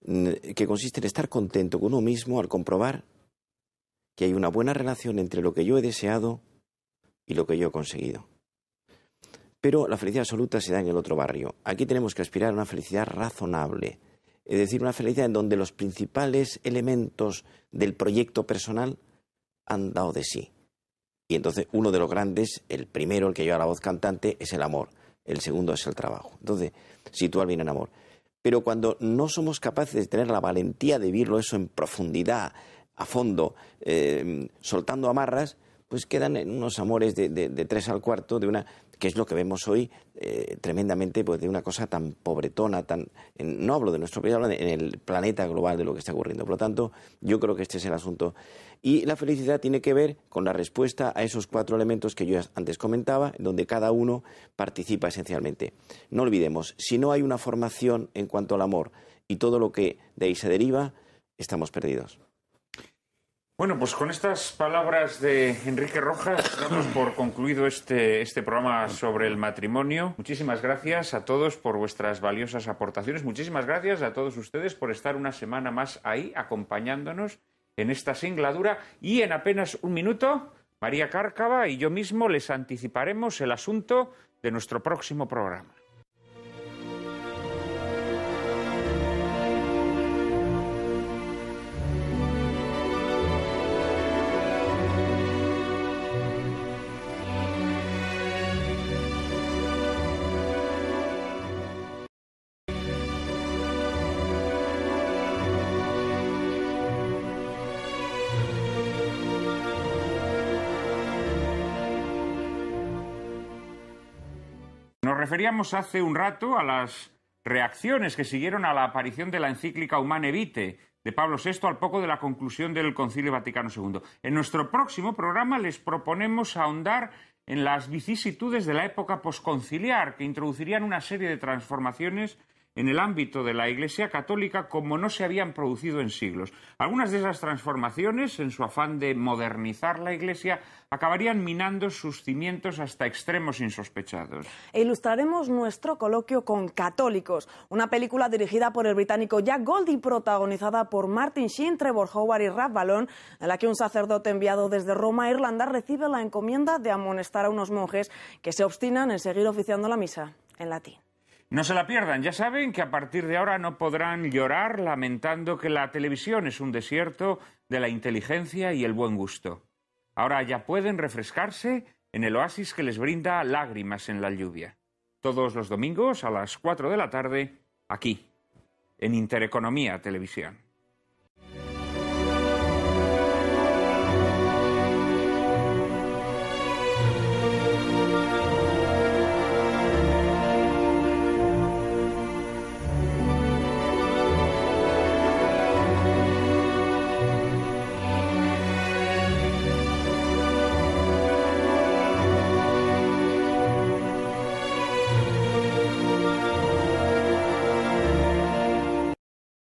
que consiste en estar contento con uno mismo al comprobar que hay una buena relación entre lo que yo he deseado y lo que yo he conseguido. Pero la felicidad absoluta se da en el otro barrio. Aquí tenemos que aspirar a una felicidad razonable, es decir, una felicidad en donde los principales elementos del proyecto personal han dado de sí. Y entonces uno de los grandes, el primero, el que lleva la voz cantante, es el amor. El segundo es el trabajo. Entonces, situar bien el amor. Pero cuando no somos capaces de tener la valentía de vivirlo eso en profundidad, a fondo, soltando amarras, pues quedan en unos amores de 3 al cuarto, que es lo que vemos hoy tremendamente, pues de una cosa tan pobretona, no hablo de nuestro país, hablo en el planeta global de lo que está ocurriendo. Por lo tanto, yo creo que este es el asunto. Y la felicidad tiene que ver con la respuesta a esos 4 elementos que yo antes comentaba, donde cada uno participa esencialmente. No olvidemos, si no hay una formación en cuanto al amor y todo lo que de ahí se deriva, estamos perdidos. Bueno, pues con estas palabras de Enrique Rojas damos por concluido este programa sobre el matrimonio. Muchísimas gracias a todos por vuestras valiosas aportaciones. Muchísimas gracias a todos ustedes por estar una semana más ahí acompañándonos en esta singladura. Y en apenas un minuto, María Cárcava y yo mismo les anticiparemos el asunto de nuestro próximo programa. Nos referíamos hace un rato a las reacciones que siguieron a la aparición de la encíclica Humane Vitae de Pablo VI al poco de la conclusión del Concilio Vaticano II. En nuestro próximo programa les proponemos ahondar en las vicisitudes de la época posconciliar, que introducirían una serie de transformaciones en el ámbito de la Iglesia católica como no se habían producido en siglos. Algunas de esas transformaciones, en su afán de modernizar la Iglesia, acabarían minando sus cimientos hasta extremos insospechados. E ilustraremos nuestro coloquio con Católicos, una película dirigida por el británico Jack Gold y protagonizada por Martin Sheen, Trevor Howard y Ralph Ballon, en la que un sacerdote enviado desde Roma a Irlanda recibe la encomienda de amonestar a unos monjes que se obstinan en seguir oficiando la misa en latín. No se la pierdan, ya saben que a partir de ahora no podrán llorar lamentando que la televisión es un desierto de la inteligencia y el buen gusto. Ahora ya pueden refrescarse en el oasis que les brinda Lágrimas en la lluvia. Todos los domingos a las 4 de la tarde, aquí, en Intereconomía Televisión.